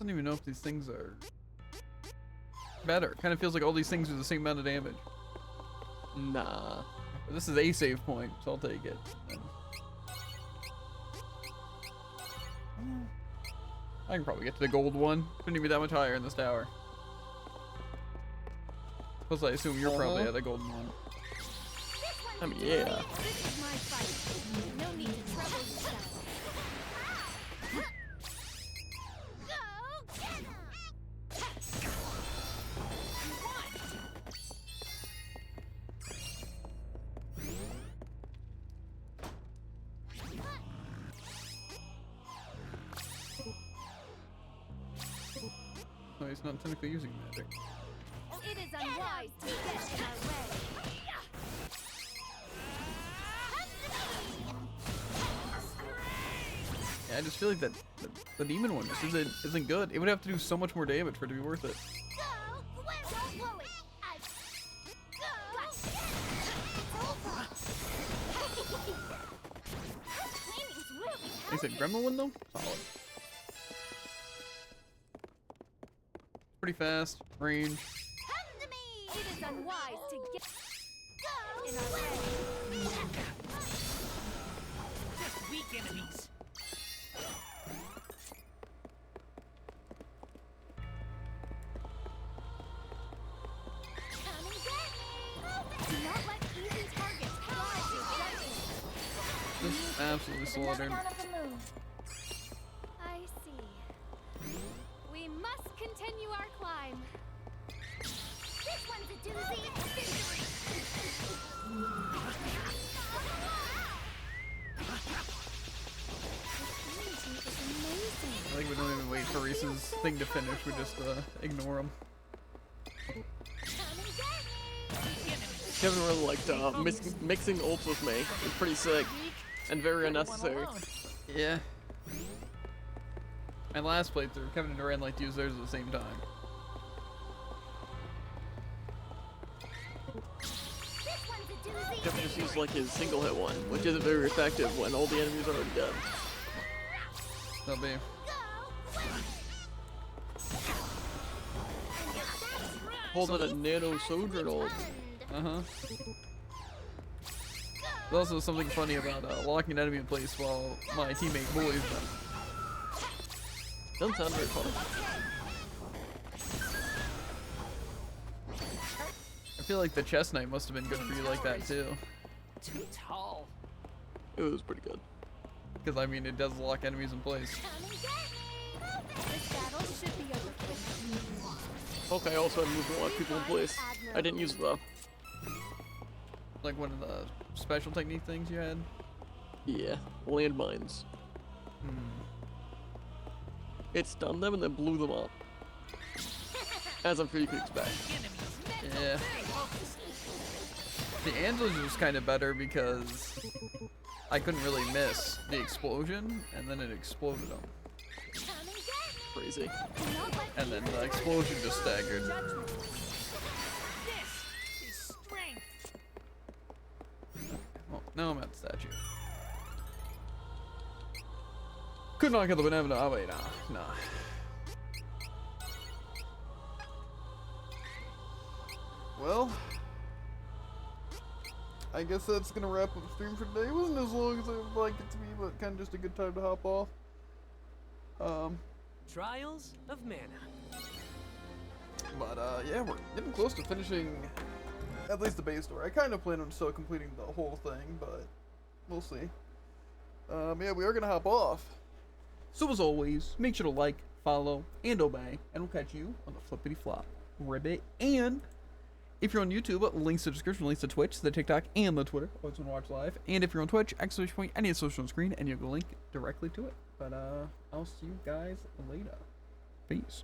don't even know if these things are better. Kind of feels like all these things do the same amount of damage. Nah. But this is a save point, so I'll take it. I can probably get to the gold one. Couldn't even be that much higher in this tower. Plus, I assume you're probably at the golden one. I mean, yeah. This is my fight. No need to trouble yourself. No, he's not technically using magic. It is unwise to get in our way. Yeah, I just feel like that the demon one just isn't good. It would have to do so much more damage for it to be worth it. They said gremlin one though? Solid. Pretty fast, range. It is unwise to get in our way. Just weak enemies. Do not let easy targets drive your judgment. This is absolutely slaughtered. I see. We must continue our climb. This one's a doozy. I think we don't even wait for Reese's thing to finish. We just ignore him. Kevin really liked mixing ults with me. It's pretty sick and very unnecessary. Yeah. My last playthrough, Kevin and Duran liked to use theirs at the same time. Kevin just used like his single hit one, which isn't very effective when all the enemies are already dead. That'll be. Holding a nano sojourn ult. Uh-huh. There's also something funny about locking an enemy in place while my teammate bullies them. Doesn't sound very fun. I feel like the chest knight must have been good for you like that too. Too tall. It was pretty good. Because I mean, it does lock enemies in place. This battle should be over quickly. Okay, I also had moved to lock people in place. I didn't use it though. Like one of the special technique things you had? Yeah, landmines. It stunned them and then blew them up. As I'm sure you could expect. Yeah. The Angel's was kind of better because I couldn't really miss the explosion, and then it exploded them. Crazy. And then the explosion just staggered. This is strength. Oh, now I'm at the statue. Could not get the banana. Oh wait, nah. Well, I guess that's gonna wrap up the stream for today. It wasn't as long as I would like it to be, but kind of just a good time to hop off. Trials of Mana. But yeah, we're getting close to finishing at least the base story. I kind of plan on still completing the whole thing, but we'll see. Yeah, we are gonna hop off. So as always, make sure to like, follow, and obey, and we'll catch you on the flippity flop ribbit. And if you're on YouTube, links to the description, links to Twitch, the TikTok, and the Twitter. Always want to watch live. And if you're on Twitch, exclamation point, any social on screen, and you'll get a link directly to it. But I'll see you guys later. Peace.